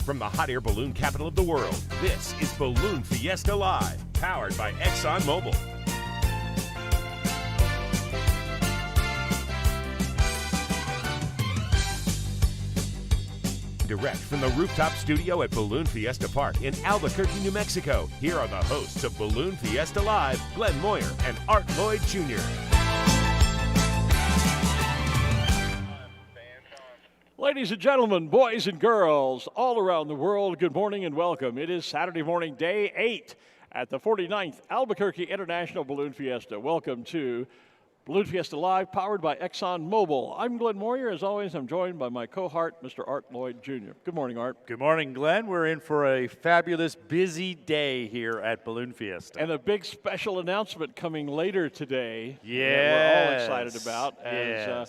from the hot air balloon capital of the world, this is Balloon Fiesta Live, powered by ExxonMobil. Direct from the rooftop studio at Balloon Fiesta Park in Albuquerque, New Mexico, here are the hosts of Balloon Fiesta Live, Glen Moyer and Lloyd Jr. Ladies and gentlemen, boys and girls, all around the world, good morning and welcome. It is Saturday morning, day 8 at the 49th Albuquerque International Balloon Fiesta. Welcome to Balloon Fiesta Live, powered by ExxonMobil. I'm Glen Moyer. As always, I'm joined by my co-heart, Mr. Lloyd Jr. Good morning, Art. Good morning, Glenn. We're in for a fabulous, busy day here at Balloon Fiesta. And a big special announcement coming later today that we're all excited about.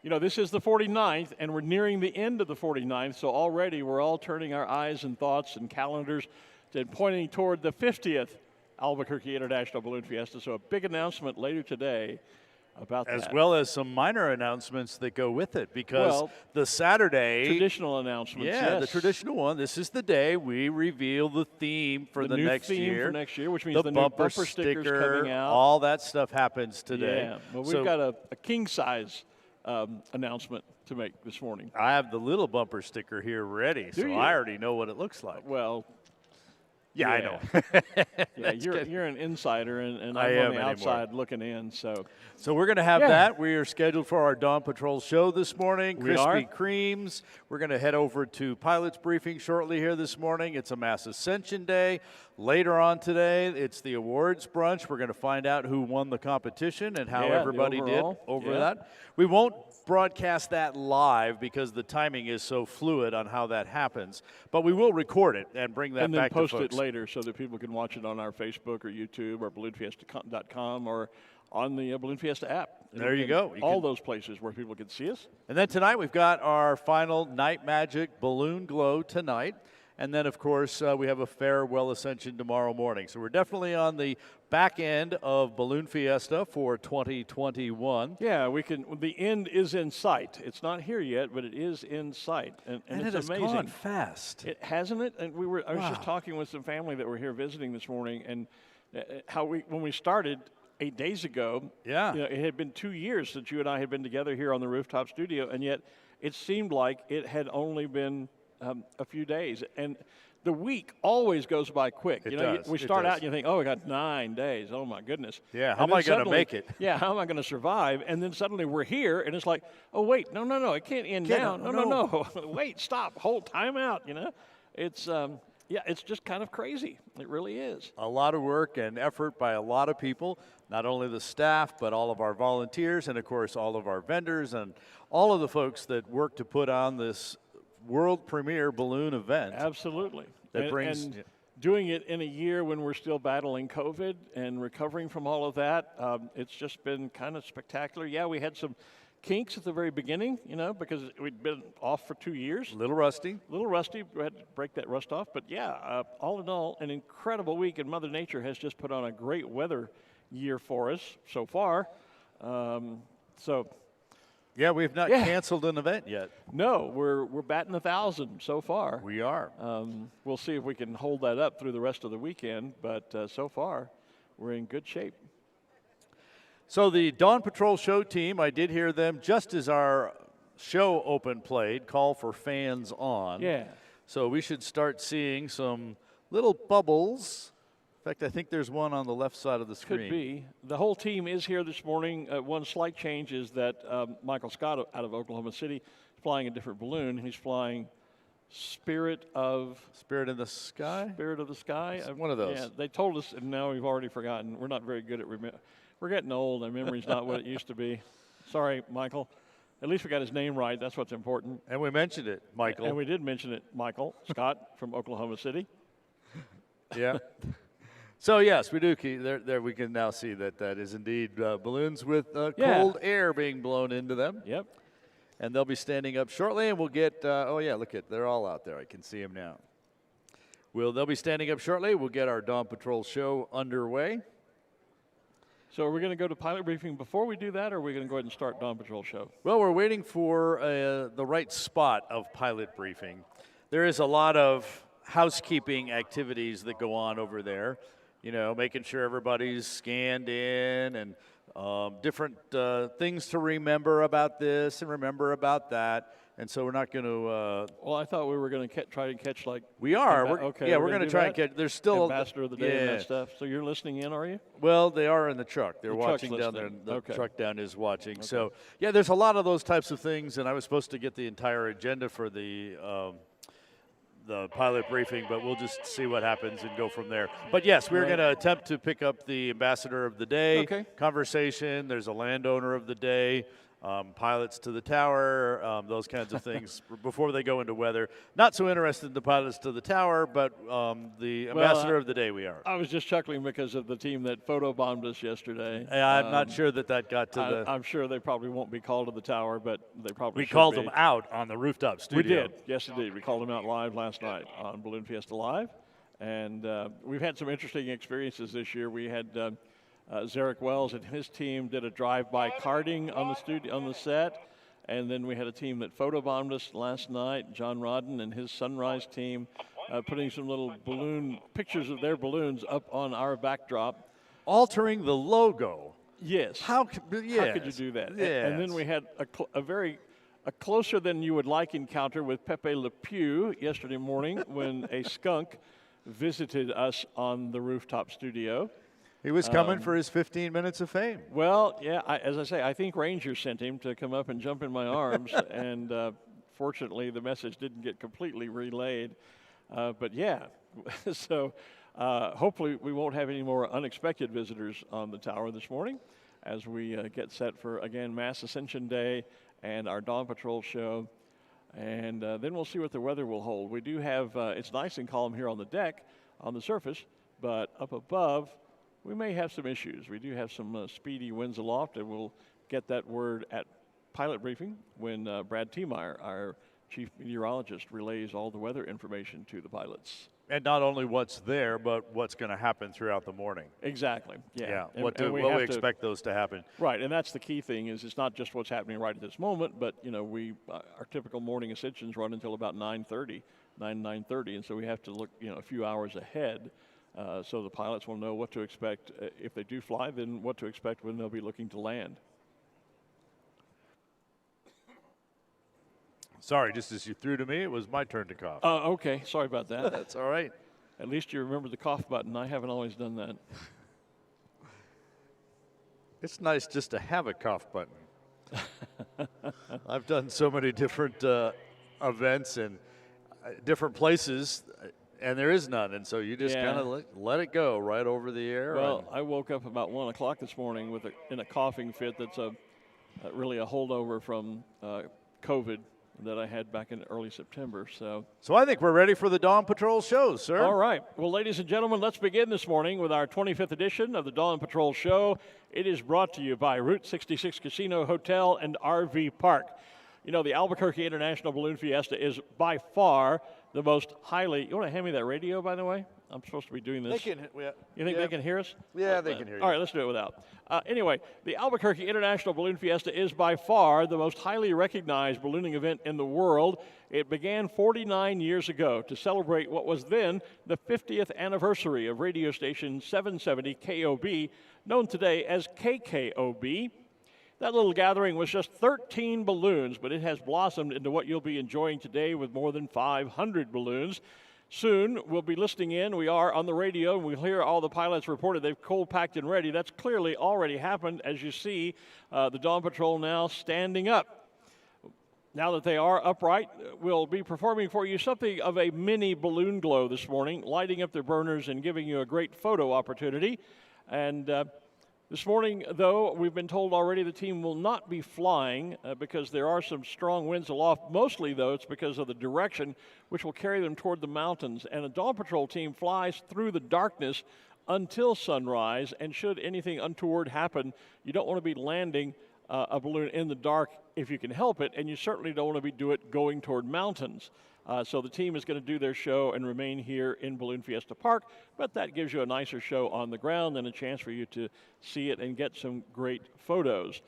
You know, this is the 49th, and we're nearing the end of the 49th, so already we're all turning our eyes and thoughts and calendars to pointing toward the 50th Albuquerque International Balloon Fiesta. So a big announcement later today about that. As well as some minor announcements that go with it, because the Saturday... Traditional announcements, yes. The traditional one. This is the day we reveal the theme for the next year. The new theme for next year, which means the new bumper stickers coming out. All that stuff happens today. Yeah, well, we've got a king-size announcement to make this morning. I have the little bumper sticker here ready, so I already know what it looks like. Well, yeah, I know. You're an insider, and I'm on the outside looking in. So we're going to have that. We are scheduled for our Dawn Patrol show this morning. Krispy Kremes. We're going to head over to Pilot's Briefing shortly here this morning. It's a mass Ascension day. Later on today, it's the awards brunch. We're going to find out who won the competition and how everybody did over that. We won't broadcast that live because the timing is so fluid on how that happens, but we will record it and bring that back to folks. And then post it later so that people can watch it on our Facebook or YouTube or balloonfiesta.com or on the Balloon Fiesta app. There you go. All those places where people can see us. And then tonight we've got our final Night Magic Balloon Glow tonight. And then, of course, we have a farewell Ascension tomorrow morning. So we're definitely on the back end of Balloon Fiesta for 2021. Yeah, the end is in sight. It's not here yet, but it is in sight. And it's it has amazing. Gone fast. Hasn't it? And I was just talking with some family that were here visiting this morning, and when we started 8 days ago, it had been 2 years since you and I had been together here on the rooftop studio, and yet it seemed like it had only been a few days, and the week always goes by quick. We start out and you think, we got 9 days. Oh my goodness. Yeah, how am I going to make it? Yeah, how am I going to survive? And then suddenly we're here, and it's like, oh wait, no, it can't end now. No. Wait, stop, hold, time out. It's it's just kind of crazy. It really is. A lot of work and effort by a lot of people, not only the staff, but all of our volunteers, and of course all of our vendors and all of the folks that work to put on this world premiere balloon event. Absolutely. And doing it in a year when we're still battling COVID and recovering from all of that, it's just been kind of spectacular. Yeah, we had some kinks at the very beginning, because we'd been off for 2 years. A little rusty. We had to break that rust off. But all in all, an incredible week, and Mother Nature has just put on a great weather year for us so far. Yeah, we've not canceled an event yet. No, we're batting 1,000 so far. We are. We'll see if we can hold that up through the rest of the weekend, but so far we're in good shape. So the Dawn Patrol show team, I did hear them just as our show played, call for fans on. Yeah. So we should start seeing some little bubbles. In fact, I think there's one on the left side of the screen. Could be. The whole team is here this morning. One slight change is that Michael Scott out of Oklahoma City is flying a different balloon. He's flying Spirit in the Sky? Spirit of the Sky. It's one of those. Yeah, they told us, and now we've already forgotten. We're not very good at we're getting old. Our memory's not what it used to be. Sorry, Michael. At least we got his name right. That's what's important. And we mentioned it, Michael. And we did mention it, Michael Scott from Oklahoma City. Yeah. So, yes, we do. There we can now see that is indeed balloons with cold air being blown into them. Yep. And they'll be standing up shortly, and we'll get, they're all out there. I can see them now. They'll be standing up shortly. We'll get our Dawn Patrol show underway. So are we going to go to pilot briefing before we do that, or are we going to go ahead and start Dawn Patrol show? Well, we're waiting for the right spot of pilot briefing. there is a lot of housekeeping activities that go on over there. You know, making sure everybody's scanned in and different things to remember about this and remember about that. And so we're not going to. Well, I thought we were going to try and catch like. We are. We're going to try and catch. There's still ambassador of the day and that stuff. So you're listening in, are you? Well, they are in the truck. They're the watching down there. The okay. truck down is watching. Okay. So yeah, there's a lot of those types of things. And I was supposed to get the entire agenda for the pilot briefing, but we'll just see what happens and go from there. But yes, we're going to attempt to pick up the ambassador of the day conversation. There's a landowner of the day. Pilots to the tower, those kinds of things before they go into weather. Not so interested in the pilots to the tower, but the ambassador of the day we are. I was just chuckling because of the team that photobombed us yesterday. I'm not sure that got to the. I'm sure they probably won't be called to the tower, but they probably We called them out on the rooftop studio. We did. Yes, indeed. We called them out live last night on Balloon Fiesta Live. And we've had some interesting experiences this year. We had Zarek Wells and his team did a drive-by karting on the set, and then we had a team that photobombed us last night. John Rodden and his Sunrise team putting some little pictures of their balloons up on our backdrop, altering the logo. Yes. How could you do that? Yes. And then we had a closer than you would like encounter with Pepe Le Pew yesterday morning when a skunk visited us on the rooftop studio. He was coming for his 15 minutes of fame. Well, yeah, as I say, I think Rangers sent him to come up and jump in my arms, and fortunately the message didn't get completely relayed. But yeah, so hopefully we won't have any more unexpected visitors on the tower this morning as we get set for, again, Mass Ascension Day and our Dawn Patrol show. And then we'll see what the weather will hold. We do have, it's nice and calm here on the deck, on the surface, but up above, we may have some issues. We do have some speedy winds aloft, and we'll get that word at pilot briefing when Brad Tiemeyer, our chief meteorologist, relays all the weather information to the pilots. And not only what's there, but what's going to happen throughout the morning. Exactly. Yeah. What we expect those to happen. Right, and that's the key thing is it's not just what's happening right at this moment, but you know our typical morning ascensions run until about 9:30, and so we have to look a few hours ahead. So the pilots will know what to expect if they do fly, then what to expect when they'll be looking to land. Sorry, just as you threw to me, it was my turn to cough. Okay, sorry about that. That's all right. At least you remember the cough button. I haven't always done that. It's nice just to have a cough button. I've done so many different events and different places, and there is none, and so you just kind of let it go right over the air. Well, I woke up about 1 o'clock this morning in a coughing fit that's really a holdover from COVID that I had back in early September. So I think we're ready for the Dawn Patrol show, sir. All right. Well, ladies and gentlemen, let's begin this morning with our 25th edition of the Dawn Patrol show. It is brought to you by Route 66 Casino Hotel and RV Park. You know, the Albuquerque International Balloon Fiesta is by far the most highly... You want to hand me that radio, by the way? I'm supposed to be doing this. You think they can hear us? Yeah, they can hear you. All right, let's do it without. Anyway, the Albuquerque International Balloon Fiesta is by far the most highly recognized ballooning event in the world. It began 49 years ago to celebrate what was then the 50th anniversary of radio station 770 KOB, known today as KKOB. That little gathering was just 13 balloons, but it has blossomed into what you'll be enjoying today with more than 500 balloons. Soon, we'll be listening in. We are on the radio, and we'll hear all the pilots reported they've cold packed and ready. That's clearly already happened, as you see the Dawn Patrol now standing up. Now that they are upright, we'll be performing for you something of a mini balloon glow this morning, lighting up their burners and giving you a great photo opportunity. And this morning, though, we've been told already the team will not be flying because there are some strong winds aloft. Mostly, though, it's because of the direction, which will carry them toward the mountains. And a Dawn Patrol team flies through the darkness until sunrise. And should anything untoward happen, you don't want to be landing a balloon in the dark if you can help it. And you certainly don't want to do it going toward mountains. So the team is going to do their show and remain here in Balloon Fiesta Park, but that gives you a nicer show on the ground and a chance for you to see it and get some great photos.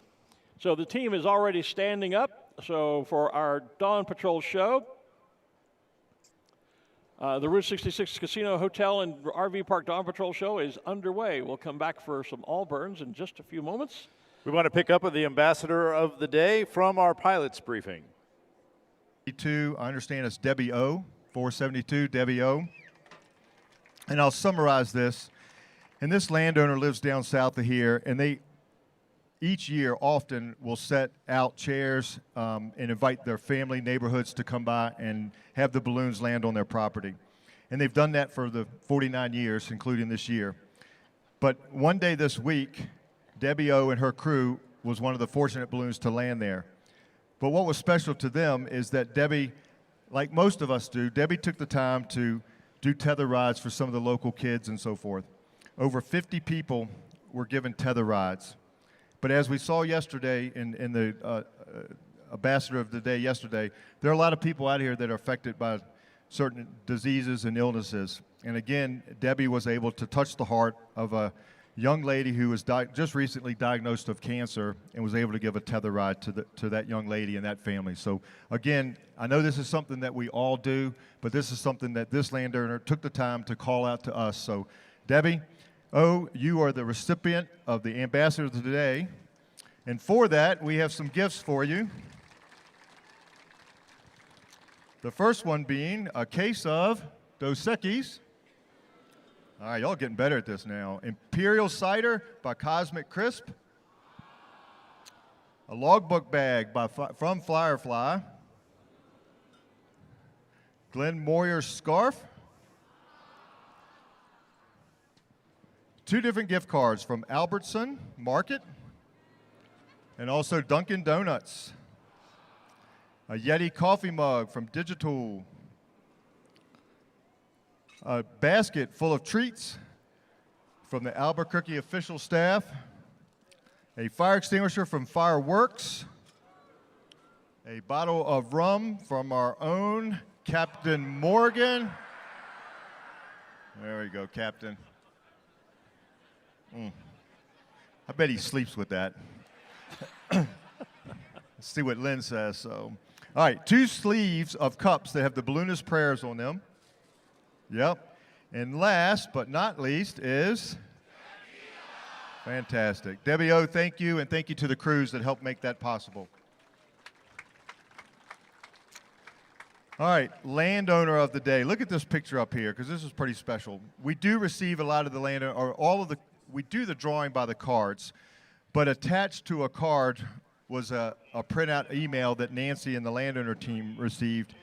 So the team is already standing up. So for our Dawn Patrol show, The Route 66 Casino Hotel and RV Park Dawn Patrol Show is underway. We'll come back for some Allburns in just a few moments. We want to pick up with the ambassador of the day from our pilots briefing. I understand it's Debbie O, 472 Debbie O. And I'll summarize this. And this landowner lives down south of here, and they each year often will set out chairs and invite their family neighborhoods to come by and have the balloons land on their property. And they've done that for the 49 years, including this year. But one day this week, Debbie O and her crew was one of the fortunate balloons to land there. But what was special to them is that Debbie, like most of us do, Debbie took the time to do tether rides for some of the local kids and so forth. Over 50 people were given tether rides. But as we saw yesterday in the ambassador of the day yesterday, there are a lot of people out here that are affected by certain diseases and illnesses. And again, Debbie was able to touch the heart of a young lady who was just recently diagnosed of cancer and was able to give a tether ride to that young lady and that family. So again, I know this is something that we all do, but this is something that this landowner took the time to call out to us. So Debbie, you are the recipient of the ambassador of the day. And for that, we have some gifts for you. The first one being a case of Dos Equis. All right, y'all getting better at this now. Imperial Cider by Cosmic Crisp. A logbook bag from Firefly. Glen Moyer scarf. 2 different gift cards from Albertson Market. And also Dunkin' Donuts. A Yeti coffee mug from Digital. A basket full of treats from the Albuquerque official staff. A fire extinguisher from Fireworks. A bottle of rum from our own Captain Morgan. There we go, Captain. I bet he sleeps with that. Let's see what Lynn says. So, all right, 2 sleeves of cups that have the balloonist prayers on them. Yep. And last but not least is fantastic. Debbie O, thank you, and thank you to the crews that helped make that possible. All right, landowner of the day. Look at this picture up here, because this is pretty special. We do receive a lot of the landowner, or we do the drawing by the cards, but attached to a card was a printout email that Nancy and the landowner team received.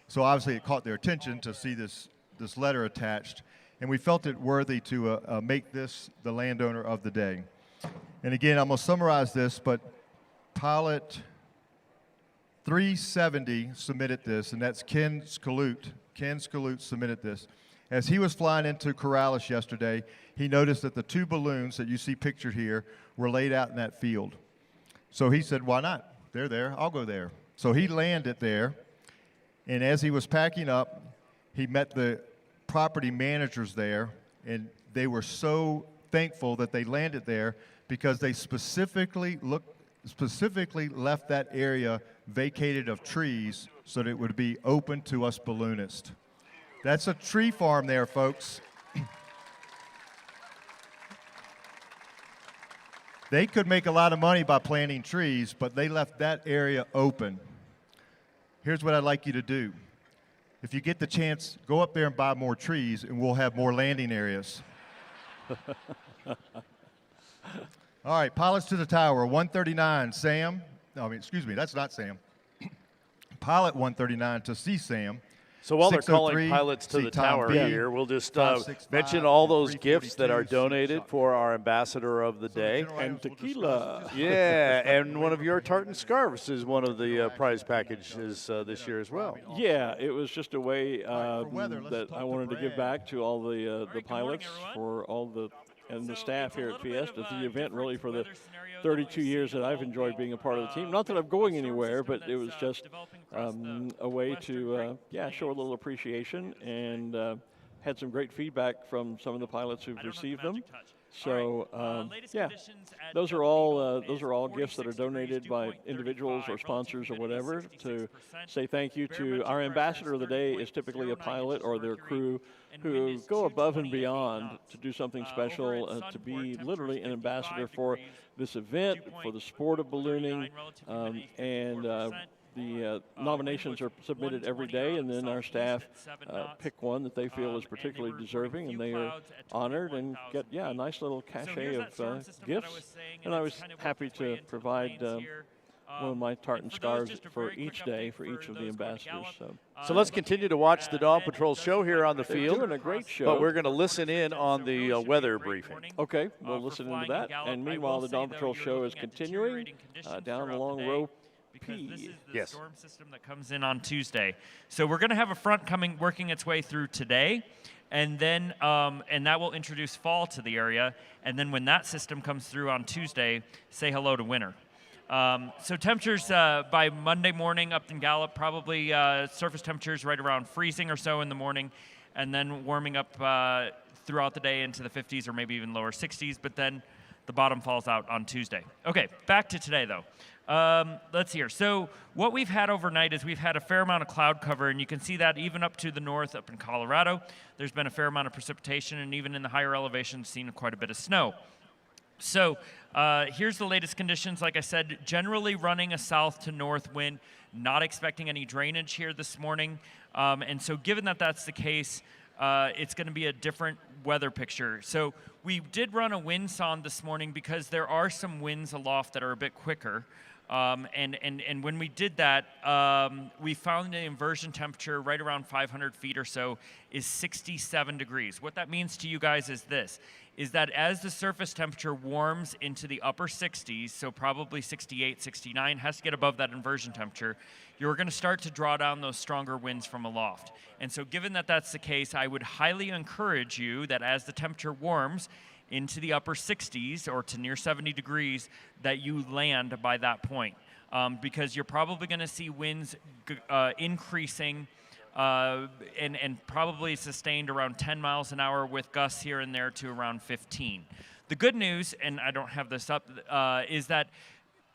So obviously it caught their attention to see this letter attached, and we felt it worthy to make this the landowner of the day. And again, I'm going to summarize this, but Pilot 370 submitted this, and that's Ken Scalute. Ken Scalute submitted this. As he was flying into Corrales yesterday, he noticed that the 2 balloons that you see pictured here were laid out in that field. So he said, why not? They're there. I'll go there. So he landed there, and as he was packing up, he met the property managers there, and they were so thankful that they landed there because they specifically left that area vacated of trees so that it would be open to us balloonists. That's a tree farm there, folks. They could make a lot of money by planting trees, but they left that area open. Here's what I'd like you to do. If you get the chance, go up there and buy more trees, and we'll have more landing areas. All right, pilots to the tower, 139, Sam. No, excuse me, that's not Sam. Pilot 139 to see Sam. So while they're calling pilots to the tower here, we'll just mention all those gifts that are donated for our ambassador of the day. And tequila. Yeah, and one of your tartan scarves is one of the prize packages this year as well. Yeah, it was just a way that I wanted to give back to all the pilots for all the staff here at Fiesta. The event really for the 32 years that I've enjoyed being a part of the team. Not that I'm going anywhere, but it was just a way to, show a little appreciation, and had some great feedback from some of the pilots who've received them. So yeah, those are all gifts that are donated by individuals or sponsors or whatever to say thank you to our ambassador of the day is typically a pilot or their crew who go above and beyond to do something special, to be literally an ambassador for this event, for the sport of ballooning, the nominations are submitted every day, and then our staff pick one that they feel is particularly deserving, and they are honored and get, a nice little cachet of gifts. And I was happy to provide one of my tartan scarves for each day for each of the ambassadors. So let's continue to watch the Dawn Patrol show here on the field. They're doing a great show. But we're going to listen in on the weather briefing. Okay, we'll listen into that. And meanwhile, the Dawn Patrol show is continuing down along row P. This is the storm system that comes in on Tuesday. So we're going to have a front working its way through today, and then and that will introduce fall to the area. And then when that system comes through on Tuesday, say hello to winter. So temperatures by Monday morning up in Gallup, probably surface temperatures right around freezing or so in the morning, and then warming up throughout the day into the 50s or maybe even lower 60s, but then the bottom falls out on Tuesday. Okay, back to today though. Let's see here. So what we've had overnight is we've had a fair amount of cloud cover, and you can see that even up to the north, up in Colorado, there's been a fair amount of precipitation, and even in the higher elevations, seen quite a bit of snow. So here's the latest conditions. Like I said, generally running a south to north wind, not expecting any drainage here this morning. And so given that that's the case, it's going to be a different weather picture. So we did run a wind sonde this morning because there are some winds aloft that are a bit quicker. And when we did that, we found the inversion temperature right around 500 feet or so is 67 degrees. What that means to you guys is this, is that as the surface temperature warms into the upper 60s, so probably 68, 69, has to get above that inversion temperature, you're going to start to draw down those stronger winds from aloft. And so given that that's the case, I would highly encourage you that as the temperature warms into the upper 60s or to near 70 degrees, that you land by that point. Because you're probably going to see winds increasing and probably sustained around 10 miles an hour with gusts here and there to around 15. The good news, and I don't have this up, is that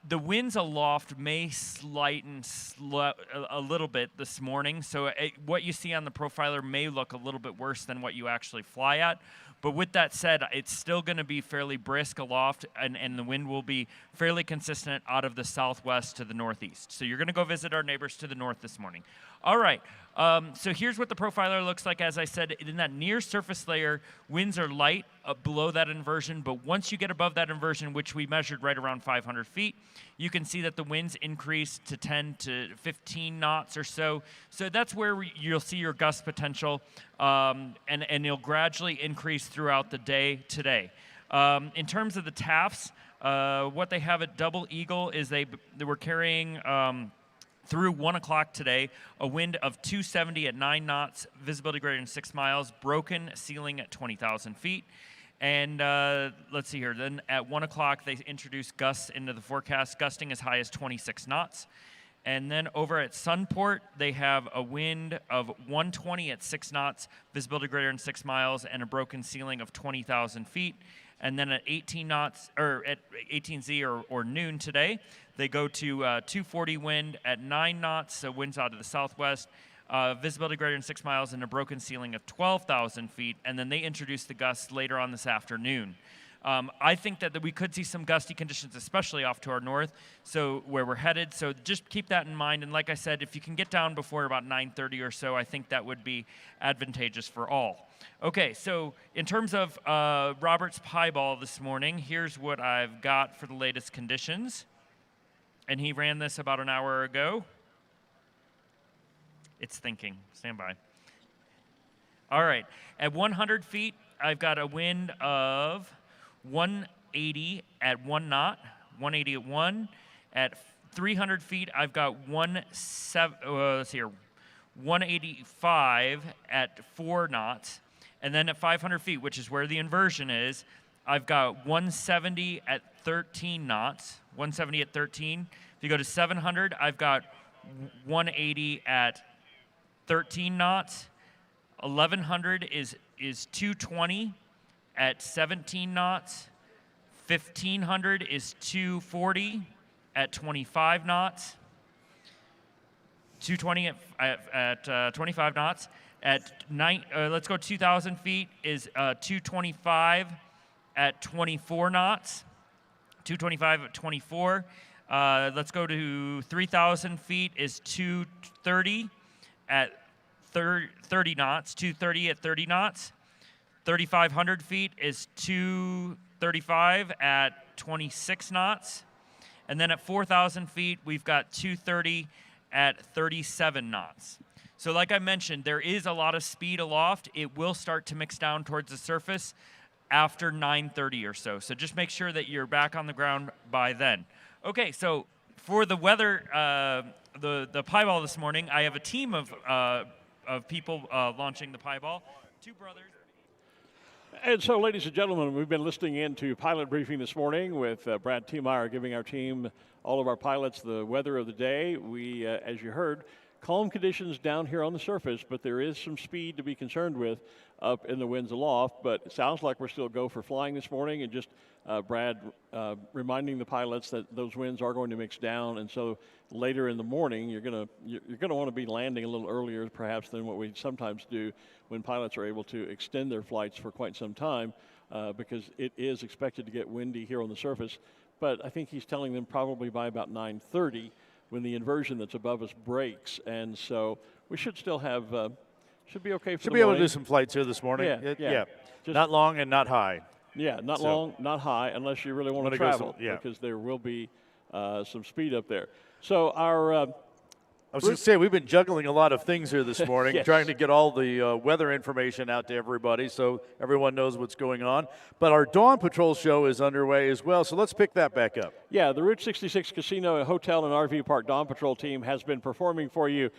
the winds aloft may lighten a little bit this morning. So what you see on the profiler may look a little bit worse than what you actually fly at. But with that said, it's still going to be fairly brisk aloft, and the wind will be fairly consistent out of the southwest to the northeast. So you're going to go visit our neighbors to the north this morning. All right, so here's what the profiler looks like. As I said, in that near surface layer, winds are light below that inversion, but once you get above that inversion, which we measured right around 500 feet, you can see that the winds increase to 10 to 15 knots or so. So that's where you'll see your gust potential, and it'll gradually increase throughout the day today. In terms of the TAFs, what they have at Double Eagle is they were carrying through 1 o'clock today, a wind of 270 at 9 knots, visibility greater than 6 miles, broken ceiling at 20,000 feet. And let's see here, then at 1 o'clock, they introduced gusts into the forecast, gusting as high as 26 knots. And then over at Sunport, they have a wind of 120 at 6 knots, visibility greater than 6 miles, and a broken ceiling of 20,000 feet. And then at 18 knots, or at 18Z or noon today, they go to 240 wind at 9 knots, so winds out of the southwest, visibility greater than 6 miles, and a broken ceiling of 12,000 feet. And then they introduce the gusts later on this afternoon. I think that we could see some gusty conditions, especially off to our north, so where we're headed. So just keep that in mind. And like I said, if you can get down before about 9:30 or so, I think that would be advantageous for all. Okay, so in terms of Robert's Pie Ball this morning, here's what I've got for the latest conditions. And he ran this about an hour ago. It's thinking. Stand by. All right. At 100 feet, I've got a wind of 180 at 1 knot, 180 at 1. At 300 feet, I've got 185 at 4 knots. And then at 500 feet, which is where the inversion is, I've got 170 at 13 knots, 170 at 13. If you go to 700, I've got 180 at 13 knots. 1100 is 220 at 17 knots. 1500 is 240 at 25 knots. 220 at 25 knots. Let's go 2,000 feet is 225 at 24 knots. 225 at 24. Let's go to 3,000 feet is 230 at 30 knots. 230 at 30 knots. 3,500 feet is 235 at 26 knots. And then at 4,000 feet, we've got 230 at 37 knots. So like I mentioned, there is a lot of speed aloft. It will start to mix down towards the surface after 9:30 or so. So just make sure that you're back on the ground by then. Okay, so for the weather, the pie ball this morning, I have a team of people launching the pie ball. Two brothers. And so, ladies and gentlemen, we've been listening in to pilot briefing this morning with Brad Meyer giving our team, all of our pilots, the weather of the day. We, as you heard, calm conditions down here on the surface, but there is some speed to be concerned with up in the winds aloft. But it sounds like we're still go for flying this morning, and just Brad reminding the pilots that those winds are going to mix down, and so later in the morning you're gonna want to be landing a little earlier perhaps than what we sometimes do when pilots are able to extend their flights for quite some time because it is expected to get windy here on the surface. But I think he's telling them probably by about 9:30 when the inversion that's above us breaks, and so we should still have should be okay for should the be able morning. to do some flights here this morning. Yeah. Just not long and not high. Yeah, not long, not high, unless you really want to travel, because there will be some speed up there. So our I was going to say, we've been juggling a lot of things here this morning, Yes. trying to get all the weather information out to everybody so everyone knows what's going on. But our Dawn Patrol show is underway as well, so let's pick that back up. Yeah, the Route 66 Casino, Hotel, and RV Park Dawn Patrol team has been performing for you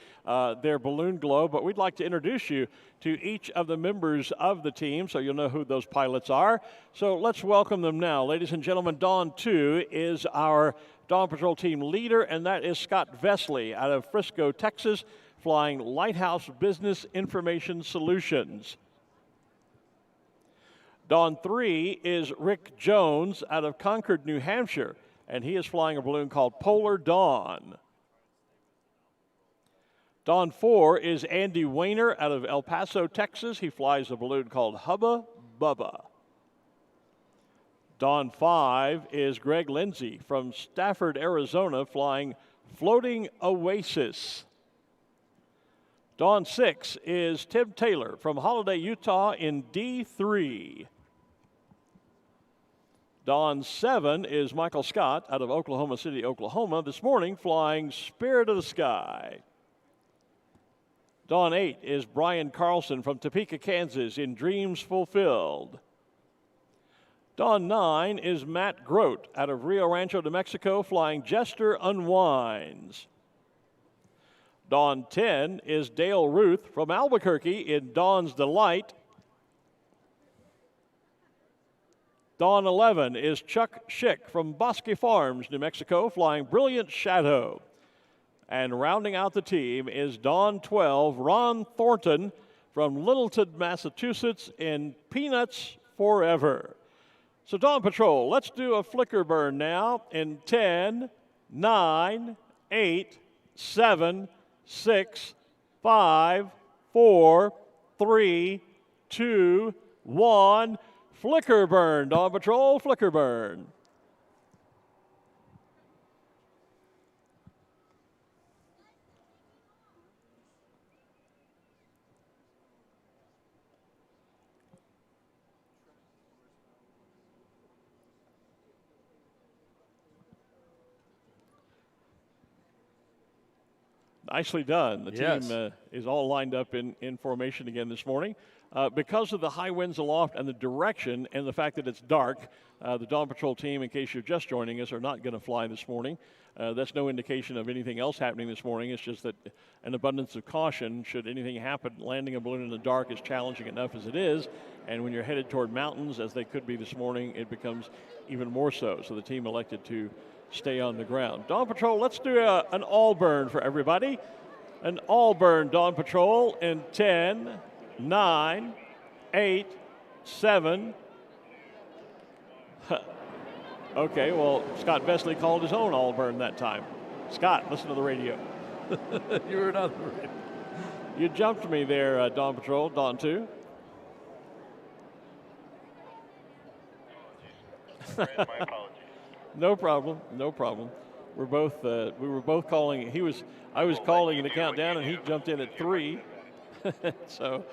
their balloon glow, but we'd like to introduce you to each of the members of the team so you'll know who those pilots are. So let's welcome them now. Ladies and gentlemen, Dawn 2 is our Dawn Patrol team leader, and that is Scott Vesley out of Frisco, Texas, flying Lighthouse Business Information Solutions. Dawn 3 is Rick Jones out of Concord, New Hampshire, and he is flying a balloon called Polar Dawn. Dawn 4 is Andy Wayner out of El Paso, Texas. He flies a balloon called Hubba Bubba. Dawn 5 is Greg Lindsay from Stafford, Arizona, flying Floating Oasis. Dawn 6 is Tim Taylor from Holiday, Utah in D3. Dawn 7 is Michael Scott out of Oklahoma City, Oklahoma, this morning flying Spirit of the Sky. Dawn 8 is Brian Carlson from Topeka, Kansas in Dreams Fulfilled. Dawn 9 is Matt Grote out of Rio Rancho, New Mexico, flying Jester Unwinds. Dawn 10 is Dale Ruth from Albuquerque in Dawn's Delight. Dawn 11 is Chuck Schick from Bosque Farms, New Mexico, flying Brilliant Shadow. And rounding out the team is Dawn 12, Ron Thornton from Littleton, Massachusetts in Peanuts Forever. So Dawn Patrol, let's do a flicker burn now in 10, 9, 8, 7, 6, 5, 4, 3, 2, 1. Flicker burn, Dawn Patrol, flicker burn. Nicely done. The team is all lined up in formation again this morning. Because of the high winds aloft and the direction and the fact that it's dark, the Dawn Patrol team, in case you're just joining us, are not going to fly this morning. That's no indication of anything else happening this morning. It's just that an abundance of caution, should anything happen, landing a balloon in the dark is challenging enough as it is. And when you're headed toward mountains, as they could be this morning, it becomes even more so. So the team elected to stay on the ground. Dawn Patrol, let's do an all burn for everybody. An all burn, Dawn Patrol, in 10, 9, 8, 7, Okay, well, Scott Vesley called his own Allburn that time. Scott, listen to the radio. You were not the radio. You jumped me there, Dawn Patrol, Dawn 2. My apologies. No problem, no problem. We were both calling. I was calling to count down, and he jumped in at 3. So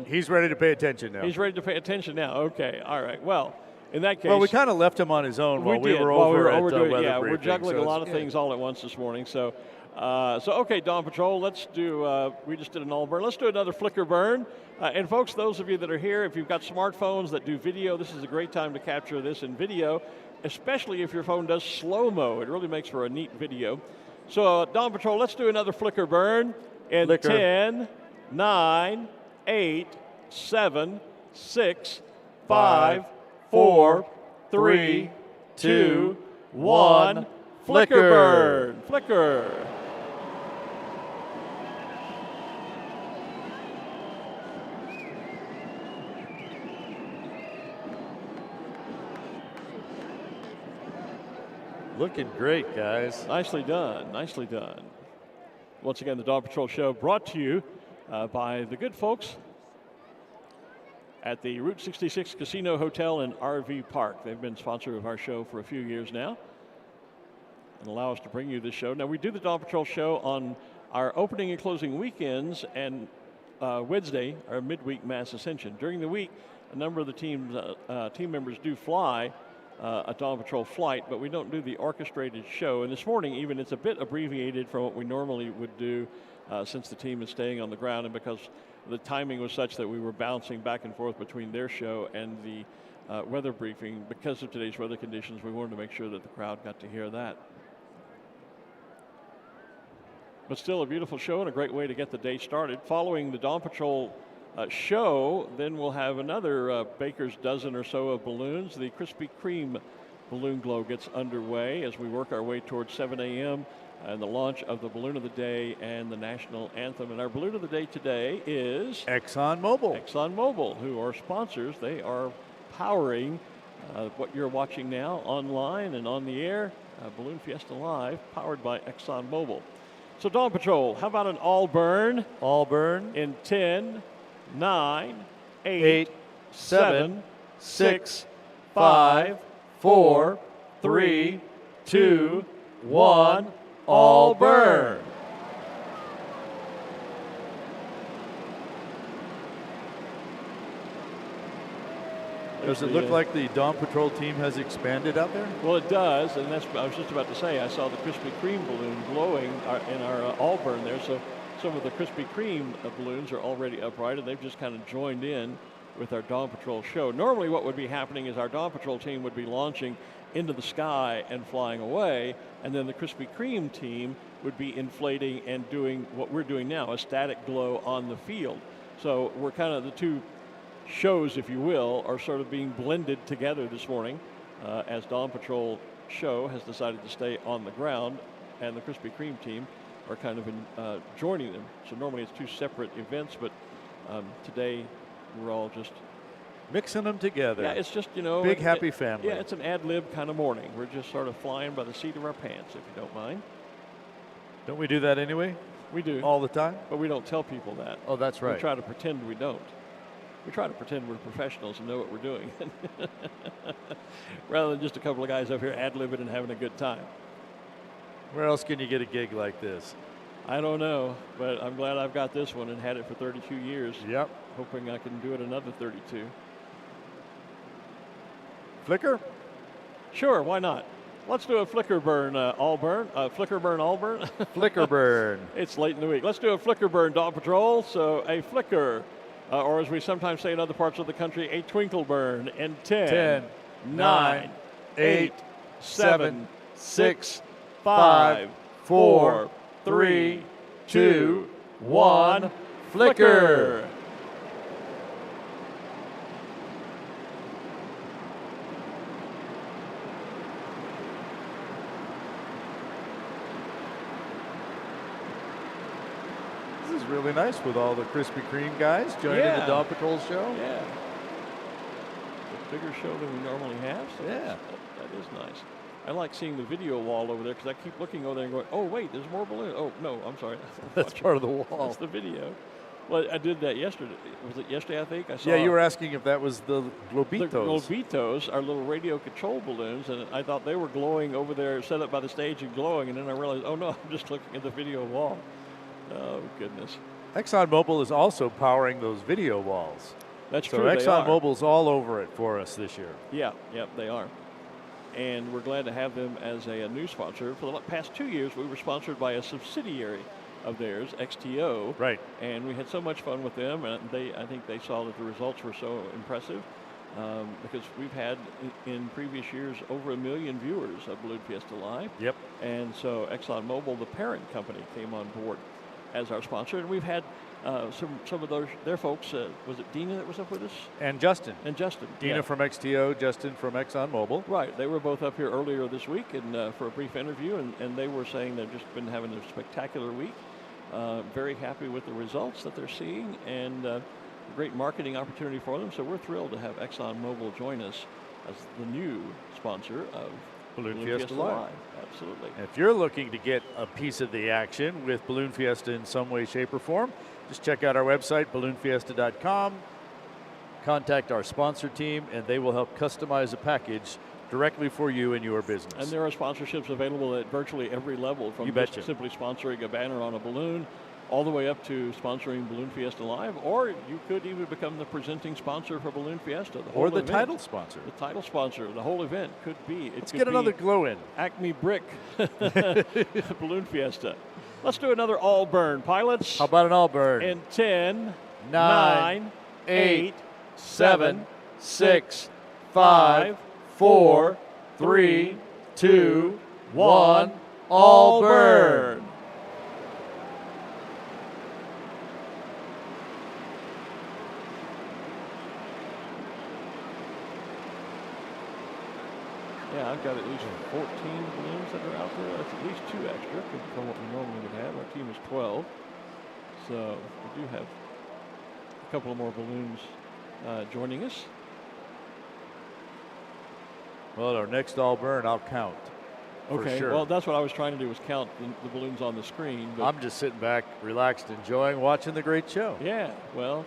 he's ready to pay attention now. He's ready to pay attention now. Okay, all right. Well, in that case, well, we kind of left him on his own while we were over at doing, weather yeah, briefing, we're juggling so a lot of things all at once this morning. So okay, Dawn Patrol, let's do. We just did an all burn. Let's do another flicker burn. And folks, those of you that are here, if you've got smartphones that do video, this is a great time to capture this in video, especially if your phone does slow-mo. It really makes for a neat video. So, Dawn Patrol, let's do another flicker burn in 10, 9, 8, 7, 6, 5, 4, 3, 2, 1. Flicker burn. Flicker. Looking great, guys. Nicely done, nicely done. Once again, the Dawn Patrol Show brought to you by the good folks at the Route 66 Casino Hotel and RV Park. They've been sponsor of our show for a few years now and allow us to bring you this show. Now, we do the Dawn Patrol Show on our opening and closing weekends and Wednesday, our midweek mass ascension. During the week, a number of the team members do fly a Dawn Patrol flight, but we don't do the orchestrated show. And this morning, even, it's a bit abbreviated from what we normally would do since the team is staying on the ground and because the timing was such that we were bouncing back and forth between their show and the weather briefing. Because of today's weather conditions, we wanted to make sure that the crowd got to hear that. But still a beautiful show and a great way to get the day started. Following the Dawn Patrol show, then we'll have another baker's dozen or so of balloons. The Krispy Kreme balloon glow gets underway as we work our way towards 7 a.m. and the launch of the balloon of the day and the national anthem. And our balloon of the day today is ExxonMobil. ExxonMobil, who are sponsors. They are powering what you're watching now online and on the air, Balloon Fiesta Live, powered by ExxonMobil. So Dawn Patrol, how about an all burn? All burn. In 10, 9, 8, 7, 6, 5, 4, 3, 2, 1, all burn. Does it look like the Dawn Patrol team has expanded out there? Well, it does, and that's I was just about to say. I saw the Krispy Kreme balloon glowing in our all burn there. So some of the Krispy Kreme balloons are already upright, and they've just kind of joined in with our Dawn Patrol show. Normally, what would be happening is our Dawn Patrol team would be launching into the sky and flying away, and then the Krispy Kreme team would be inflating and doing what we're doing now, a static glow on the field. So we're kind of the two shows, if you will, are sort of being blended together this morning as Dawn Patrol show has decided to stay on the ground and the Krispy Kreme team are kind of joining them. So normally it's two separate events, but today we're all just mixing them together. Yeah, it's just, you know, big happy family. Yeah, it's an ad-lib kind of morning. We're just sort of flying by the seat of our pants, if you don't mind. Don't we do that anyway? We do. All the time? But we don't tell people that. Oh, that's right. We try to pretend we don't. We try to pretend we're professionals and know what we're doing. Rather than just a couple of guys up here ad-libbing and having a good time. Where else can you get a gig like this? I don't know, but I'm glad I've got this one and had it for 32 years. Yep. Hoping I can do it another 32. Flicker? Sure, why not? Let's do a flicker burn, all burn. Flicker burn, all burn. Flicker burn. It's late in the week. Let's do a flicker burn, Dawn Patrol. So a flicker, or as we sometimes say in other parts of the country, a twinkle burn in 10, 9, 8, 7, 6, 5, 4, 3, 2, 1, flicker. This is really nice with all the Krispy Kreme guys joining the Dawn Patrol show. Yeah. bigger show than we normally have. So that is nice. I like seeing the video wall over there because I keep looking over there and going, oh, wait, there's more balloons. Oh, no, I'm sorry. That's part of the wall. That's the video. Well, I did that yesterday. Was it yesterday, I think? I saw. Yeah, you were asking if that was the globitos. The globitos are little radio control balloons, and I thought they were glowing over there, set up by the stage and glowing, and then I realized, oh, no, I'm just looking at the video wall. Oh, goodness. ExxonMobil is also powering those video walls. That's true. So ExxonMobil's all over it for us this year. Yeah, they are. And we're glad to have them as a new sponsor. For the past 2 years, we were sponsored by a subsidiary of theirs, XTO. Right. And we had so much fun with them, and I think they saw that the results were so impressive because we've had in previous years over 1 million viewers of Balloon Fiesta Live. Yep. And so ExxonMobil, the parent company, came on board as our sponsor, and we've had some of their folks. Was it Dina that was up with us? And Justin. Dina from XTO, Justin from ExxonMobil. Right. They were both up here earlier this week and for a brief interview, and they were saying they've just been having a spectacular week. Very happy with the results that they're seeing, and great marketing opportunity for them. So we're thrilled to have ExxonMobil join us as the new sponsor of Balloon Fiesta Live. Absolutely. If you're looking to get a piece of the action with Balloon Fiesta in some way, shape, or form, just check out our website, balloonfiesta.com. Contact our sponsor team, and they will help customize a package directly for you and your business. And there are sponsorships available at virtually every level, from just simply sponsoring a banner on a balloon all the way up to sponsoring Balloon Fiesta Live, or you could even become the presenting sponsor for Balloon Fiesta. Or the title sponsor. The title sponsor. The whole event could be. Let's get another glow in. Acme Brick Balloon Fiesta. Let's do another all burn, pilots. How about an all burn? In 10, 9, 8, 7, 6, 5, 4, 3, 2, 1, all burn. Yeah, I've got at least 14 balloons that are out there. That's at least 2 extra from what we normally would have. Our team is 12. So we do have a couple of more balloons joining us. Well, our next all burn, I'll count. Okay, sure. Well, that's what I was trying to do, was count the balloons on the screen. But I'm just sitting back, relaxed, enjoying watching the great show. Yeah, well.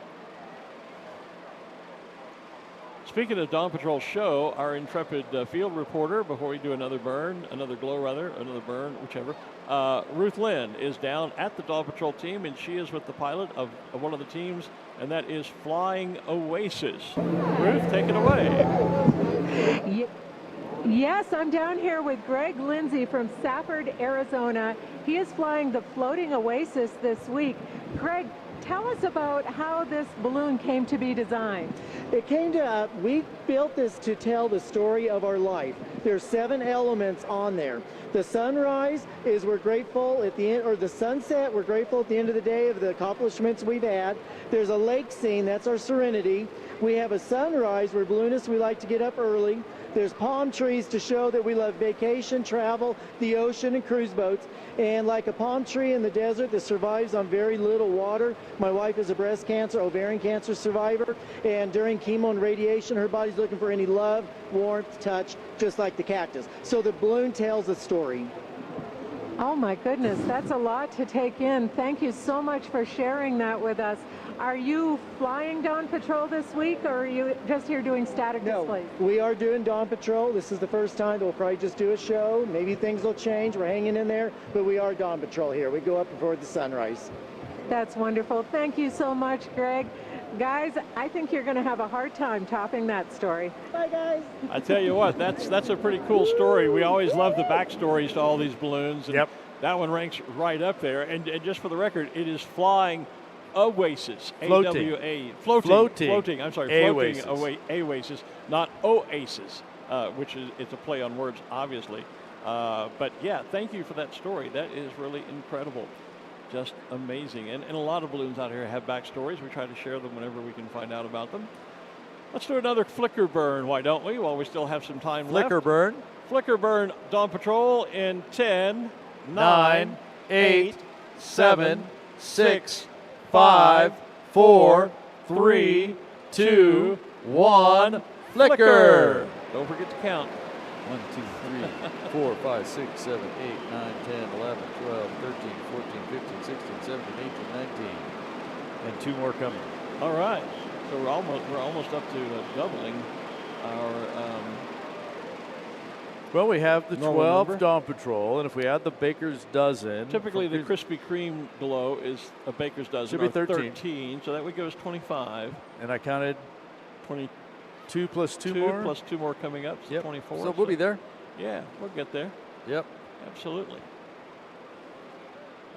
Speaking of Dawn Patrol show, our intrepid field reporter, before we do another burn, another burn, whichever, Ruth Lynn is down at the Dawn Patrol team, and she is with the pilot of one of the teams, and that is Flying Oasis. Ruth, take it away. Yes, I'm down here with Greg Lindsay from Safford, Arizona. He is flying the Floating Oasis this week. Greg, tell us about how this balloon came to be designed. We built this to tell the story of our life. There's 7 elements on there. The sunrise is we're grateful at the end, or the sunset, we're grateful at the end of the day of the accomplishments we've had. There's a lake scene, that's our serenity. We have a sunrise, we're balloonists, we like to get up early. There's palm trees to show that we love vacation, travel, the ocean, and cruise boats. And like a palm tree in the desert that survives on very little water, my wife is a breast cancer, ovarian cancer survivor, and during chemo and radiation, her body's looking for any love, warmth, touch, just like the cactus. So the balloon tells a story. Oh my goodness, that's a lot to take in. Thank you so much for sharing that with us. Are you flying Dawn Patrol this week, or are you just here doing static displays? No, we are doing Dawn Patrol. This is the first time that we'll probably just do a show. Maybe things will change. We're hanging in there, but we are Dawn Patrol here. We go up before the sunrise. That's wonderful. Thank you so much, Greg. Guys, I think you're going to have a hard time topping that story. Bye, guys. I tell you what, that's a pretty cool story. We always love the backstories to all these balloons. And that one ranks right up there. And just for the record, it is Flying Oasis. Floating. Floating. I'm sorry. Oasis. Floating Oasis, not Oasis, which is it's a play on words, obviously. But yeah, thank you for that story. That is really incredible. Just amazing. And a lot of balloons out here have backstories. We try to share them whenever we can find out about them. Let's do another flicker burn, why don't we, while we still have some time left. Flicker burn, Dawn Patrol in 10, 9, 8, 7, 6, 5, 4, 3, 2, 1. flicker. Don't forget to count. 1, 2, 3, 4, 5, 6, 7, 8, 9, 10, 11, 12, 13, 14, 15, 16, 17, 18, 19. And 2 more coming. All right. So we're almost up to doubling our well, we have the 12 number. Dawn Patrol, and if we add the baker's dozen. Typically, the Krispy Kreme glow is a baker's dozen. Should be 13. So that would give us 25. And I counted 22 plus 2 more? Plus 2 more coming up, so 24. So we'll be there. Yeah, we'll get there. Yep. Absolutely.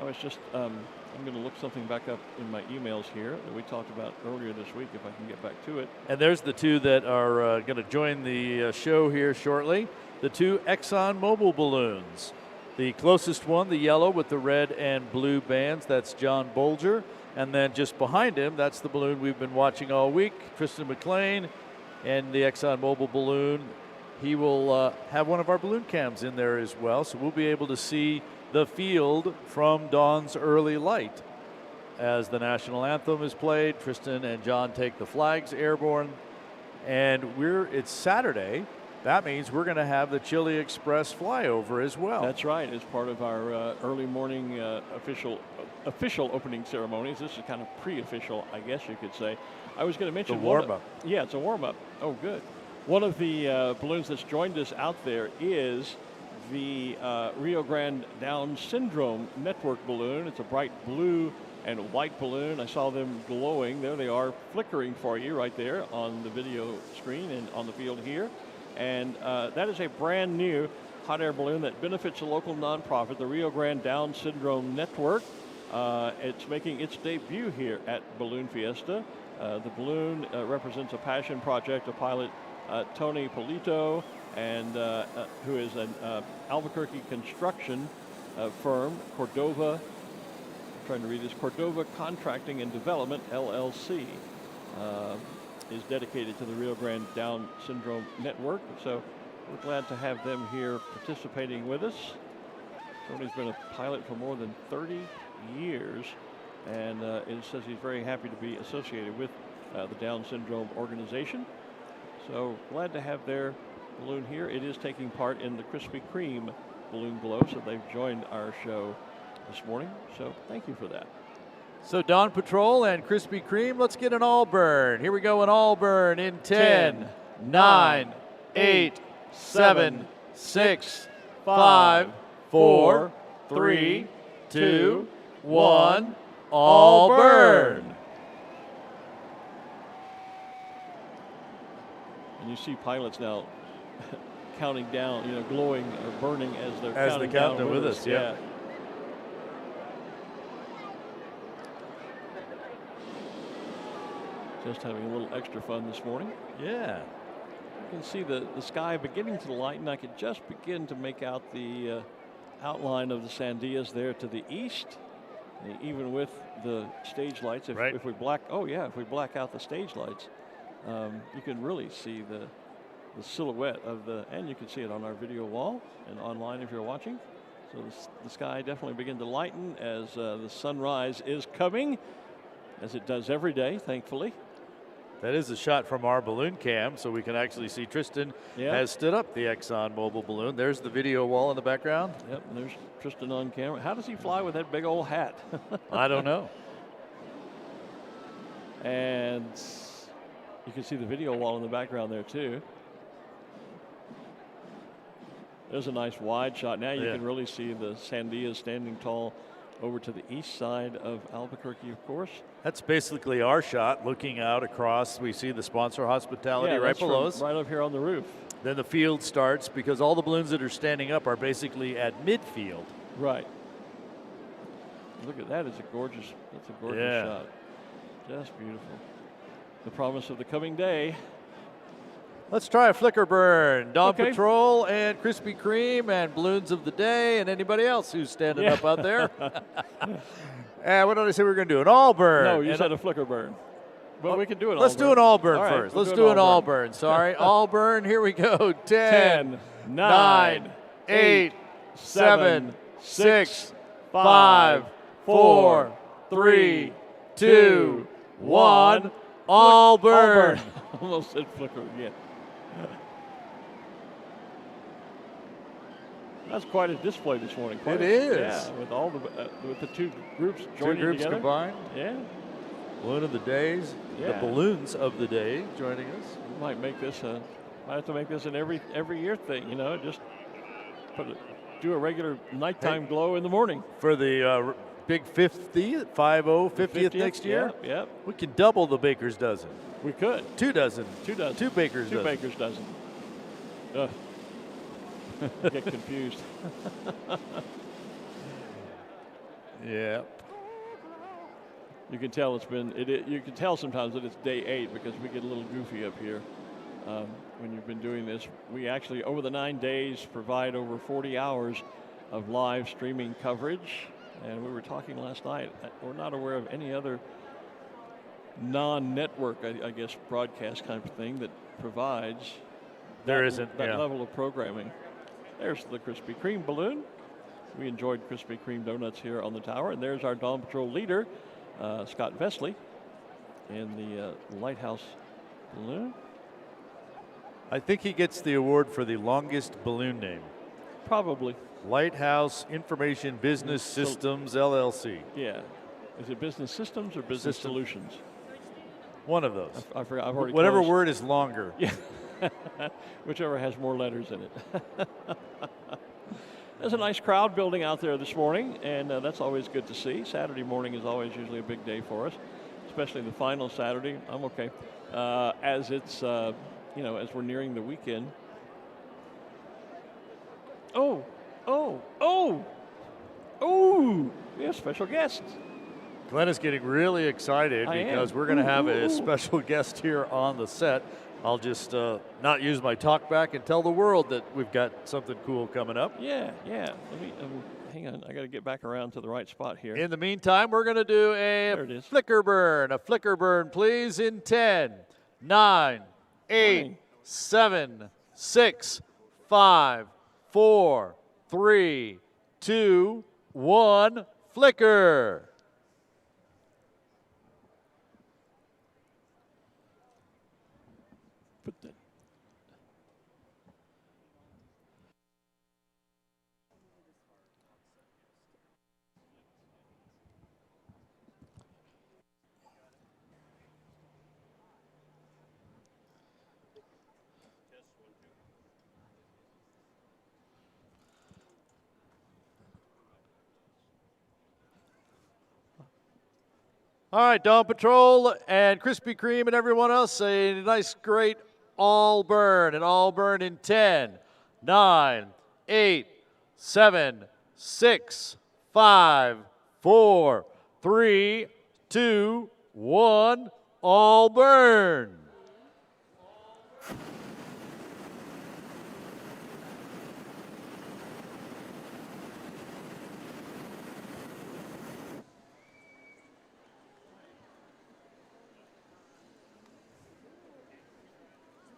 I was just, I'm going to look something back up in my emails here that we talked about earlier this week, if I can get back to it. And there's the 2 that are going to join the show here shortly. The 2 ExxonMobil balloons. The closest one, the yellow with the red and blue bands, that's John Bolger. And then just behind him, that's the balloon we've been watching all week, Tristan McLean, and the ExxonMobil balloon. He will have one of our balloon cams in there as well, so we'll be able to see the field from dawn's early light. As the national anthem is played, Tristan and John take the flags airborne, and it's Saturday. That means we're going to have the Chili Express flyover as well. That's right. As part of our early morning official opening ceremonies. This is kind of pre-official, I guess you could say. I was going to mention the warm-up. Yeah, it's a warm-up. Oh, good. One of the balloons that's joined us out there is the Rio Grande Down Syndrome Network balloon. It's a bright blue and white balloon. I saw them glowing. There they are, flickering for you right there on the video screen and on the field here. And that is a brand new hot air balloon that benefits a local nonprofit, the Rio Grande Down Syndrome Network. It's making its debut here at Balloon Fiesta. The balloon represents a passion project of pilot Tony Polito, and who is an Albuquerque construction firm, Cordova. I'm trying to read this. Cordova Contracting and Development LLC. Is dedicated to the Rio Grande Down Syndrome Network. So we're glad to have them here participating with us. Tony's been a pilot for more than 30 years, and it says he's very happy to be associated with the Down Syndrome organization. So glad to have their balloon here. It is taking part in the Krispy Kreme balloon glow, so they've joined our show this morning. So thank you for that. So Dawn Patrol and Krispy Kreme, let's get an all burn. Here we go, an all burn in 10, 9, 8, 7, 6, 5, 4, 3, 2, 1, all burn. And you see pilots now counting down, glowing or burning as they're counting down with us. Yeah. Just having a little extra fun this morning. Yeah. You can see the sky beginning to lighten. I could just begin to make out the outline of the Sandias there to the east, even with the stage lights. If we black out the stage lights, you can really see the silhouette of and you can see it on our video wall and online if you're watching. So the sky definitely begin to lighten as the sunrise is coming, as it does every day, thankfully. That is a shot from our balloon cam, so we can actually see Tristan has stood up the ExxonMobil balloon. There's the video wall in the background. Yep, and there's Tristan on camera. How does he fly with that big old hat? I don't know. And you can see the video wall in the background there, too. There's a nice wide shot. Now you can really see the Sandias standing tall over to the east side of Albuquerque, of course. That's basically our shot, looking out across. We see the sponsor hospitality right below us. Right up here on the roof. Then the field starts, because all the balloons that are standing up are basically at midfield. Right. Look at that. That's a gorgeous shot. Just beautiful. The promise of the coming day. Let's try a flicker burn. Dawn Patrol and Krispy Kreme and balloons of the day and anybody else who's standing up out there. And what did I say we were going to do? An all burn. No, you said a flicker burn. But we can do it all. Let's do an all burn right, first. Let's do an all burn. Sorry. All burn. Here we go. 10, 9, 8, 7, 6, 5, 4, 3, 2, 1. All burn. Almost said flicker again. That's quite a display this morning. It is. Yeah, with all with the two groups joining Two groups together. combined. Yeah. Balloon of the days. Yeah. The balloons of the day joining us. We might make this might have to make this an every year thing. You know, just do a regular nighttime glow in the morning for the big 50th next year. Yeah. We can double the baker's dozen. We could. 2 dozen. 2 dozen. 2 baker's dozen. 2 baker's dozen. Ugh. Get confused. Yeah. You can tell you can tell sometimes that it's day 8 because we get a little goofy up here when you've been doing this. We actually, over the 9 days, provide over 40 hours of live streaming coverage. And we were talking last night, we're not aware of any other non-network, I guess, broadcast kind of thing that provides that level of programming. There's the Krispy Kreme balloon. We enjoyed Krispy Kreme donuts here on the tower. And there's our Dawn Patrol leader, Scott Vesley, in the Lighthouse balloon. I think he gets the award for the longest balloon name. Probably. Lighthouse Information Business Systems, LLC. Yeah. Is it Business Systems or Business Solutions? One of those. I forgot. I've already Whatever closed. word is longer. Yeah. Whichever has more letters in it. There's a nice crowd building out there this morning, and that's always good to see. Saturday morning is always usually a big day for us, especially the final Saturday. I'm okay. As it's, as we're nearing the weekend. Oh, we have special guests. Glenn is getting really excited because we're going to have a special guest here on the set. I'll just not use my talk back and tell the world that we've got something cool coming up. Yeah. Let me hang on. I got to get back around to the right spot here. In the meantime, we're going to do a flicker burn. A flicker burn, please, in 10, 9, 8, 7, 6, 5, 4, 3, 2, 1, flicker. All right, Dawn Patrol and Krispy Kreme and everyone else, a nice, great all burn. And all burn in 10, 9, 8, 7, 6, 5, 4, 3, 2, 1, all burn.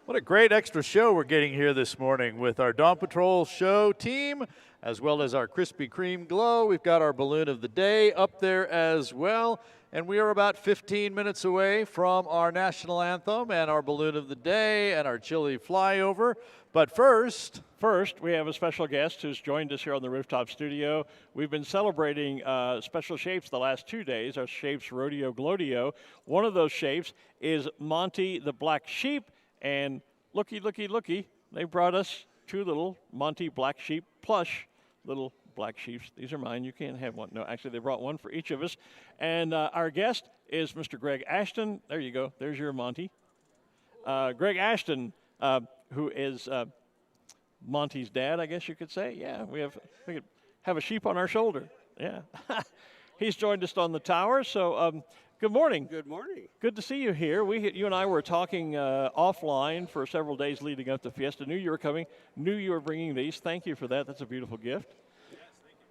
What a great extra show we're getting here this morning with our Dawn Patrol show team, as well as our Krispy Kreme glow. We've got our balloon of the day up there as well. And we are about 15 minutes away from our national anthem and our balloon of the day and our chili flyover. But first, we have a special guest who's joined us here on the rooftop studio. We've been celebrating special shapes the last 2 days, our Shapes Rodeo Glodio. One of those shapes is Monty the Black Sheep. And looky, they brought us 2 little Monty Black Sheep plush little black sheeps. These are mine. You can't have one. No, actually, they brought one for each of us. And our guest is Mr. Greg Ashton. There you go. There's your Monty. Greg Ashton, who is Monty's dad, I guess you could say. Yeah, we could have a sheep on our shoulder. Yeah. He's joined us on the tower. So good morning. Good morning. Good to see you here. You and I were talking offline for several days leading up to Fiesta. Knew you were coming. Knew you were bringing these. Thank you for that. That's a beautiful gift.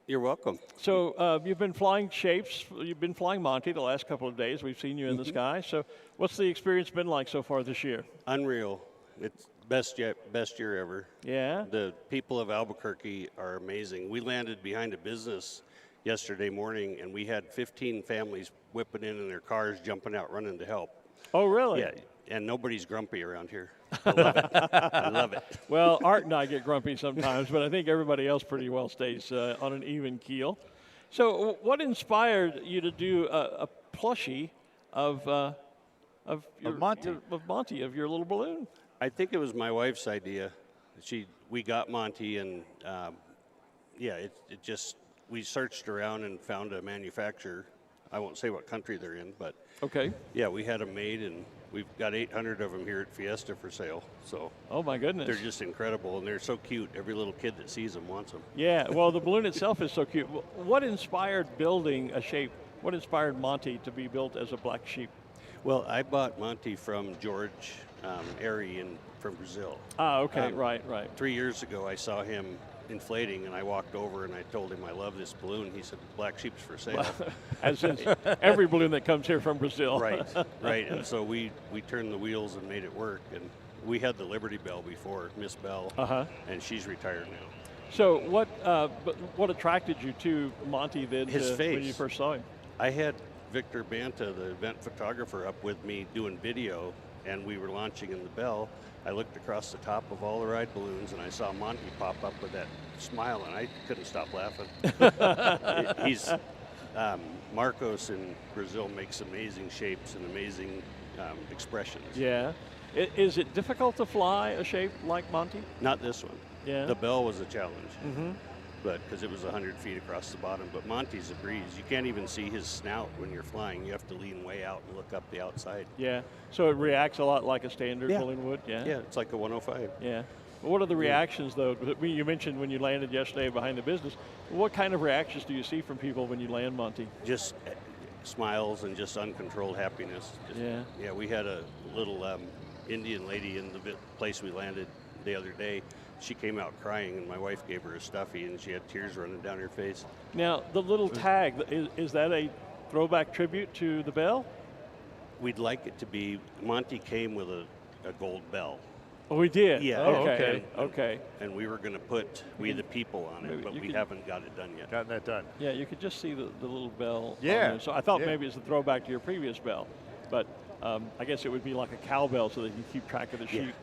You're welcome. So you've been flying shapes. You've been flying Monty the last couple of days. We've seen you in the sky. So what's the experience been like so far this year? Unreal. It's best year ever. Yeah. The people of Albuquerque are amazing. We landed behind a business yesterday morning, and we had 15 families whipping in their cars, jumping out, running to help. Oh, really? Yeah, and nobody's grumpy around here. I love it. I love it. Well, Art and I get grumpy sometimes, but I think everybody else pretty well stays on an even keel. So what inspired you to do a plushie of Monty, of your little balloon? I think it was my wife's idea. We got Monty, and we searched around and found a manufacturer. I won't say what country they're in, but yeah, we had them made, and we've got 800 of them here at Fiesta for sale. So oh my goodness, they're just incredible, and they're so cute. Every little kid that sees them wants them. Yeah, well, the balloon itself is so cute. What inspired building a shape? What inspired Monty to be built as a black sheep? Well, I bought Monty from George Airy from Brazil. Ah, okay, right. 3 years ago, I saw him inflating, and I walked over and I told him I love this balloon. He said, "Black sheep's for sale." As in every balloon that comes here from Brazil. Right. And so we turned the wheels and made it work. And we had the Liberty Bell before, Miss Bell, and she's retired now. So what attracted you to Monty then? His face. When you first saw him? I had Victor Banta, the event photographer, up with me doing video, and we were launching in the Bell. I looked across the top of all the ride balloons, and I saw Monty pop up with that smile, and I couldn't stop laughing. Marcos in Brazil makes amazing shapes and amazing expressions. Yeah. Is it difficult to fly a shape like Monty? Not this one. Yeah. The Bell was a challenge, but because it was 100 feet across the bottom. But Monty's a breeze. You can't even see his snout when you're flying. You have to lean way out and look up the outside. Yeah. So it reacts a lot like a standard balloon would. Yeah. Yeah, it's like a 105. Yeah. What are the reactions, though? You mentioned when you landed yesterday behind the business. What kind of reactions do you see from people when you land Monty? Just smiles and just uncontrolled happiness. Yeah, we had a little Indian lady in the place we landed the other day. She came out crying, and my wife gave her a stuffy, and she had tears running down her face. Now, the little tag, is that a throwback tribute to the Bell? We'd like it to be. Monty came with a gold bell. Oh, we did? Yeah. Oh, okay. And we were going to put We the People on it, but we haven't got it done yet. Gotten that done. Yeah, you could just see the little bell. Yeah. On there. So I thought maybe it's a throwback to your previous bell, but I guess it would be like a cowbell so that you keep track of the sheep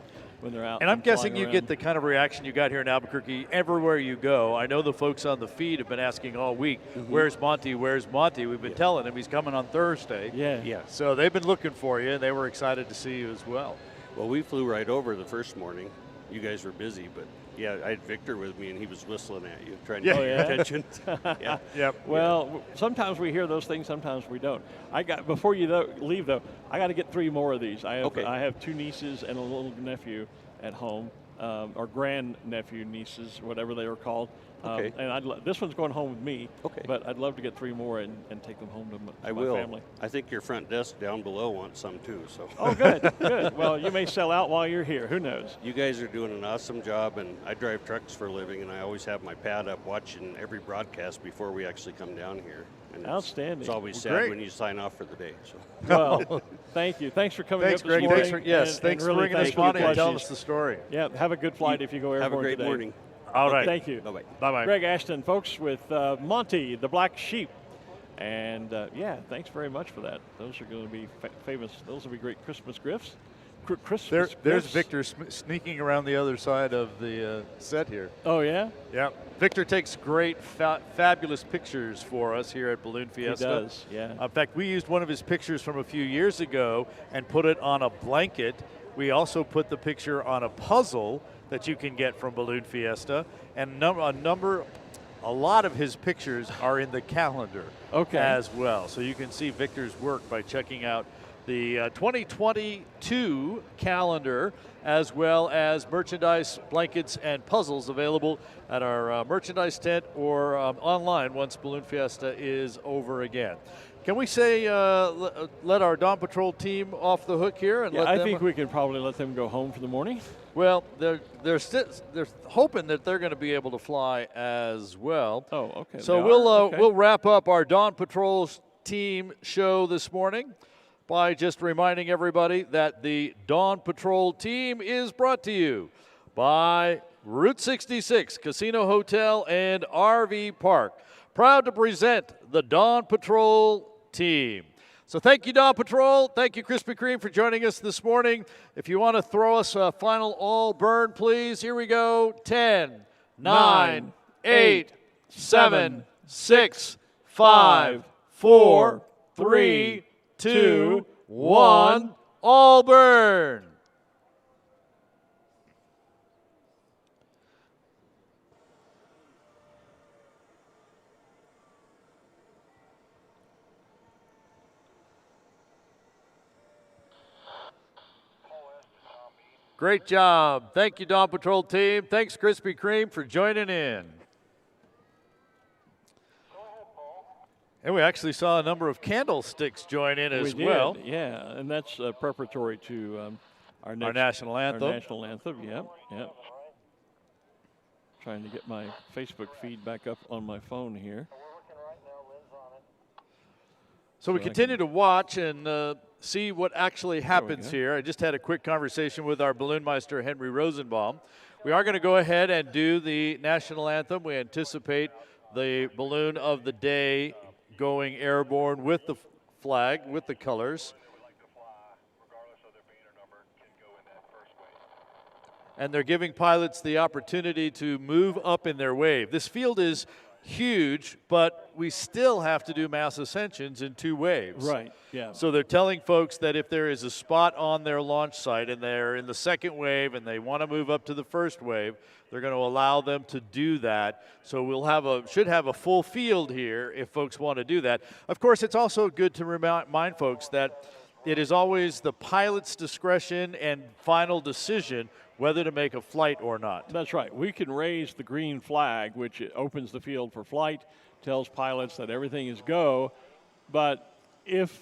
when they're out. And I'm guessing you around. get the kind of reaction you got here in Albuquerque everywhere you go. I know the folks on the feed have been asking all week, where's Monty, where's Monty? We've been telling him he's coming on Thursday. Yeah. So they've been looking for you, and they were excited to see you as well. Well, we flew right over the first morning. You guys were busy, but yeah, I had Victor with me, and he was whistling at you, trying to get your attention. Well, sometimes we hear those things, sometimes we don't. Before you leave, though, I got to get 3 more of these. I have 2 nieces and a little nephew at home, or grand-nephew, nieces, whatever they were called. And this one's going home with me, but I'd love to get 3 more and take them home to my family. I think your front desk down below wants some too. So. Oh, good. Well, you may sell out while you're here. Who knows? You guys are doing an awesome job, and I drive trucks for a living, and I always have my pad up watching every broadcast before we actually come down here. And outstanding. It's always sad when you sign off for the day. So. Well, thank you. Thanks for coming Thanks, up this Greg. morning. Thanks for bringing us Monty and telling us the story. Yeah, have a good flight if you go airborne Have a great today. morning. All right. Thank you. Bye-bye. Bye-bye. Greg Ashton, folks, with Monty, the black sheep. And, thanks very much for that. Those are going to be famous. Those will be great Christmas gifts. There's Victor sneaking around the other side of the set here. Oh, yeah? Yeah. Victor takes great, fabulous pictures for us here at Balloon Fiesta. He does, yeah. In fact, we used one of his pictures from a few years ago and put it on a blanket. We also put the picture on a puzzle that you can get from Balloon Fiesta, and a lot of his pictures are in the calendar as well. So you can see Victor's work by checking out the 2022 calendar, as well as merchandise, blankets, and puzzles available at our merchandise tent or online once Balloon Fiesta is over again. Can we say let our Dawn Patrol team off the hook here? And I think we could probably let them go home for the morning. Well, they're hoping that they're going to be able to fly as well. Oh, okay. So we'll wrap up our Dawn Patrol team show this morning by just reminding everybody that the Dawn Patrol team is brought to you by Route 66 Casino Hotel and RV Park. Proud to present the Dawn Patrol team. So thank you, Dawn Patrol. Thank you, Krispy Kreme, for joining us this morning. If you want to throw us a final all burn, please. Here we go. 10, 9, 8, 7, 6, 5, 4, 3, 2, 1. All burn. Great job. Thank you, Dawn Patrol team. Thanks, Krispy Kreme, for joining in. And we actually saw a number of candlesticks join in as well. Yeah, and that's preparatory to our national anthem. Our national anthem, yep. Trying to get my Facebook feed back up on my phone here. So we continue to watch and see what actually happens here. I just had a quick conversation with our balloon meister, Henry Rosenbaum. We are going to go ahead and do the national anthem. We anticipate the balloon of the day going airborne with the flag, with the colors. And they're giving pilots the opportunity to move up in their wave. This field is huge, but we still have to do mass ascensions in 2 waves. Right, yeah. So they're telling folks that if there is a spot on their launch site and they're in the 2nd wave and they want to move up to the 1st wave, they're going to allow them to do that. So we'll should have a full field here if folks want to do that. Of course, it's also good to remind folks that it is always the pilot's discretion and final decision whether to make a flight or not. That's right. We can raise the green flag, which opens the field for flight, tells pilots that everything is go. But if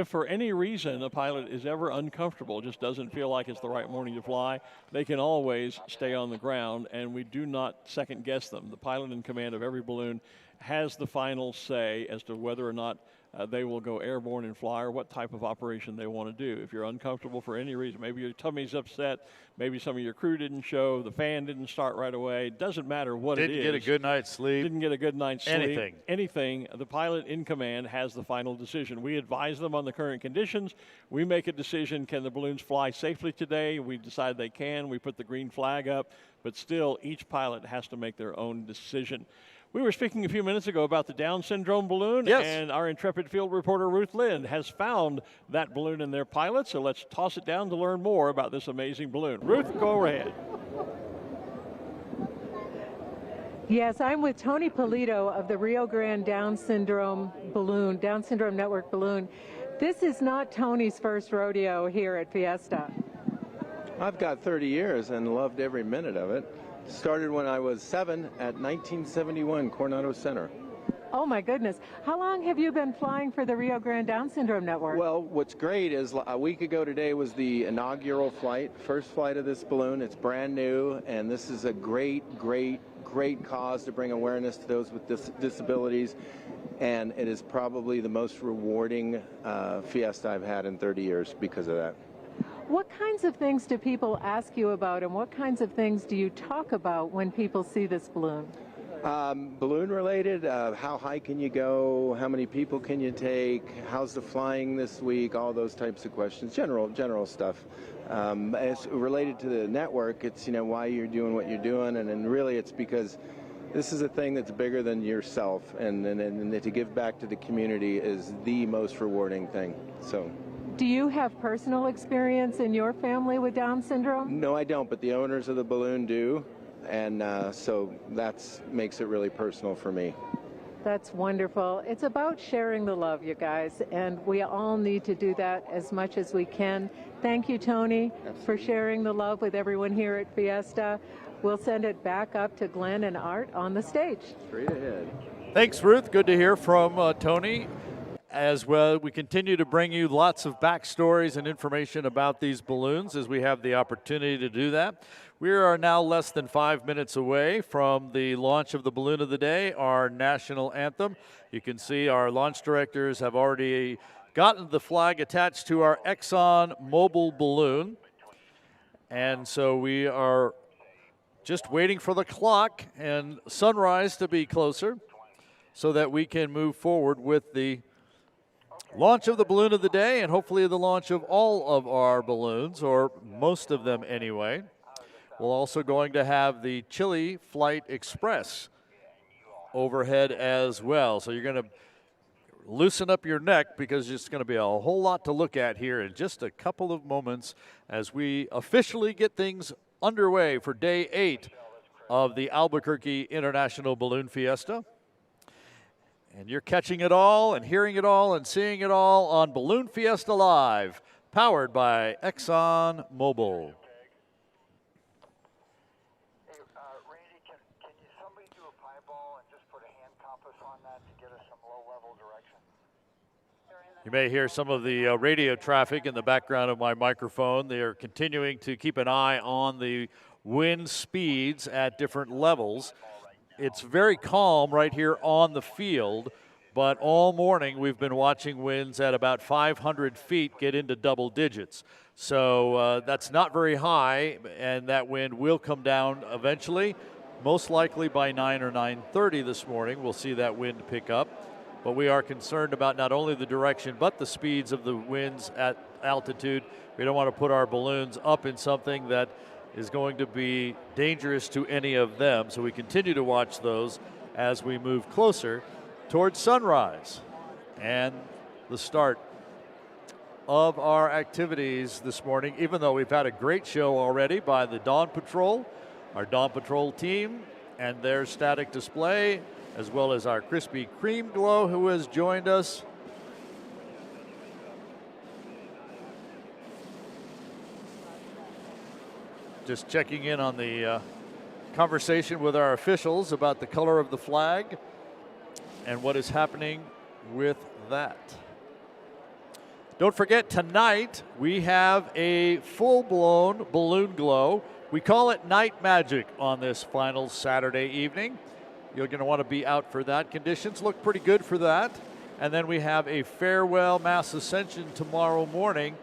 for any reason a pilot is ever uncomfortable, just doesn't feel like it's the right morning to fly, they can always stay on the ground, and we do not second guess them. The pilot in command of every balloon has the final say as to whether or not they will go airborne and fly, or what type of operation they want to do. If you're uncomfortable for any reason, maybe your tummy's upset, maybe some of your crew didn't show, the fan didn't start right away, it doesn't matter what it is. Didn't get a good night's sleep. Didn't get a good night's sleep. Anything, the pilot in command has the final decision. We advise them on the current conditions. We make a decision, can the balloons fly safely today? We decide they can. We put the green flag up, but still each pilot has to make their own decision. We were speaking a few minutes ago about the Down syndrome balloon, and our intrepid field reporter Ruth Lynn has found that balloon in their pilot, so let's toss it down to learn more about this amazing balloon. Ruth, go ahead. Yes, I'm with Tony Polito of the Rio Grande Down Syndrome Network balloon. This is not Tony's first rodeo here at Fiesta. I've got 30 years and loved every minute of it. Started when I was 7 at 1971 Coronado Center. Oh my goodness. How long have you been flying for the Rio Grande Down Syndrome Network? Well, what's great is a week ago today was the inaugural flight, first flight of this balloon. It's brand new, and this is a great cause to bring awareness to those with disabilities, and it is probably the most rewarding fiesta I've had in 30 years because of that. What kinds of things do people ask you about, and what kinds of things do you talk about when people see this balloon? Balloon related, how high can you go, how many people can you take, how's the flying this week, all those types of questions, general stuff. It's related to the network, it's why you're doing what you're doing, and really it's because this is a thing that's bigger than yourself, and to give back to the community is the most rewarding thing. So. Do you have personal experience in your family with Down syndrome? No, I don't, but the owners of the balloon do, and so that makes it really personal for me. That's wonderful. It's about sharing the love, you guys, and we all need to do that as much as we can. Thank you, Tony, for sharing the love with everyone here at Fiesta. We'll send it back up to Glen and Art on the stage. Straight ahead. Thanks, Ruth. Good to hear from Tony. As well, we continue to bring you lots of backstories and information about these balloons as we have the opportunity to do that. We are now less than 5 minutes away from the launch of the balloon of the day, our national anthem. You can see our launch directors have already gotten the flag attached to our Exxon mobile balloon. And so we are just waiting for the clock and sunrise to be closer so that we can move forward with the launch of the balloon of the day and hopefully the launch of all of our balloons, or most of them anyway. We're also going to have the Chili Flight Express overhead as well. So you're going to loosen up your neck because it's going to be a whole lot to look at here in just a couple of moments as we officially get things underway for day 8 of the Albuquerque International Balloon Fiesta. And you're catching it all and hearing it all and seeing it all on Balloon Fiesta Live, powered by Exxon Mobil. You may hear some of the radio traffic in the background of my microphone. They are continuing to keep an eye on the wind speeds at different levels. It's very calm right here on the field, but all morning we've been watching winds at about 500 feet get into double digits. So that's not very high, and that wind will come down eventually. Most likely by 9 or 9:30 this morning, we'll see that wind pick up. But we are concerned about not only the direction, but the speeds of the winds at altitude. We don't want to put our balloons up in something that is going to be dangerous to any of them. So we continue to watch those as we move closer towards sunrise and the start of our activities this morning, even though we've had a great show already by the Dawn Patrol, our Dawn Patrol team, and their static display, as well as our Krispy Kreme glow who has joined us. Just checking in on the conversation with our officials about the color of the flag and what is happening with that. Don't forget, tonight we have a full-blown balloon glow. We call it Night Magic on this final Saturday evening. You're going to want to be out for that. Conditions look pretty good for that. And then we have a farewell mass ascension tomorrow morning.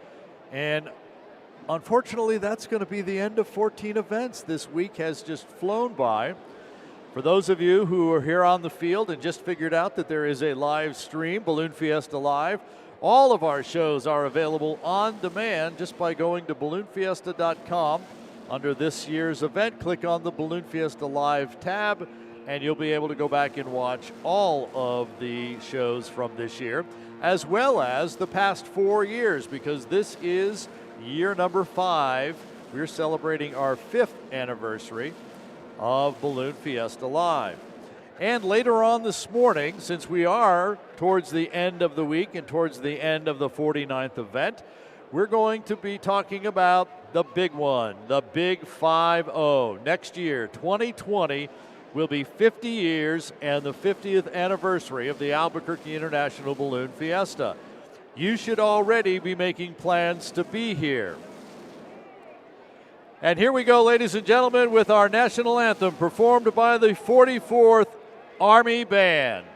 And unfortunately, that's going to be the end of 14 events. This week has just flown by. For those of you who are here on the field and just figured out that there is a live stream, Balloon Fiesta Live, all of our shows are available on demand just by going to balloonfiesta.com. Under this year's event, click on the Balloon Fiesta Live tab, and you'll be able to go back and watch all of the shows from this year, as well as the past 4 years, because this is year number 5. We're celebrating our 5th anniversary of Balloon Fiesta Live. And later on this morning, since we are towards the end of the week and towards the end of the 49th event, we're going to be talking about the big one, the Big 5-0. Next year, 2020, will be 50 years and the 50th anniversary of the Albuquerque International Balloon Fiesta. You should already be making plans to be here. And here we go, ladies and gentlemen, with our national anthem performed by the 44th Army Band.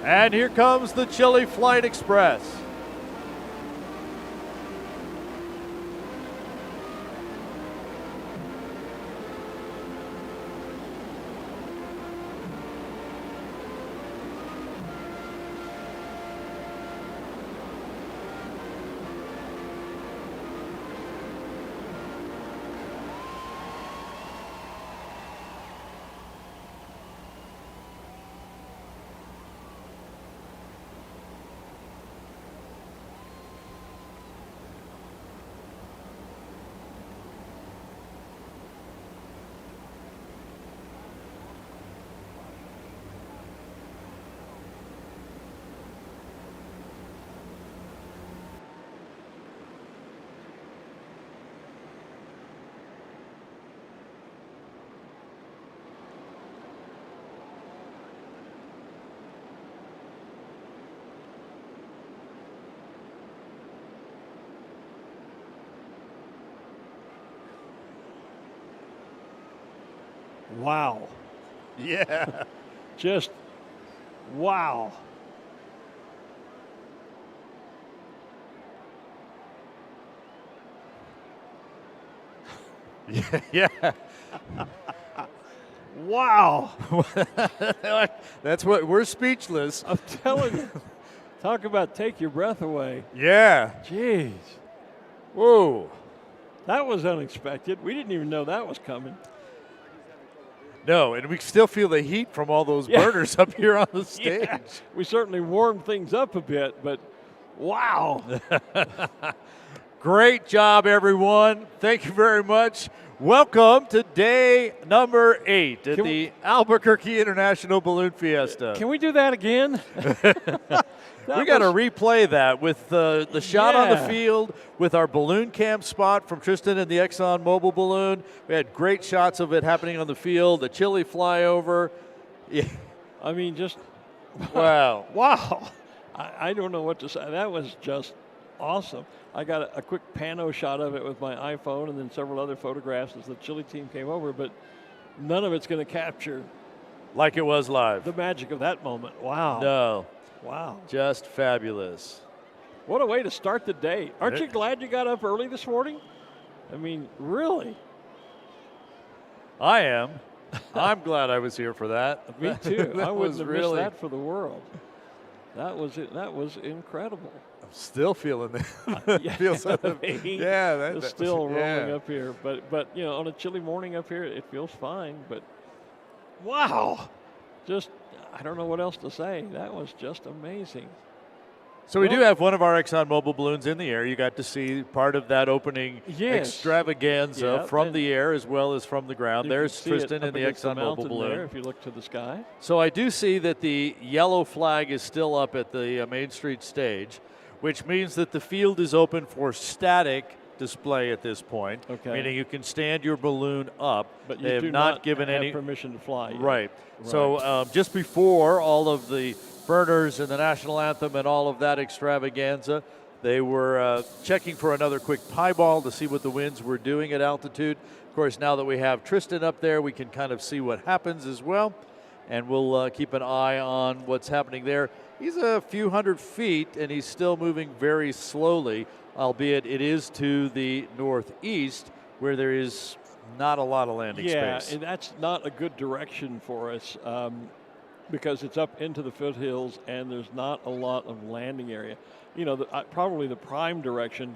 And here comes the Chili Flight Express. Wow. Yeah. Just wow. Yeah. Wow. That's what we're speechless. I'm telling you. Talk about take your breath away. Yeah. Jeez. Whoa. That was unexpected. We didn't even know that was coming. No, and we still feel the heat from all those burners up here on the stage. Yeah. We certainly warmed things up a bit, but wow. Great job, everyone. Thank you very much. Welcome to day number 8 at the Albuquerque International Balloon Fiesta. Can we do that again? We got to replay that with the shot on the field with our balloon camp spot from Tristan and the Exxon Mobil balloon. We had great shots of it happening on the field, the chili flyover. Yeah. I mean, just wow. Wow. I don't know what to say. That was just awesome. I got a quick pano shot of it with my iPhone and then several other photographs as the chili team came over, but none of it's going to capture like it was live. The magic of that moment. Wow. No. Wow. Just fabulous. What a way to start the day. Aren't you glad you got up early this morning? I mean, really? I am. I'm glad I was here for that. Me too. I wouldn't have really missed that for the world. That was it. That was incredible. I'm still feeling that. Feels it's still rolling up here. But you know, on a chilly morning up here, it feels fine. But wow, just I don't know what else to say. That was just amazing. So we do have one of our Exxon Mobil balloons in the air. You got to see part of that opening extravaganza from the air as well as from the ground. There's Tristan and the Exxon Mobil balloon. There, if you look to the sky. So I do see that the yellow flag is still up at the Main Street stage, which means that the field is open for static display at this point. Okay. Meaning you can stand your balloon up. But they do have not given have any permission to fly yet. Right. So just before all of the burners and the national anthem and all of that extravaganza, they were checking for another quick pieball to see what the winds were doing at altitude. Of course, now that we have Tristan up there, we can kind of see what happens as well, and we'll keep an eye on what's happening there. He's a few hundred feet, and he's still moving very slowly, albeit it is to the northeast, where there is not a lot of landing space. Yeah, and that's not a good direction for us. Because it's up into the foothills and there's not a lot of landing area. You know, probably the prime direction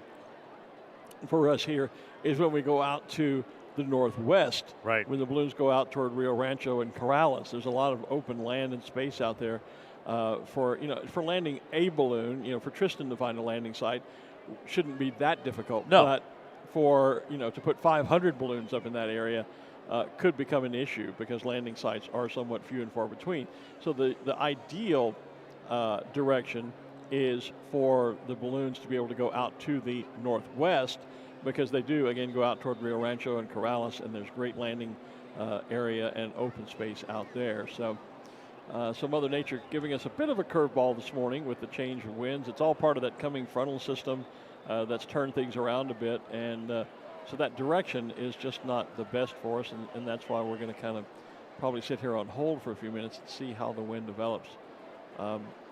for us here is when we go out to the northwest. Right. When the balloons go out toward Rio Rancho and Corrales. There's a lot of open land and space out there for landing a balloon. You know, for Tristan to find a landing site shouldn't be that difficult. No. But for, to put 500 balloons up in that area, could become an issue because landing sites are somewhat few and far between. So the ideal direction is for the balloons to be able to go out to the northwest because they do, again, go out toward Rio Rancho and Corrales, and there's great landing area and open space out there. So Mother Nature giving us a bit of a curveball this morning with the change of winds. It's all part of that coming frontal system that's turned things around a bit, and so that direction is just not the best for us, and that's why we're going to kind of probably sit here on hold for a few minutes and see how the wind develops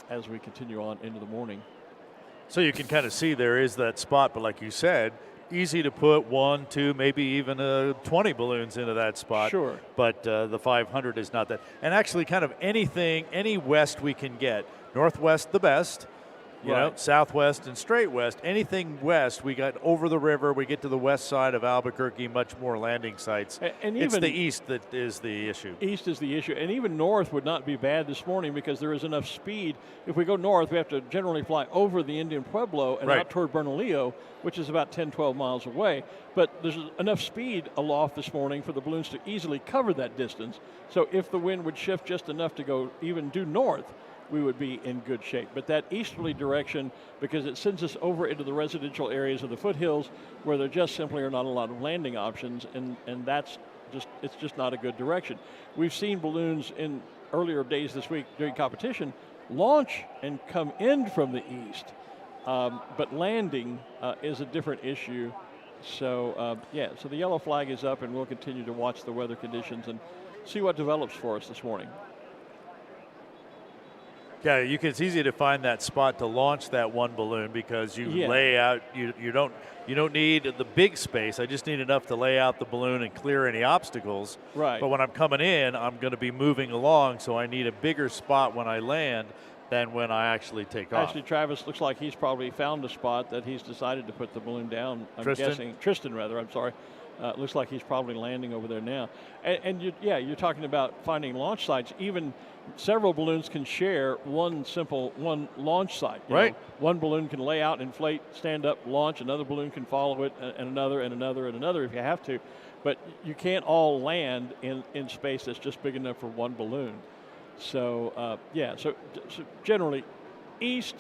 as we continue on into the morning. So you can kind of see there is that spot, but like you said, easy to put 1, 2, maybe even 20 balloons into that spot. Sure. But the 500 is not that. And actually kind of any west we can get. Northwest the best. You know, southwest and straight west. Anything west, we got over the river. We get to the west side of Albuquerque, much more landing sites. And it's even the east that is the issue. East is the issue. And even north would not be bad this morning because there is enough speed. If we go north, we have to generally fly over the Indian Pueblo and out toward Bernalillo, which is about 10, 12 miles away. But there's enough speed aloft this morning for the balloons to easily cover that distance. So if the wind would shift just enough to go even due north, we would be in good shape. But that easterly direction, because it sends us over into the residential areas of the foothills where there just simply are not a lot of landing options, and that's it's just not a good direction. We've seen balloons in earlier days this week during competition launch and come in from the east, but landing is a different issue. So, so the yellow flag is up, and we'll continue to watch the weather conditions and see what develops for us this morning. Yeah, it's easy to find that spot to launch that one balloon because you lay out. You don't need the big space. I just need enough to lay out the balloon and clear any obstacles. Right. But when I'm coming in, I'm going to be moving along, so I need a bigger spot when I land than when I actually take off. Actually, Travis looks like he's probably found a spot that he's decided to put the balloon down. I'm guessing Tristan, rather. I'm sorry. Looks like he's probably landing over there now. And you're talking about finding launch sites. Even several balloons can share one launch site. Right. One balloon can lay out, inflate, stand up, launch. Another balloon can follow it, and another, and another, and another if you have to. But you can't all land in space that's just big enough for one balloon. So, so generally, east,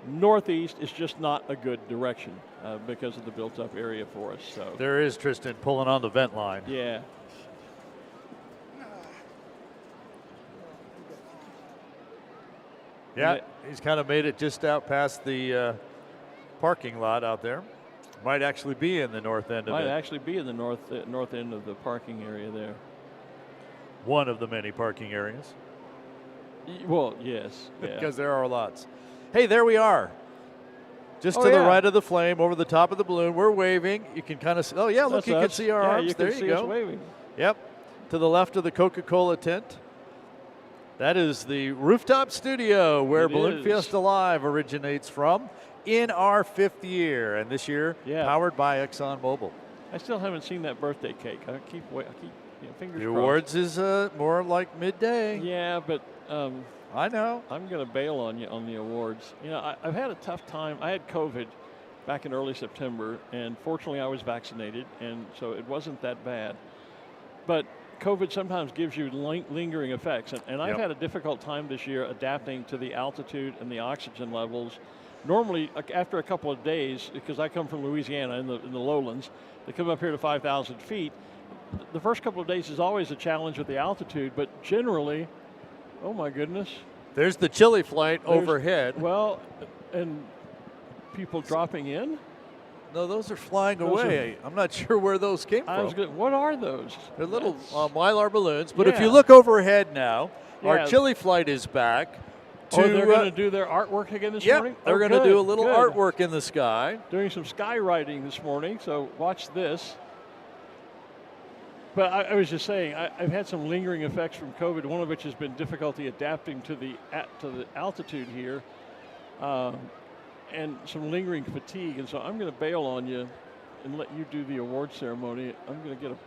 northeast is just not a good direction because of the built-up area for us. So there is Tristan pulling on the vent line. Yeah. Yeah, he's kind of made it just out past the parking lot out there. Might actually be in the north end of it. Might actually be in the north end of the parking area there. One of the many parking areas. Well, yes. Yeah. Because there are lots. Hey, there we are. Just to the right of the flame, over the top of the balloon. We're waving. You can kind of see. Oh, yeah, look, you can see our arms. There you go. Us waving. Yep. To the left of the Coca-Cola tent. That is the rooftop studio where Balloon Fiesta Live originates from in our 5th year. And this year, powered by ExxonMobil. I still haven't seen that birthday cake. I keep fingers crossed. The awards is more like midday. Yeah, but I know. I'm going to bail on you on the awards. I've had a tough time. I had COVID back in early September, and fortunately I was vaccinated, and so it wasn't that bad. But COVID sometimes gives you lingering effects, and I've had a difficult time this year adapting to the altitude and the oxygen levels. Normally, after a couple of days, because I come from Louisiana in the lowlands, they come up here to 5,000 feet. The first couple of days is always a challenge with the altitude, but generally, oh my goodness. There's the chili flight overhead. Well, and people dropping in? No, those are flying away. I'm not sure where those came from. What are those? They're little Mylar balloons. But if you look overhead now, our chili flight is back. They're going to do their artwork again this morning? They're going to do a little artwork in the sky. Doing some skywriting this morning, so watch this. But I was just saying, I've had some lingering effects from COVID, one of which has been difficulty adapting to the altitude here. And some lingering fatigue, and so I'm going to bail on you and let you do the award ceremony. I'm going to get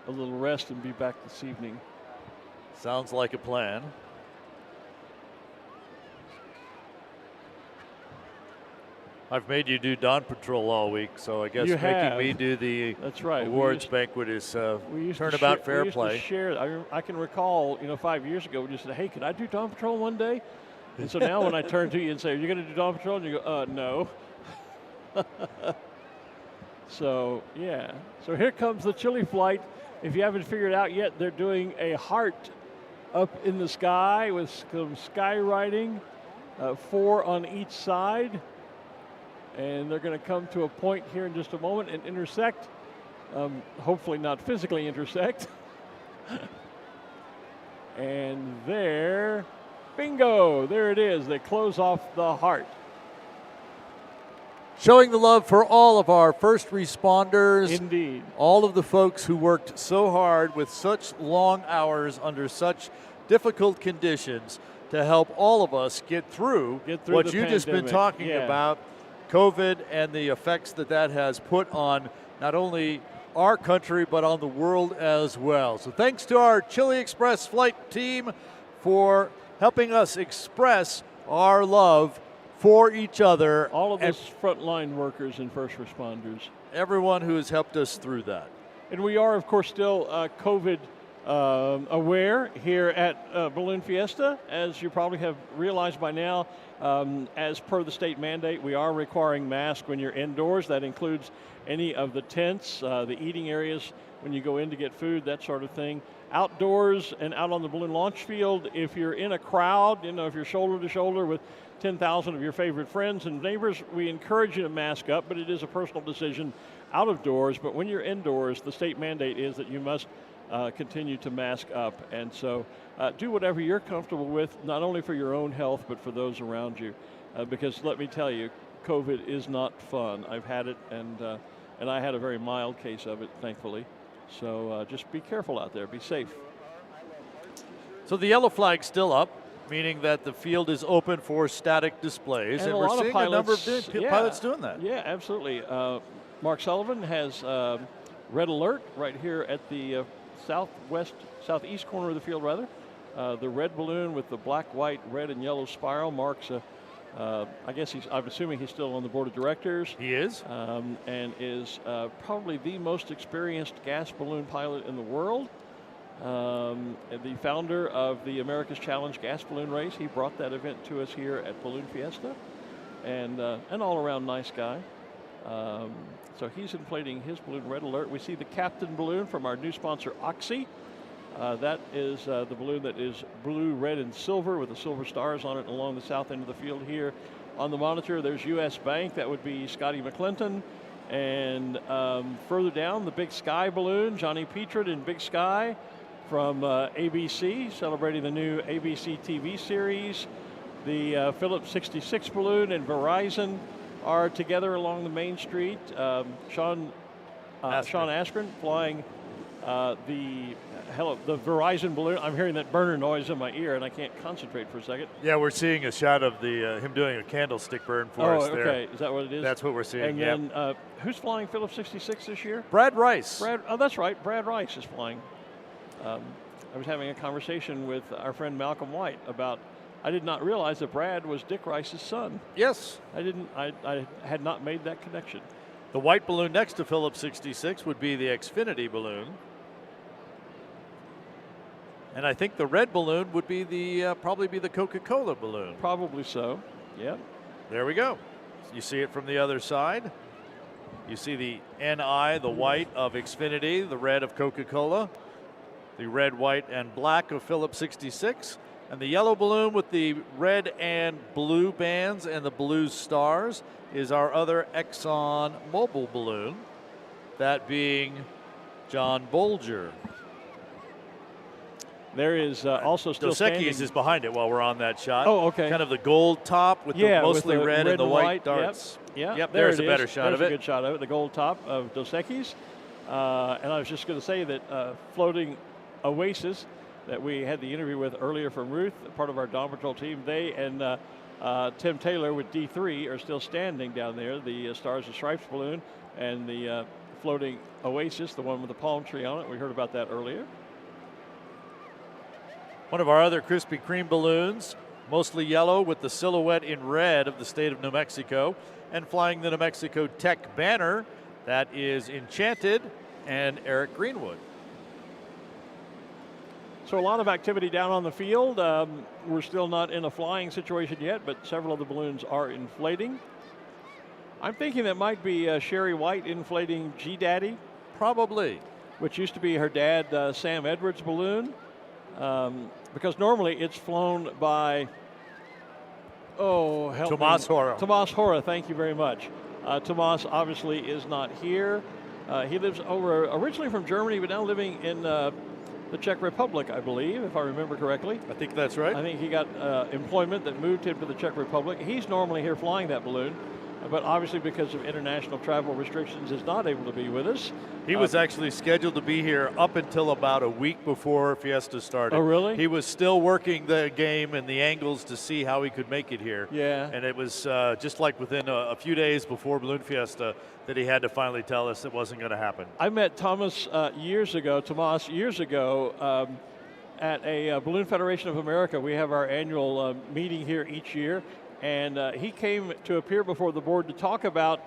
a little rest and be back this evening. Sounds like a plan. I've made you do Dawn Patrol all week, so I guess making me do the awards banquet is turnabout fair play. I can recall, 5 years ago, when you said, hey, could I do Dawn Patrol one day? And so now when I turn to you and say, are you going to do Dawn Patrol? And you go, no. So, So here comes the chili flight. If you haven't figured out yet, they're doing a heart up in the sky with some skywriting, 4 on each side. And they're going to come to a point here in just a moment and intersect. Hopefully not physically intersect. And there... Bingo! There it is. They close off the heart. Showing the love for all of our first responders. Indeed. All of the folks who worked so hard with such long hours under such difficult conditions to help all of us get through what you've just been talking about, COVID and the effects that has put on not only our country but on the world as well. So thanks to our Chili Express flight team for helping us express our love for each other. All of those frontline workers and first responders. Everyone who has helped us through that. And we are, of course, still COVID aware here at Balloon Fiesta. As you probably have realized by now, as per the state mandate, we are requiring masks when you're indoors. That includes any of the tents, the eating areas when you go in to get food, that sort of thing. Outdoors and out on the balloon launch field, if you're in a crowd, if you're shoulder to shoulder with 10,000 of your favorite friends and neighbors, we encourage you to mask up, but it is a personal decision. out of doors, but when you're indoors, the state mandate is that you must continue to mask up. And so do whatever you're comfortable with, not only for your own health, but for those around you. Because let me tell you, COVID is not fun. I've had it, and I had a very mild case of it, thankfully. So just be careful out there. Be safe. So the yellow flag's still up, meaning that the field is open for static displays. And we're seeing a number of pilots doing that. Yeah, absolutely. Mark Sullivan has red alert right here at the southeast corner of the field, rather. The red balloon with the black, white, red, and yellow spiral marks I'm assuming he's still on the board of directors. He is. And is probably the most experienced gas balloon pilot in the world. The founder of the America's Challenge gas balloon race. He brought that event to us here at Balloon Fiesta. And an all-around nice guy. So he's inflating his balloon red alert. We see the captain balloon from our new sponsor, Oxy. That is the balloon that is blue, red, and silver with the silver stars on it along the south end of the field here. On the monitor, there's U.S. Bank. That would be Scotty McClinton. And further down, the Big Sky balloon, Johnny Petrit in Big Sky from ABC, celebrating the new ABC TV series. The Phillips 66 balloon and Verizon are together along the main street. Sean Askren flying the Verizon balloon. I'm hearing that burner noise in my ear, and I can't concentrate for a second. Yeah, we're seeing a shot of the him doing a candlestick burn for us there. Okay. Is that what it is? That's what we're seeing. And then who's flying Phillips 66 this year? Brad Rice. That's right. Brad Rice is flying. I was having a conversation with our friend Malcolm White about. I did not realize that Brad was Dick Rice's son. Yes. I had not made that connection. The white balloon next to Phillips 66 would be the Xfinity balloon. And I think the red balloon would be probably be the Coca-Cola balloon. Probably so. Yep. There we go. You see it from the other side. You see the NI, the white of Xfinity, the red of Coca-Cola, the red, white, and black of Phillips 66. And the yellow balloon with the red and blue bands and the blue stars is our other Exxon Mobil balloon, that being John Bolger. There is also still Dos standing. Equis is behind it while we're on that shot. Oh, okay. Kind of the gold top with the mostly with the red and the white darts. Yep. There's a better shot of it. There's a good shot of it, the gold top of Dos Equis. And I was just going to say that floating Oasis that we had the interview with earlier from Ruth, part of our Dawn Patrol team, they and Tim Taylor with D3 are still standing down there, the Stars and Stripes balloon and the floating Oasis, the one with the palm tree on it. We heard about that earlier. One of our other Krispy Kreme balloons, mostly yellow with the silhouette in red of the state of New Mexico, and flying the New Mexico Tech banner, that is Enchanted and Eric Greenwood. So a lot of activity down on the field. We're still not in a flying situation yet, but several of the balloons are inflating. I'm thinking that might be Sherry White inflating G-Daddy. Probably. Which used to be her dad, Sam Edwards' balloon. Because normally it's flown by, Tomas Hora. Tomas Hora, thank you very much. Tomas obviously is not here. He lives originally from Germany, but now living in the Czech Republic, I believe, if I remember correctly. I think that's right. I think he got employment that moved him to the Czech Republic. He's normally here flying that balloon, but obviously because of international travel restrictions is not able to be with us. He was actually scheduled to be here up until about a week before Fiesta started. Oh, really? He was still working the game and the angles to see how he could make it here. Yeah. And it was just like within a few days before Balloon Fiesta that he had to finally tell us it wasn't going to happen. I met Tomas years ago at a Balloon Federation of America. We have our annual meeting here each year. And he came to appear before the board to talk about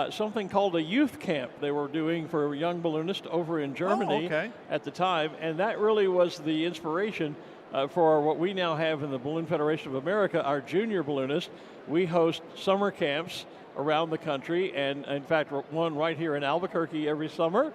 something called a youth camp they were doing for young balloonists over in Germany at the time. And that really was the inspiration for what we now have in the Balloon Federation of America, our junior balloonists. We host summer camps around the country, and in fact, one right here in Albuquerque every summer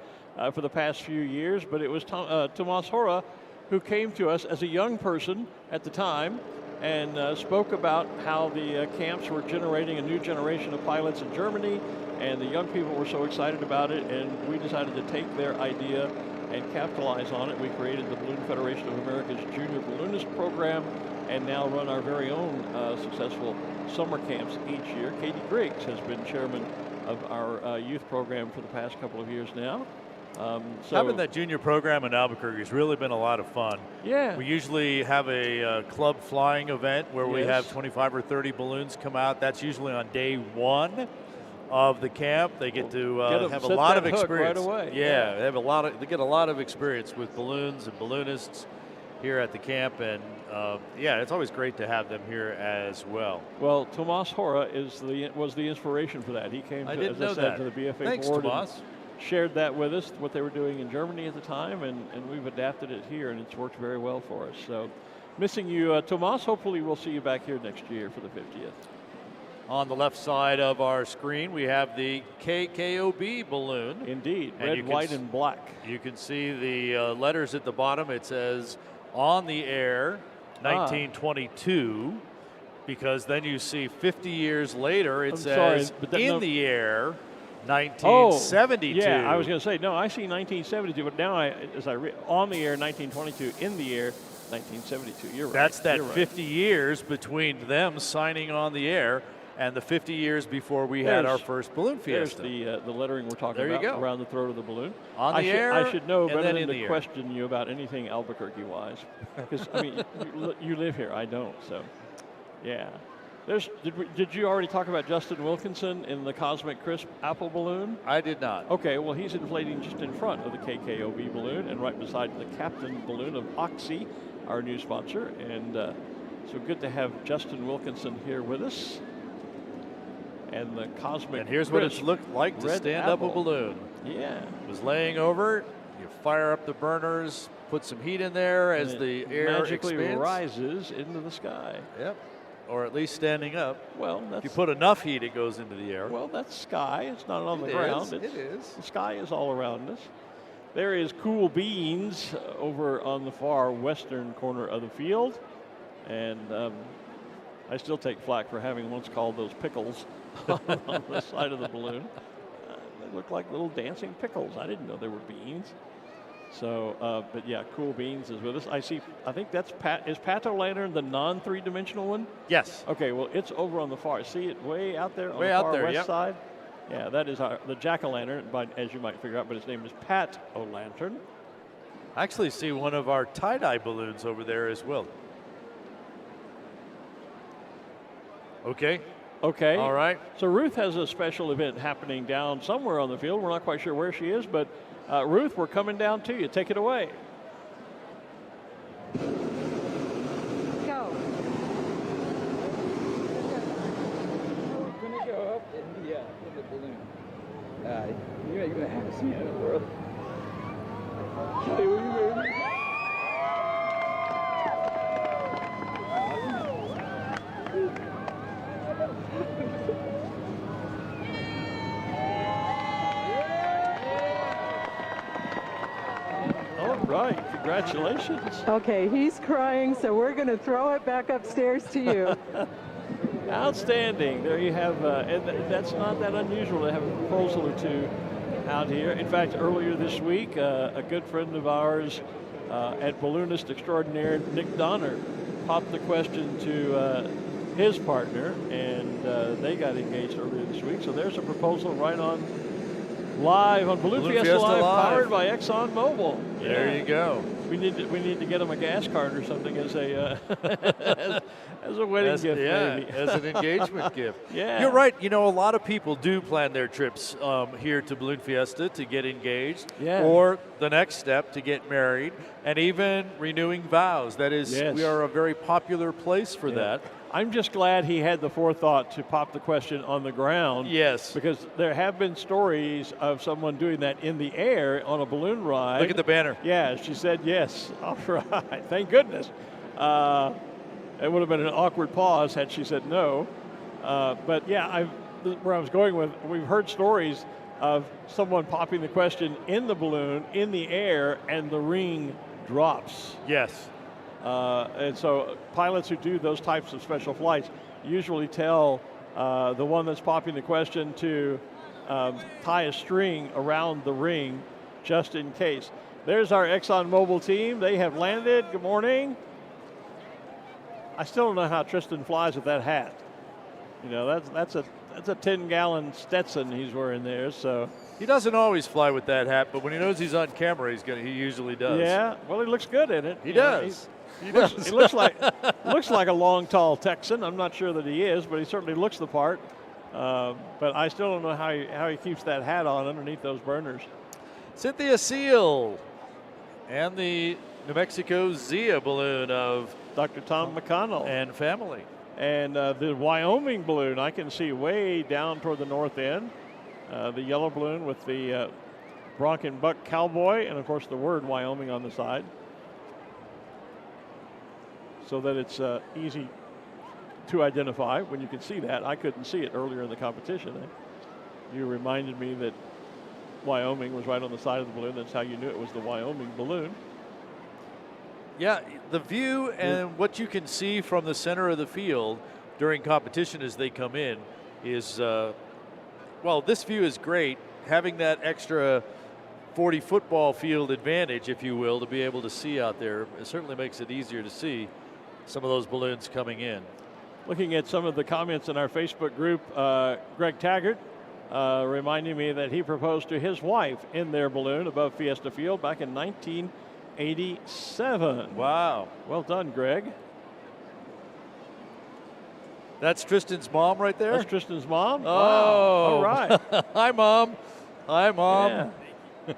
for the past few years. But it was Tomas Hora who came to us as a young person at the time, and spoke about how the camps were generating a new generation of pilots in Germany, and the young people were so excited about it, and we decided to take their idea and capitalize on it. We created the Balloon Federation of America's Junior Balloonist Program, and now run our very own successful summer camps each year. Katie Griggs has been chairman of our youth program for the past couple of years now. Having that junior program in Albuquerque has really been a lot of fun. Yeah. We usually have a club flying event where we have 25 or 30 balloons come out. That's usually on day one of the camp. They get to have a lot of experience right away. Yeah, they get a lot of experience with balloons and balloonists here at the camp, and it's always great to have them here as well. Well, Tomas Hora was the inspiration for that. He came to the BFA Thanks, board Tomas. and shared that with us, what they were doing in Germany at the time, and we've adapted it here, and it's worked very well for us. So, missing you, Tomas. Hopefully, we'll see you back here next year for the 50th. On the left side of our screen, we have the KKOB balloon. Indeed, red, white, and black. You can see the letters at the bottom. It says on the air 1922, because then you see 50 years later it says in the air 1972. Yeah, I was going to say, no, I see 1972, but now as I read on the air 1922, in the air 1972. You're right. That's that 50 years between them signing on the air and the 50 years before we had our first Balloon Fiesta. There's the lettering we're talking about around the throat of the balloon. On the air, I should know better than to question you about anything Albuquerque-wise. Because, I mean, you live here. I don't, so, yeah. Did you already talk about Justin Wilkinson in the Cosmic Crisp Apple balloon? I did not. Okay, well, he's inflating just in front of the KKOB balloon and right beside the Captain balloon of Oxy, our new sponsor. And so good to have Justin Wilkinson here with us. And the Cosmic And here's what it's looked like to stand up a balloon. Yeah. It was laying over. You fire up the burners, put some heat in there as the air magically expands. rises into the sky. Yep. Or at least standing up. Well, if you put enough heat, it goes into the air. Well, that's sky. It's not on the ground. It is. The sky is all around us. There is Cool Beans over on the far western corner of the field. And I still take flack for having once called those pickles on the side of the balloon. They look like little dancing pickles. I didn't know they were beans. So, but yeah, Cool Beans is with us. I think that's is Pato Lantern the non-three-dimensional one? Yes. Okay, well, it's over on the far. See it way out there on the far west side? Yeah, that is the jack-o'-lantern, as you might figure out, but his name is Pat O'Lantern. I actually see one of our tie-dye balloons over there as well. Okay. Okay. All right. So Ruth has a special event happening down somewhere on the field. We're not quite sure where she is, but Ruth, we're coming down to you. Take it away. Go. We're going to go up in the balloon. You're going to have to see it, bro. Kelly, will you move? Right, congratulations. Okay, he's crying, so we're going to throw it back upstairs to you. Outstanding. There you have, and that's not that unusual to have a proposal or two out here. In fact, earlier this week, a good friend of ours at Balloonist Extraordinaire, Nick Donner, popped the question to his partner, and they got engaged earlier this week. So there's a proposal right on live on Balloon Fiesta Live, powered by ExxonMobil. There you go. We need to get them a gas card or something as a as a wedding gift, maybe. As an engagement gift. Yeah, you're right. You know, a lot of people do plan their trips here to Balloon Fiesta to get engaged, or the next step to get married, and even renewing vows. That is, we are a very popular place for that. I'm just glad he had the forethought to pop the question on the ground. Yes. Because there have been stories of someone doing that in the air on a balloon ride. Look at the banner. Yeah, she said yes. All right. Thank goodness. It would have been an awkward pause had she said no. But yeah, where I was going with, we've heard stories of someone popping the question in the balloon, in the air, and the ring drops. Yes. And so pilots who do those types of special flights usually tell the one that's popping the question to tie a string around the ring just in case. There's our ExxonMobil team. They have landed. Good morning. I still don't know how Tristan flies with that hat. You know, that's a 10-gallon Stetson he's wearing there. So he doesn't always fly with that hat, but when he knows he's on camera, he usually does. Yeah, well, he looks good in it. He does. He looks like a long, tall Texan. I'm not sure that he is, but he certainly looks the part. But I still don't know how he keeps that hat on underneath those burners. Cynthia Seal and the New Mexico Zia balloon of Dr. Tom McConnell and family. And the Wyoming balloon I can see way down toward the north end. The yellow balloon with the Bronc and Buck cowboy, and of course the word Wyoming on the side, so that it's easy to identify when you can see that. I couldn't see it earlier in the competition. You reminded me that Wyoming was right on the side of the balloon. That's how you knew it was the Wyoming balloon. Yeah, the view and what you can see from the center of the field during competition as they come in is, well, this view is great. Having that extra 40 football field advantage, if you will, to be able to see out there, it certainly makes it easier to see some of those balloons coming in. Looking at some of the comments in our Facebook group, Greg Taggart reminding me that he proposed to his wife in their balloon above Fiesta Field back in 1987. Wow. Well done, Greg. That's Tristan's mom right there? That's Tristan's mom? Oh. Wow. All right. Hi, Mom. Hi, Mom. Yeah.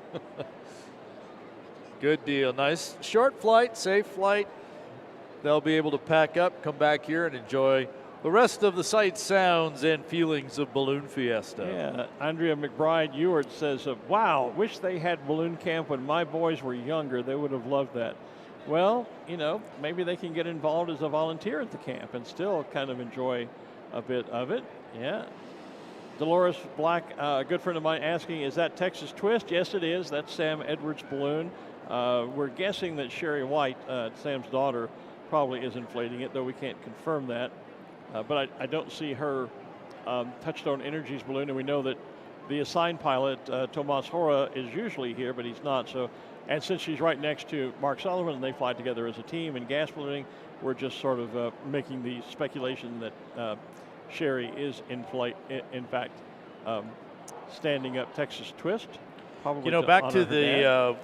Good deal. Nice short flight, safe flight. They'll be able to pack up, come back here, and enjoy the rest of the sights, sounds, and feelings of Balloon Fiesta. Yeah, Andrea McBride Ewart says, wow, wish they had balloon camp when my boys were younger. They would have loved that. Well, you know, maybe they can get involved as a volunteer at the camp and still kind of enjoy a bit of it. Yeah. Dolores Black, a good friend of mine, asking, is that Texas Twist? Yes, it is. That's Sam Edwards' balloon. We're guessing that Sherry White, Sam's daughter, probably is inflating it, though we can't confirm that. But I don't see her Touchstone Energy's balloon, and we know that the assigned pilot, Tomas Hora, is usually here, but he's not. So, and since she's right next to Mark Sullivan and they fly together as a team in gas ballooning, we're just sort of making the speculation that Sherry is in fact standing up Texas Twist. Probably, you know, back to the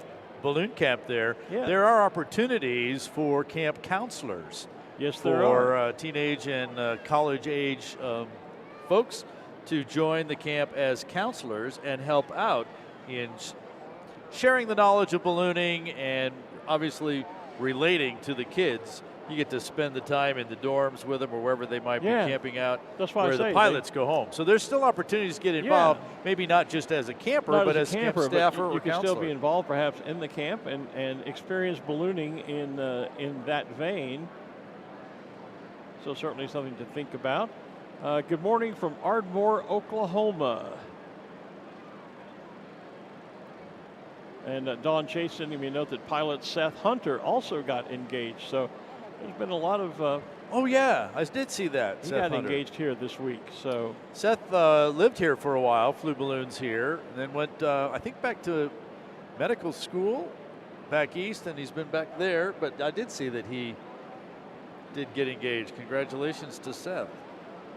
balloon camp there, there are opportunities for camp counselors. Yes, there are. For teenage and college age folks to join the camp as counselors and help out in sharing the knowledge of ballooning and obviously relating to the kids. You get to spend the time in the dorms with them or wherever they might be camping out. That's why where the pilots go home. So there's still opportunities to get involved, maybe not just as a camper, but as camp staffer or you can counselor. still be involved perhaps in the camp and experience ballooning in that vein. So certainly something to think about. Good morning from Ardmore, Oklahoma. And Don Chase sending me a note that pilot Seth Hunter also got engaged. So there's been a lot of. Oh yeah, I did see that. He Seth got Hunter engaged here this week. So Seth lived here for a while, flew balloons here, and then went I think back to medical school back east, and he's been back there. But I did see that he did get engaged. Congratulations to Seth.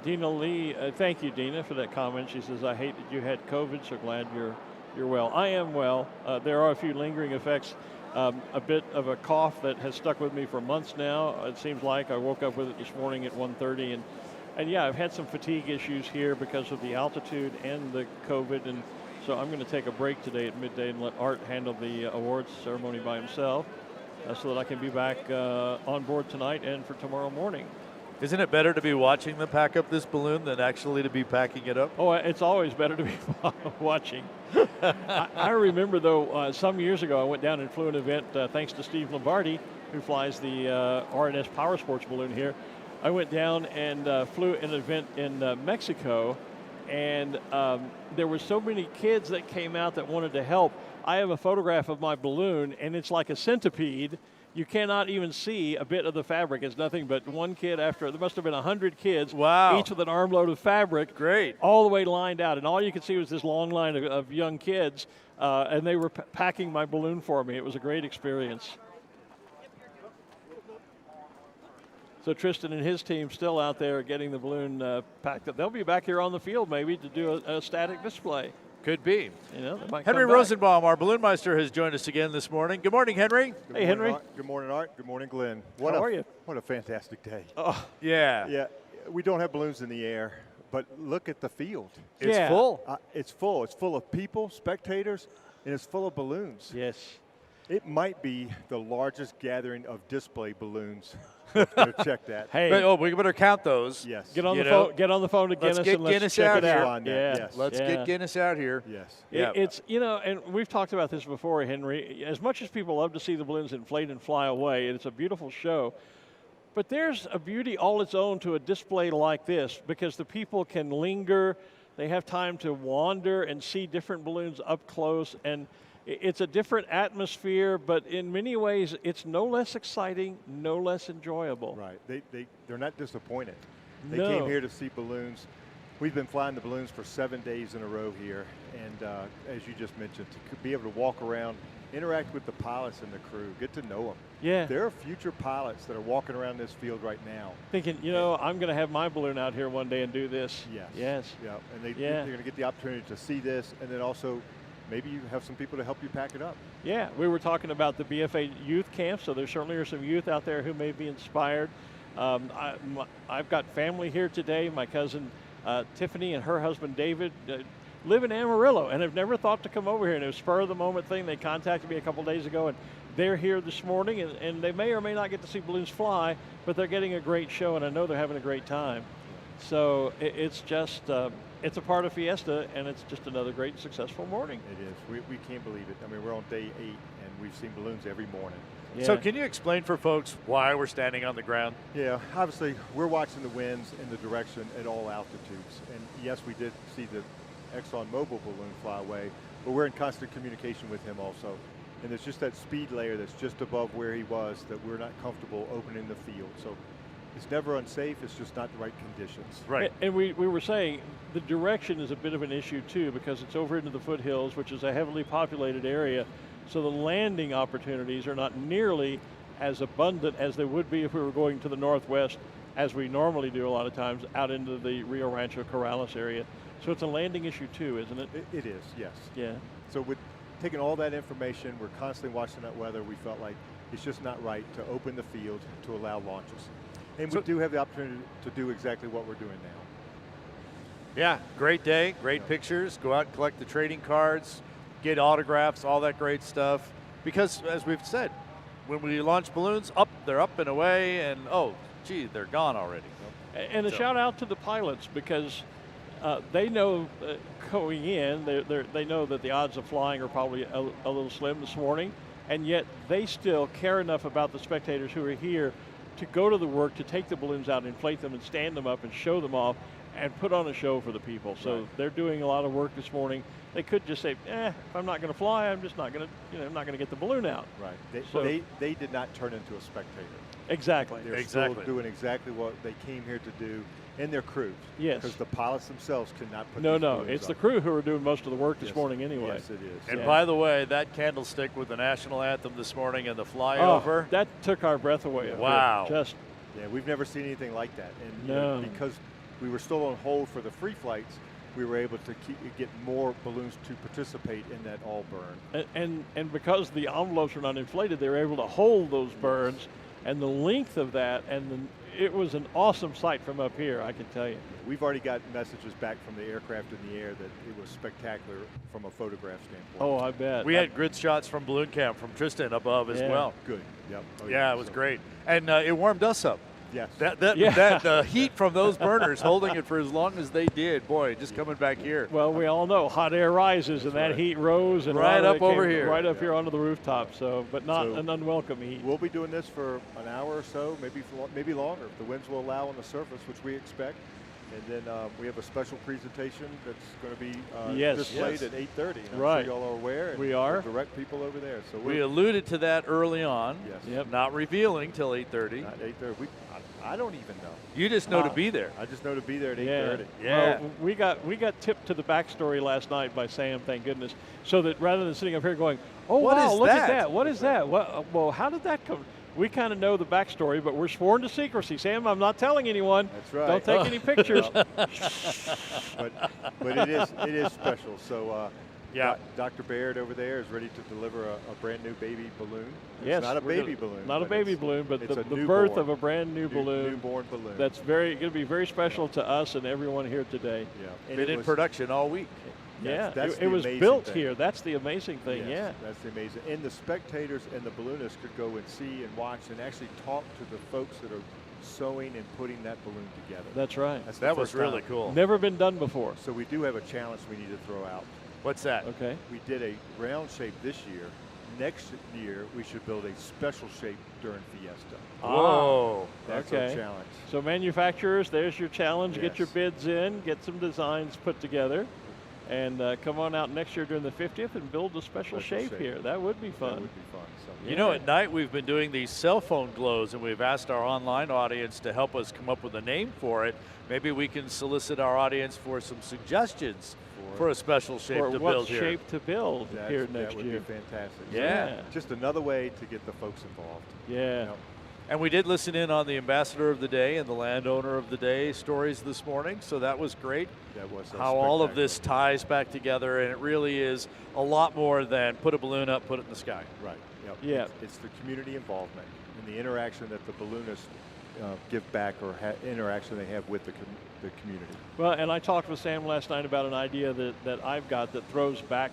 Dina Lee, thank you, Dina, for that comment. She says, I hate that you had COVID, so glad you're well. I am well. There are a few lingering effects. A bit of a cough that has stuck with me for months now. It seems like I woke up with it this morning at 1:30, and yeah, I've had some fatigue issues here because of the altitude and the COVID, and so I'm going to take a break today at midday and let Art handle the awards ceremony by himself, so that I can be back on board tonight and for tomorrow morning. Isn't it better to be watching them pack up this balloon than actually to be packing it up? Oh, it's always better to be watching. I remember, though, some years ago I went down and flew an event thanks to Steve Lombardi, who flies the RNS Power Sports balloon here. I went down and flew an event in Mexico, and there were so many kids that came out that wanted to help. I have a photograph of my balloon, and it's like a centipede, You cannot even see a bit of the fabric. It's nothing but one kid after, there must have been 100 kids, wow, each with an armload of fabric. Great. All the way lined out. And all you could see was this long line of young kids, and they were packing my balloon for me. It was a great experience. So Tristan and his team still out there getting the balloon packed up. They'll be back here on the field maybe to do a static display. Could be. You know, they might Henry come back. Rosenbaum, our balloon meister, has joined us again this morning. Good morning, Henry. Hey, Henry. Good morning, Art. Good morning, Glenn. How are you? What a fantastic day. Oh, yeah. Yeah, we don't have balloons in the air, but look at the field. It's full. It's full. It's full of people, spectators, and it's full of balloons. Yes. It might be the largest gathering of display balloons. Go check that. Hey, but, we better count those. Yes. Get on the phone. Get on the phone to Guinness. Let's get and let's Guinness check out it here. out. Yes. Let's get Guinness out here. Yes. It's, you know, and we've talked about this before, Henry. As much as people love to see the balloons inflate and fly away, and it's a beautiful show, but there's a beauty all its own to a display like this because the people can linger. They have time to wander and see different balloons up close, and it's a different atmosphere, but in many ways, it's no less exciting, no less enjoyable. Right. They're not disappointed. They No. came here to see balloons. We've been flying the balloons for 7 days in a row here, and as you just mentioned, to be able to walk around, interact with the pilots and the crew, get to know them. Yeah. There are future pilots that are walking around this field right now. Thinking, you know, I'm going to have my balloon out here one day and do this. Yes. Yes. Yeah, and they're going to get the opportunity to see this, and then also maybe you have some people to help you pack it up. Yeah, we were talking about the BFA youth camp, so there certainly are some youth out there who may be inspired. I've got family here today. My cousin Tiffany and her husband David live in Amarillo and have never thought to come over here. And it was a spur of the moment thing. They contacted me a couple days ago, and they're here this morning. And they may or may not get to see balloons fly, but they're getting a great show, and I know they're having a great time. So it's just it's a part of Fiesta, and it's just another great, successful morning. It is. We can't believe it. I mean, we're on day 8, and we've seen balloons every morning. Yeah. So can you explain for folks why we're standing on the ground? Yeah, obviously, we're watching the winds and the direction at all altitudes. And yes, we did see the ExxonMobil balloon fly away, but we're in constant communication with him also. And there's just that speed layer that's just above where he was that we're not comfortable opening the field. So it's never unsafe, it's just not the right conditions. Right. And we were saying the direction is a bit of an issue too because it's over into the foothills, which is a heavily populated area. So the landing opportunities are not nearly as abundant as they would be if we were going to the northwest, as we normally do a lot of times, out into the Rio Rancho Corrales area. So it's a landing issue too, isn't it? It is, yes. Yeah. So with taking all that information, we're constantly watching that weather. We felt like it's just not right to open the field to allow launches. And we do have the opportunity to do exactly what we're doing now. Yeah, great day, great pictures. Go out and collect the trading cards, get autographs, all that great stuff. Because as we've said, when we launch balloons, they're up and away, and oh, gee, they're gone already. And a shout out to the pilots because they know going in, they know that the odds of flying are probably a little slim this morning, and yet they still care enough about the spectators who are here to go to the work, to take the balloons out, inflate them, and stand them up and show them off and put on a show for the people. So they're doing a lot of work this morning. They could just say, if I'm not going to fly, I'm just not going to, I'm not going to get the balloon out. Right. They did not turn into a spectator. Exactly. They're still doing exactly what they came here to do, and their crews. Yes. Because the pilots themselves cannot put No, these no, balloons it's up. the crew who are doing most of the work this morning anyway. Yes, it is. And by the way, that candlestick with the national anthem this morning and the flyover. That took our breath away. Wow. Yeah, we've never seen anything like that. And you know, because we were still on hold for the free flights, we were able to get more balloons to participate in that all burn. And because the envelopes were not inflated, they were able to hold those burns, and the length of that, and it was an awesome sight from up here, I can tell you. We've already got messages back from the aircraft in the air that it was spectacular from a photograph standpoint. Oh, I bet. We had grid shots from balloon camp from Tristan above as well. Good. Yep. Oh, yeah, it was great. And it warmed us up. Yes. The heat from those burners holding it for as long as they did, boy, just coming back here. Well, we all know hot air rises, and that heat rose and right up over here. Right up here onto the rooftop, but not an unwelcome heat. We'll be doing this for an hour or so, maybe longer, if the winds will allow on the surface, which we expect. And then we have a special presentation that's going to be displayed at 8:30. Right. I'm sure y'all are aware. And we are. We'll direct people over there. So we alluded to that early on. Yes. Yep. Not revealing till 8:30. Not 8:30. I don't even know. You just know to be there. I just know to be there at 8:30. Yeah. Well, we got tipped to the backstory last night by Sam, thank goodness, so that rather than sitting up here going, oh, wow, look at that. What is that? Well, how did that come? We kind of know the backstory, but we're sworn to secrecy. Sam, I'm not telling anyone. That's right. Don't take any pictures. but it is special. So Dr. Baird over there is ready to deliver a brand new baby balloon. It's not a baby balloon. Not a baby balloon, but the birth of a brand new balloon. Newborn balloon. That's going to be very special to us and everyone here today. Yeah. Been in production all week. That's it was built here. That's the amazing thing. Yes, that's the amazing. And the spectators and the balloonists could go and see and watch and actually talk to the folks that are sewing and putting that balloon together. That's right. That was really cool. Never been done before. So we do have a challenge we need to throw out. What's that? Okay. We did a round shape this year. Next year, we should build a special shape during Fiesta. Oh, that's our challenge. So manufacturers, there's your challenge. Yes. Get your bids in, get some designs put together, and come on out next year during the 50th and build a special shape here. That would be fun. That would be fun. So, you know, at night we've been doing these cell phone glows, and we've asked our online audience to help us come up with a name for it. Maybe we can solicit our audience for some suggestions for a special shape to build here. What shape to build here next year. That would be fantastic. Yeah. So just another way to get the folks involved. Yeah. You know? And we did listen in on the ambassador of the day and the landowner of the day stories this morning, so that was great. That was how all of this ties back together, and it really is a lot more than put a balloon up, put it in the sky. Right. Yep. Yeah. It's the community involvement and the interaction that the balloonists give back or interaction they have with the community. Well, and I talked with Sam last night about an idea that I've got that throws back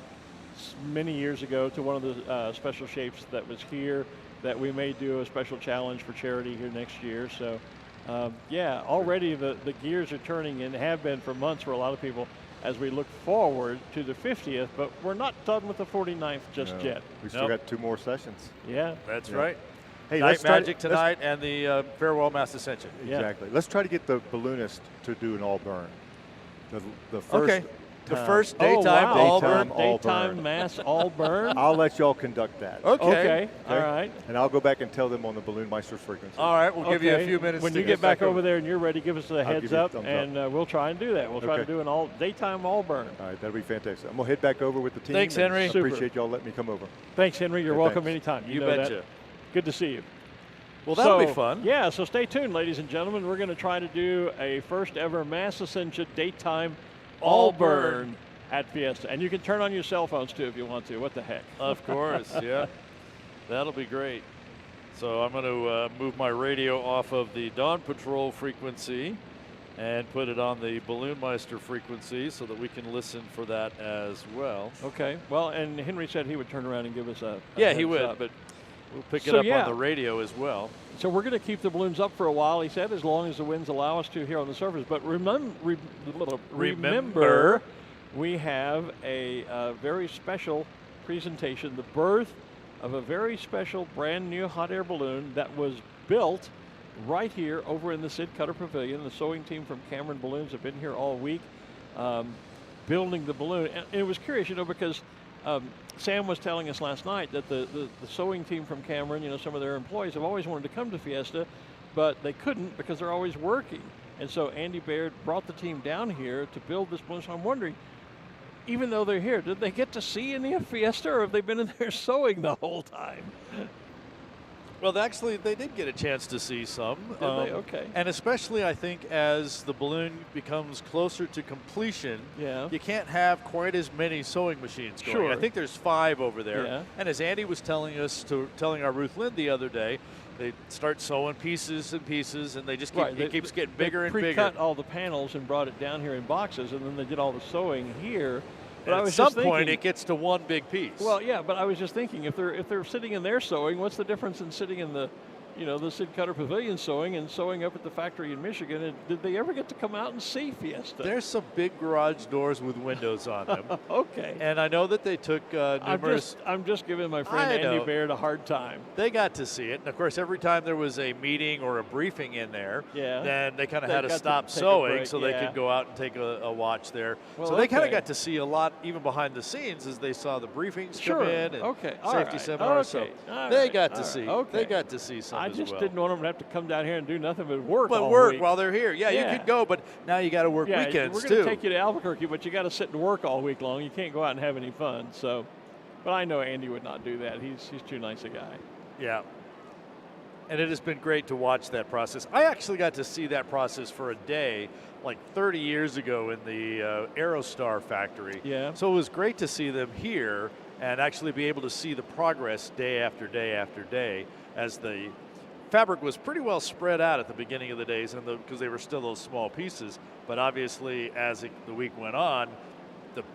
many years ago to one of the special shapes that was here, that we may do a special challenge for charity here next year. So, already the gears are turning and have been for months for a lot of people as we look forward to the 50th, but we're not done with the 49th just yet. We still got 2 more sessions. Yeah. That's right. Hey, Night Magic tonight and the Farewell Mass Ascension. Exactly. Let's try to get the balloonist to do an all burn. The first the first daytime all burn. Daytime mass all burn. I'll let y'all conduct that. Okay. All right. And I'll go back and tell them on the Balloon Meister's frequency. All right. We'll give you a few minutes. When you get back over there and you're ready, give us a heads up, and we'll try and do that. We'll try to do an daytime all burn. All right. That'll be fantastic. I'm going to head back over with the team. Thanks, Henry. I appreciate y'all letting me come over. Thanks, Henry. You're welcome anytime. You betcha. That. Good to see you. Well, that'll be fun. Yeah, so stay tuned, ladies and gentlemen. We're going to try to do a first ever Mass Ascension daytime all burn at Fiesta. And you can turn on your cell phones, too, if you want to. What the heck? Of course, yeah. That'll be great. So I'm going to move my radio off of the Dawn Patrol frequency and put it on the Balloon Meister frequency so that we can listen for that as well. Okay. Well, and Henry said he would turn around and give us a he would. Up. But we'll pick it up on the radio as well. So we're going to keep the balloons up for a while, he said, as long as the winds allow us to here on the surface. But remember we have a very special presentation, the birth of a very special brand new hot air balloon that was built right here over in the Sid Cutter Pavilion. The sewing team from Cameron Balloons have been here all week building the balloon. And it was curious, because Sam was telling us last night that the sewing team from Cameron, some of their employees have always wanted to come to Fiesta, but they couldn't because they're always working. And so Andy Baird brought the team down here to build this balloon. So I'm wondering, even though they're here, did they get to see any of Fiesta, or have they been in there sewing the whole time? Well, actually, they did get a chance to see some. Did they? Okay. And especially, I think, as the balloon becomes closer to completion, you can't have quite as many sewing machines going. Sure. I think there's 5 over there. Yeah. And as Andy was telling our Ruth Lynn the other day, they start sewing pieces and pieces, and they just keep, it keeps getting bigger and bigger. They pre-cut all the panels and brought it down here in boxes, and then they did all the sewing here. But at some point, it gets to one big piece. Well, yeah, but I was just thinking, if they're sitting in there sewing, what's the difference in sitting in the the Sid Cutter Pavilion sewing and sewing up at the factory in Michigan. And did they ever get to come out and see Fiesta? There's some big garage doors with windows on them. Okay. And I know that they took numerous. I'm just giving my friend Andy Baird a hard time. They got to see it, and of course, every time there was a meeting or a briefing in there, then they kind of had to stop sewing so they could go out and take a watch there. Well, so they kind of got to see a lot, even behind the scenes, as they saw the briefings come in and safety seminars. So they got to see. They got to see some. I just didn't want them to have to come down here and do nothing but work. But all work week. While they're here. Yeah, you could go, but now you got to work weekends we're going to take you to Albuquerque, but you got to sit and work all week long. You can't go out and have any fun. So, but I know Andy would not do that. He's too nice a guy. Yeah. And it has been great to watch that process. I actually got to see that process for a day, like 30 years ago in the Aerostar factory. Yeah. So it was great to see them here and actually be able to see the progress day after day after day as the fabric was pretty well spread out at the beginning of the days because they were still those small pieces. But obviously, as the week went on,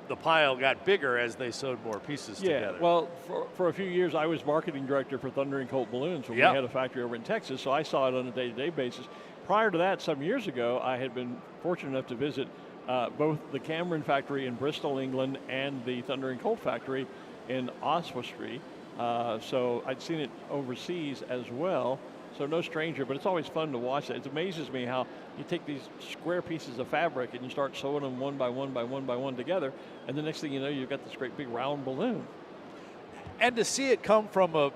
the pile got bigger as they sewed more pieces together. Well, for a few years, I was marketing director for Thunder and Colt Balloons when we had a factory over in Texas, so I saw it on a day-to-day basis. Prior to that, some years ago, I had been fortunate enough to visit both the Cameron factory in Bristol, England, and the Thunder and Colt factory in Oswestry. So I'd seen it overseas as well. So no stranger, but it's always fun to watch that. It amazes me how you take these square pieces of fabric and you start sewing them one by one by one by one together, and the next thing you know, you've got this great big round balloon. And to see it come from a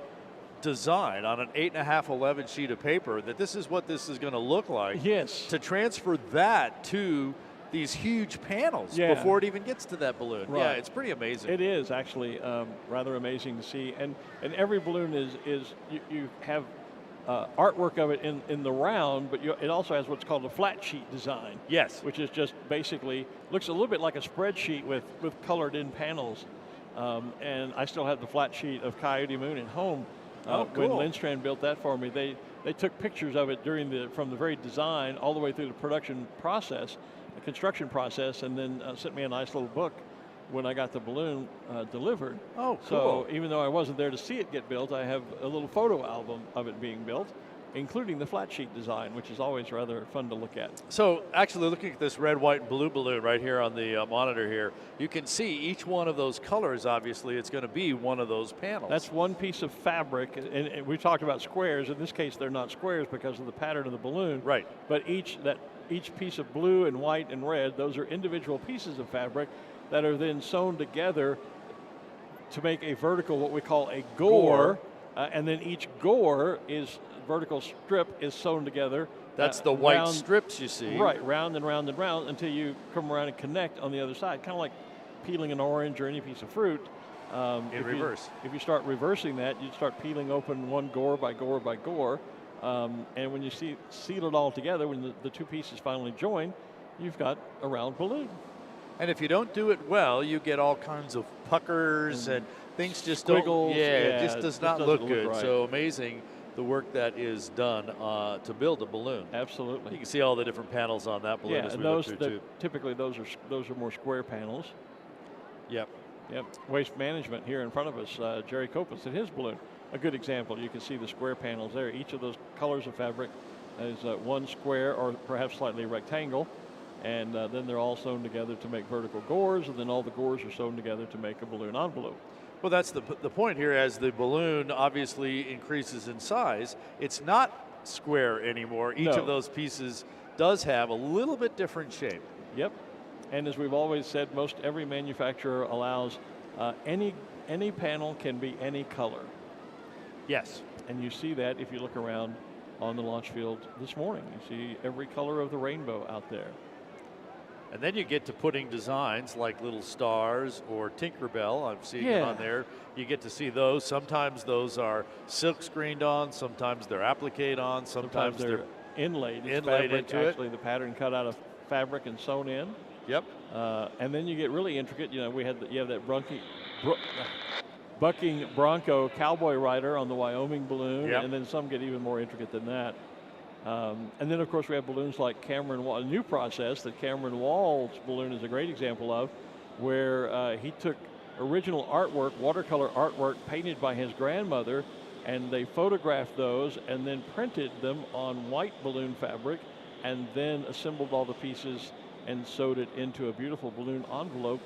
design on an 8.5/11 sheet of paper, that this is what this is going to look like. Yes. To transfer that to these huge panels before it even gets to that balloon. Right. Yeah, it's pretty amazing. It is actually rather amazing to see. And every balloon is you have artwork of it in the round, but it also has what's called a flat sheet design. Yes. Which is just basically, looks a little bit like a spreadsheet with colored in panels. And I still have the flat sheet of Coyote Moon at home. Cool. When Lindstrand built that for me, they took pictures of it from the very design all the way through the production process, the construction process, and then sent me a nice little book when I got the balloon delivered. Oh, cool. So even though I wasn't there to see it get built, I have a little photo album of it being built, including the flat sheet design, which is always rather fun to look at. So actually looking at this red, white, and blue balloon right here on the monitor here, you can see each one of those colors, obviously, it's going to be one of those panels. That's one piece of fabric, and we talked about squares. In this case, they're not squares because of the pattern of the balloon. Right. But each piece of blue and white and red, those are individual pieces of fabric that are then sewn together to make a vertical, what we call a gore. And then each vertical strip is sewn together. That's the white strips you see. Right, round and round and round until you come around and connect on the other side, kind of like peeling an orange or any piece of fruit. In reverse. If you start reversing that, you start peeling open one gore by gore by gore. And when you seal it all together, when the two pieces finally join, you've got a round balloon. And if you don't do it well, you get all kinds of puckers and things just squiggles. it just does not look look good. right. So amazing the work that is done to build a balloon. Absolutely. You can see all the different panels on that balloon as we look through too. Typically those are more square panels. Yep. Waste management here in front of us, Jerry Kopus and his balloon. A good example. You can see the square panels there. Each of those colors of fabric is one square or perhaps slightly rectangle. And then they're all sewn together to make vertical gores, and then all the gores are sewn together to make a balloon envelope. Well, that's the point here. As the balloon obviously increases in size, it's not square anymore. Each of those pieces does have a little bit different shape. Yep. And as we've always said, most every manufacturer allows any panel can be any color. Yes. And you see that if you look around on the launch field this morning. You see every color of the rainbow out there. And then you get to putting designs like little stars or Tinkerbell. I'm seeing it on there. You get to see those. Sometimes those are silk screened on. Sometimes they're appliqued on. Sometimes they're inlaid. Inlaid into it. Actually, the pattern cut out of fabric and sewn in. Yep. And then you get really intricate. You know, you have that bucking bronco cowboy rider on the Wyoming balloon, and then some get even more intricate than that. And then, of course, we have balloons like Cameron Wall, a new process that Cameron Wall's balloon is a great example of, where he took original artwork, watercolor artwork painted by his grandmother, and they photographed those and then printed them on white balloon fabric and then assembled all the pieces and sewed it into a beautiful balloon envelope.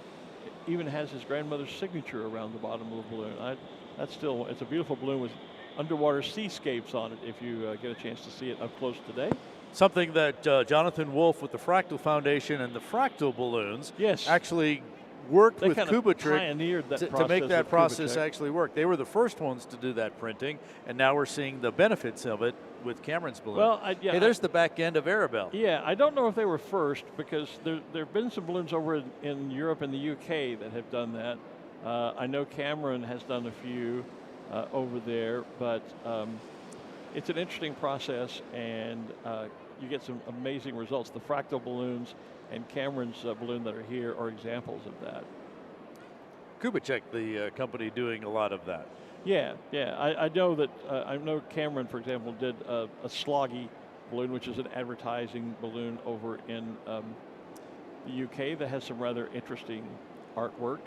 It even has his grandmother's signature around the bottom of the balloon. It's a beautiful balloon with underwater seascapes on it if you get a chance to see it up close today. Something that Jonathan Wolf with the Fractal Foundation and the Fractal Balloons actually worked with Kubatrick to make that process actually work. They were the first ones to do that printing, and now we're seeing the benefits of it with Cameron's balloon. Well, hey, there's the back end of Arabelle. Yeah, I don't know if they were first because there have been some balloons over in Europe and the UK that have done that. I know Cameron has done a few over there, but it's an interesting process, and you get some amazing results. The Fractal balloons and Cameron's balloon that are here are examples of that. Kubatrick, the company doing a lot of that. Yeah. I know that. I know Cameron, for example, did a Sloggy balloon, which is an advertising balloon over in the UK that has some rather interesting artwork.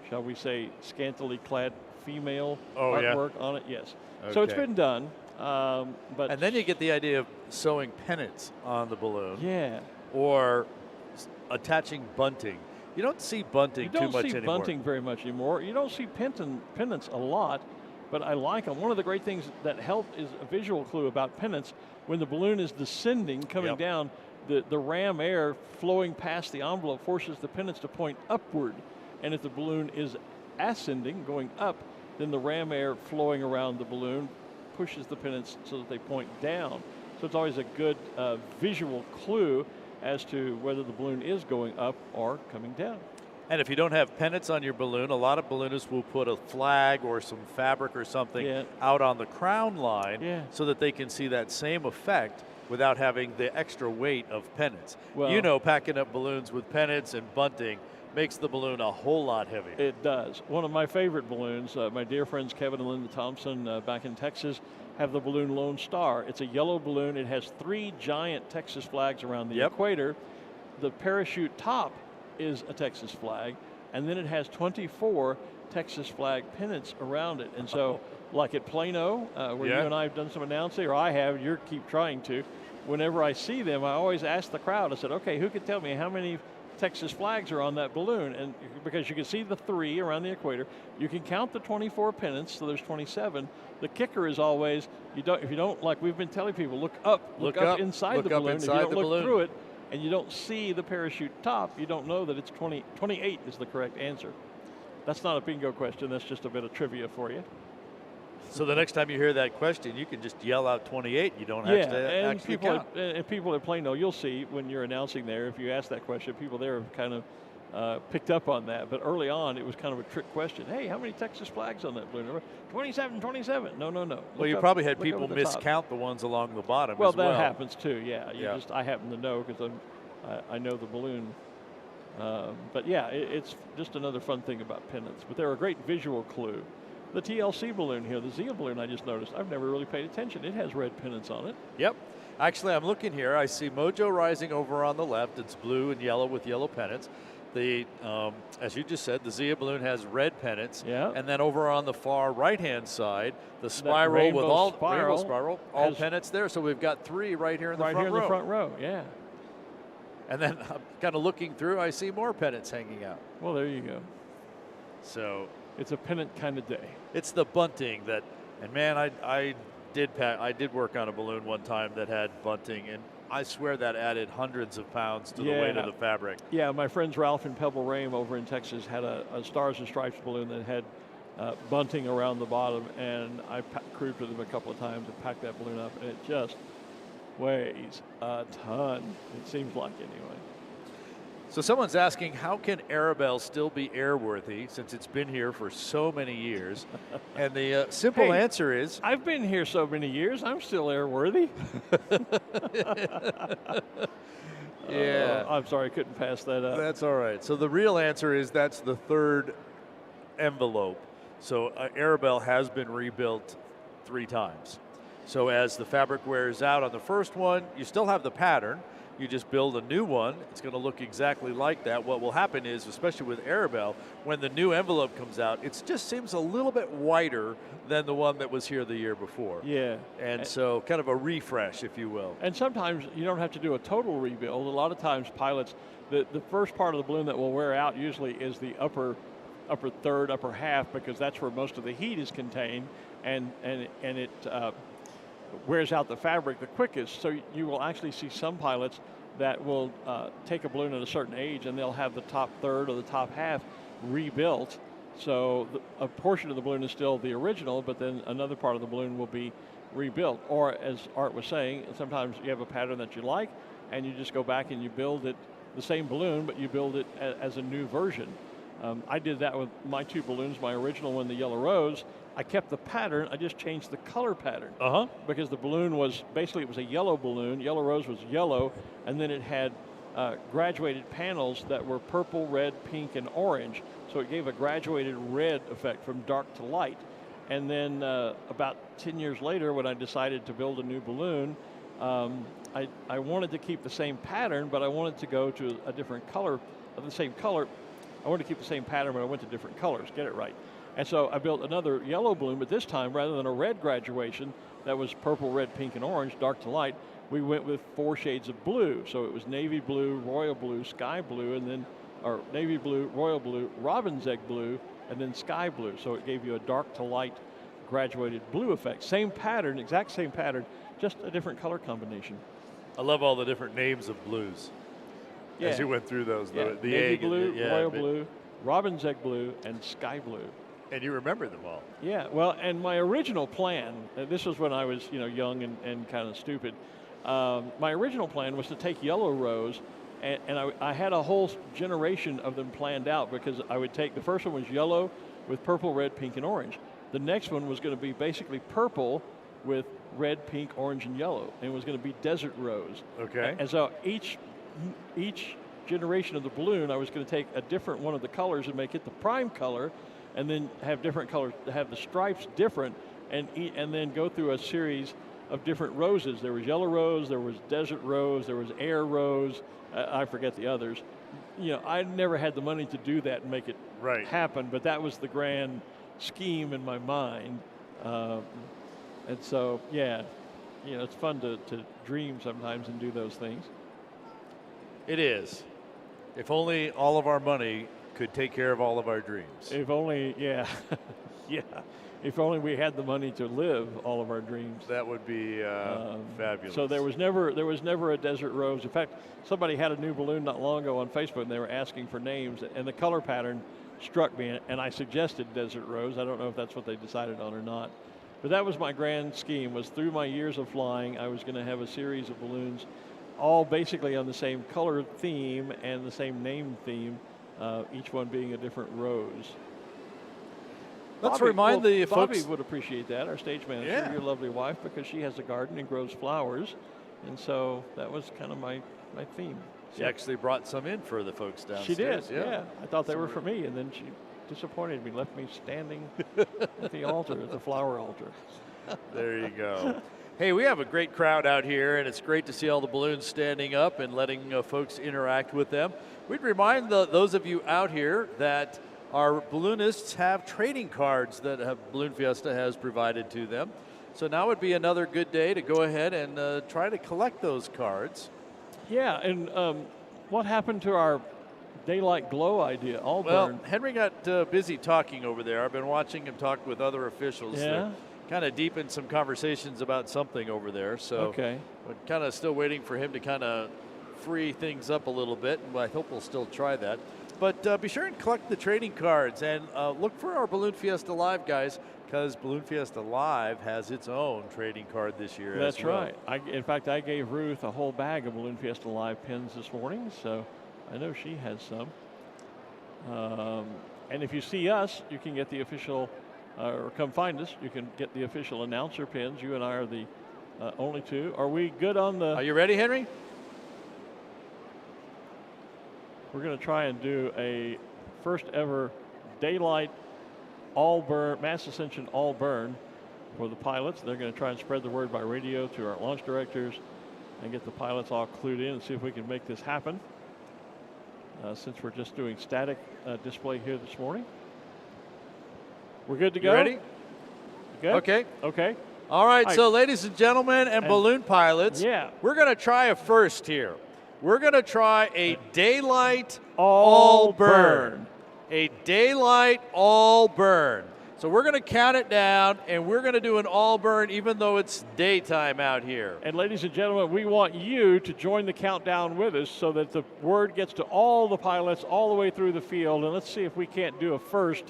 Shall we say scantily clad female artwork on it? Yes. Okay. So it's been done. And then you get the idea of sewing pennants on the balloon. Yeah. Or attaching bunting. You don't see bunting too much anymore. You don't see bunting very much anymore. You don't see pennants a lot, but I like them. One of the great things that helped is a visual clue about pennants. When the balloon is descending, coming down, the ram air flowing past the envelope forces the pennants to point upward. And if the balloon is ascending, going up, then the ram air flowing around the balloon pushes the pennants so that they point down. So it's always a good visual clue as to whether the balloon is going up or coming down. And if you don't have pennants on your balloon, a lot of balloonists will put a flag or some fabric or something out on the crown line so that they can see that same effect without having the extra weight of pennants. Well, you know, packing up balloons with pennants and bunting makes the balloon a whole lot heavier. It does. One of my favorite balloons, my dear friends Kevin and Linda Thompson back in Texas, have the balloon Lone Star. It's a yellow balloon. It has 3 giant Texas flags around the equator. The parachute top is a Texas flag, and then it has 24 Texas flag pennants around it. And so, like at Plano, where you and I have done some announcing, or I have, you keep trying to, whenever I see them, I always ask the crowd, I said, okay, who can tell me how many Texas flags are on that balloon? And because you can see the 3 around the equator, you can count the 24 pennants, so there's 27. The kicker is always, if you don't, like we've been telling people, look up inside the balloon. If you don't look through it and you don't see the parachute top, you don't know that it's 28 is the correct answer. That's not a bingo question, that's just a bit of trivia for you. So the next time you hear that question, you can just yell out 28. You don't have to actually count. And people at Plano, you'll see when you're announcing there, if you ask that question, people there have kind of picked up on that. But early on, it was kind of a trick question. Hey, how many Texas flags on that balloon? 27. No. Well, you probably had people miscount the ones along the bottom well, as well. That happens too, yeah. I happen to know because I know the balloon. But yeah, it's just another fun thing about pennants. But they're a great visual clue. The TLC balloon here, the Zeal balloon, I just noticed. I've never really paid attention. It has red pennants on it. Yep. Actually, I'm looking here. I see Mojo Rising over on the left. It's blue and yellow with yellow pennants. The, as you just said, the Zia balloon has red pennants. Yeah. And then over on the far right-hand side, the spiral with all rainbow spiral, all pennants there. So we've got 3 right here in the front row. Right here in the front row, yeah. And then I'm kind of looking through, I see more pennants hanging out. Well, there you go. So it's a pennant kind of day. It's the bunting that, and man, I did work on a balloon one time that had bunting, and I swear that added hundreds of pounds to the weight of the fabric. Yeah, my friends Ralph and Pebble Rame over in Texas had a Stars and Stripes balloon that had bunting around the bottom, and I crewed with them a couple of times and packed that balloon up, and it just weighs a ton. It seems like anyway. So someone's asking, how can Arabelle still be airworthy since it's been here for so many years? And the simple answer is... I've been here so many years, I'm still airworthy. I'm sorry, I couldn't pass that up. That's all right. So the real answer is that's the 3rd envelope. So Arabelle has been rebuilt 3 times. So as the fabric wears out on the first one, you still have the pattern. You just build a new one. It's going to look exactly like that. What will happen is, especially with Arabelle, when the new envelope comes out, it just seems a little bit whiter than the one that was here the year before. Yeah. And so kind of a refresh, if you will. And sometimes you don't have to do a total rebuild. A lot of times pilots, the first part of the balloon that will wear out usually is the upper third, upper half, because that's where most of the heat is contained, and it wears out the fabric the quickest. So you will actually see some pilots that will take a balloon at a certain age and they'll have the top third or the top half rebuilt. So a portion of the balloon is still the original, but then another part of the balloon will be rebuilt. Or as Art was saying, sometimes you have a pattern that you like and you just go back and you build it, the same balloon, but you build it as a new version. I did that with my two balloons, my original one, the Yellow Rose. I kept the pattern, I just changed the color pattern. Because the balloon was, basically it was a yellow balloon, Yellow Rose was yellow, and then it had graduated panels that were purple, red, pink, and orange. So it gave a graduated red effect from dark to light. And then about 10 years later, when I decided to build a new balloon, I wanted to keep the same pattern, but I wanted to go to a different color, the same color. I wanted to keep the same pattern, but I went to different colors, get it right. And so I built another yellow balloon, but this time, rather than a red graduation that was purple, red, pink, and orange, dark to light, we went with 4 shades of blue. So it was navy blue, royal blue, sky blue, and then, or navy blue, royal blue, robin's egg blue, and then sky blue. So it gave you a dark to light graduated blue effect. Same pattern, exact same pattern, just a different color combination. I love all the different names of blues. Yeah. As you went through those, the navy egg, blue, royal blue, robin's egg blue, and sky blue. And you remember them all. Yeah, well, and my original plan, this was when I was, young and kind of stupid. My original plan was to take Yellow Rose, and I had a whole generation of them planned out, because I would take, the first one was yellow with purple, red, pink, and orange. The next one was going to be basically purple with red, pink, orange, and yellow, and it was going to be Desert Rose. Okay. And so each generation of the balloon, I was going to take a different one of the colors and make it the prime color, and then have different colors, have the stripes different, and then go through a series of different roses. There was Yellow Rose, there was Desert Rose, there was Air Rose, I forget the others. I never had the money to do that and make it happen, but that was the grand scheme in my mind. And so, yeah, it's fun to dream sometimes and do those things. It is. If only all of our money could take care of all of our dreams. If only, yeah. Yeah. If only we had the money to live all of our dreams. That would be fabulous. So there was never a Desert Rose. In fact, somebody had a new balloon not long ago on Facebook, and they were asking for names, and the color pattern struck me, and I suggested Desert Rose. I don't know if that's what they decided on or not. But that was my grand scheme, was through my years of flying, I was going to have a series of balloons all basically on the same color theme and the same name theme, each one being a different rose. Let's remind the folks. Bobby would appreciate that, our stage manager, your lovely wife, because she has a garden and grows flowers. And so that was kind of my theme. She actually brought some in for the folks downstairs. She did, yeah. I thought they were for me, and then she disappointed me, left me standing at the altar, at the flower altar. There you go. Hey, we have a great crowd out here, and it's great to see all the balloons standing up and letting folks interact with them. We'd remind those of you out here that our balloonists have trading cards that Balloon Fiesta has provided to them. So now would be another good day to go ahead and try to collect those cards. Yeah, and what happened to our daylight glow idea? All well, burned. Henry got busy talking over there. I've been watching him talk with other officials. Yeah. Kind of deep in some conversations about something over there. So okay. We're kind of still waiting for him to kind of free things up a little bit. And I hope we'll still try that. But be sure and collect the trading cards and look for our Balloon Fiesta Live, guys, because Balloon Fiesta Live has its own trading card this year. That's as well. right. In fact, I gave Ruth a whole bag of Balloon Fiesta Live pins this morning, so I know she has some. And if you see us, you can get the official, or come find us, you can get the official announcer pins. You and I are the only two. Are we good on the... Are you ready, Henry? We're going to try and do a first ever daylight all burn, mass ascension all burn for the pilots. They're going to try and spread the word by radio to our launch directors and get the pilots all clued in and see if we can make this happen. Since we're just doing static display here this morning. We're good to go? You ready? Good? Okay. Okay. All right, so ladies and gentlemen and balloon pilots, we're going to try a first here. We're going to try a daylight all burn. A daylight all burn. So we're going to count it down, and we're going to do an all burn even though it's daytime out here. And ladies and gentlemen, we want you to join the countdown with us so that the word gets to all the pilots all the way through the field. And let's see if we can't do a first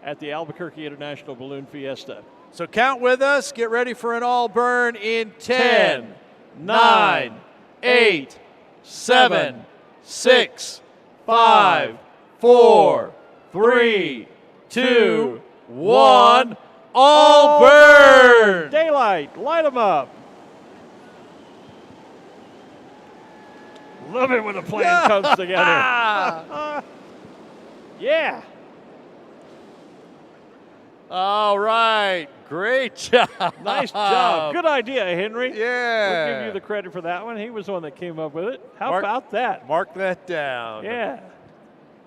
at the Albuquerque International Balloon Fiesta. So count with us. Get ready for an all burn in 10, 9, 8, 7, 6, 5, 4, 3, 2, 1, all burn! Daylight, light them up. Love it when a plan comes together. Yeah. All right, great job. Nice job. Good idea, Henry. Yeah. We'll give you the credit for that one. He was the one that came up with it. How about that? Mark that down. Yeah.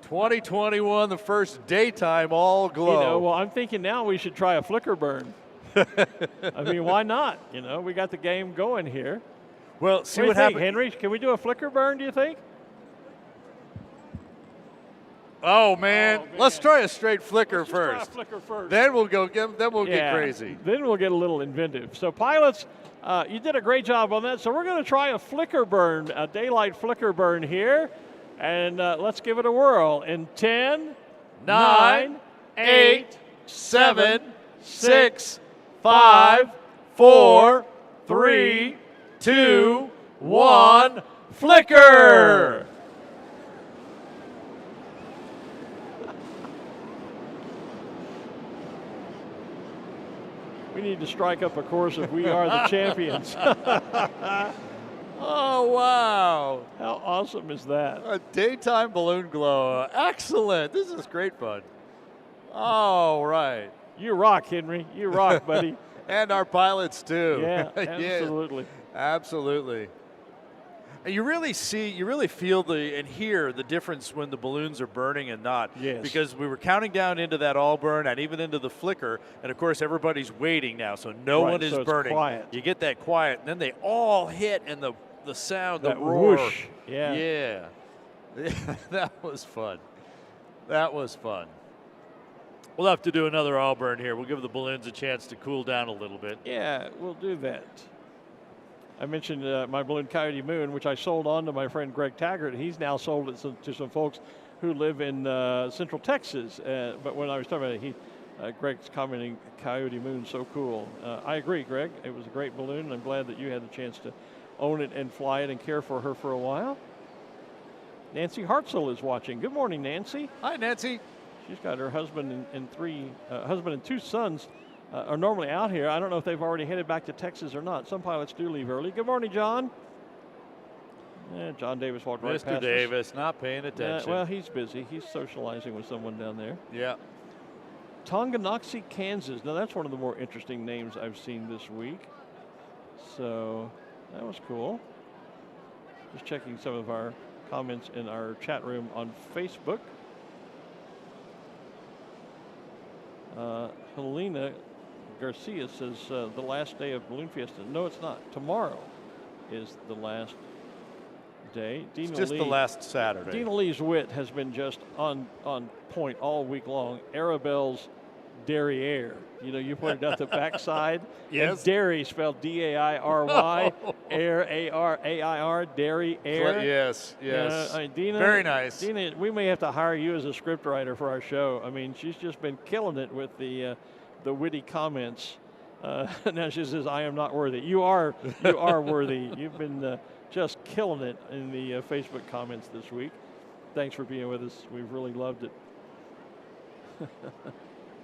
2021, the first daytime all glow. You know, well, I'm thinking now we should try a flicker burn. I mean, why not? You know, we got the game going here. Well, see what what happens. Henry? Can we do a flicker burn, do you think? Oh man. Let's try a straight flicker first. Try a flicker first. Then we'll go. Then we'll get crazy. Then we'll get a little inventive. So pilots, you did a great job on that. So we're going to try a flicker burn, a daylight flicker burn here, and let's give it a whirl. In 10, 9, 8, 7, 6, 5, 4, 3, 2, 1, flicker! We need to strike up a course of We Are the Champions. Oh, wow. How awesome is that? A daytime balloon glow. Excellent. This is great fun. All right. You rock, Henry. You rock, buddy. And our pilots, too. Yeah, absolutely. Absolutely. And you really feel and hear the difference when the balloons are burning and not. Yes. Because we were counting down into that all burn and even into the flicker, and of course everybody's waiting now, so no one is burning. Quiet. You get that quiet, and then they all hit, and the sound, that the roar. Whoosh. Yeah. That was fun. That was fun. We'll have to do another all burn here. We'll give the balloons a chance to cool down a little bit. Yeah, we'll do that. I mentioned my balloon Coyote Moon, which I sold on to my friend Greg Taggart. He's now sold it to some folks who live in Central Texas. But when I was talking about it, Greg's commenting, Coyote Moon, so cool. I agree, Greg. It was a great balloon, and I'm glad that you had the chance to own it and fly it and care for her for a while. Nancy Hartzell is watching. Good morning, Nancy. Hi, Nancy. She's got her husband and two sons are normally out here. I don't know if they've already headed back to Texas or not. Some pilots do leave early. Good morning, John. John Davis walked right past us. Mr. Davis, not paying attention. Well, he's busy. He's socializing with someone down there. Yeah. Tonganoxie, Kansas. Now, that's one of the more interesting names I've seen this week. So that was cool. Just checking some of our comments in our chat room on Facebook. Helena Garcia says the last day of Balloon Fiesta. No, it's not. Tomorrow is the last day. It's just the last Saturday. Dina Lee's wit has been just on point all week long. Arabelle's derriere. You know, you pointed out the backside. Yes. And dairy spelled D-A-I-R-Y. Air, A-R-A-I-R, derriere. Yes, yes. Dina, very nice. Dina, we may have to hire you as a scriptwriter for our show. I mean, she's just been killing it with the witty comments. Now she says, "I am not worthy." You are worthy. You've been just killing it in the Facebook comments this week. Thanks for being with us. We've really loved it.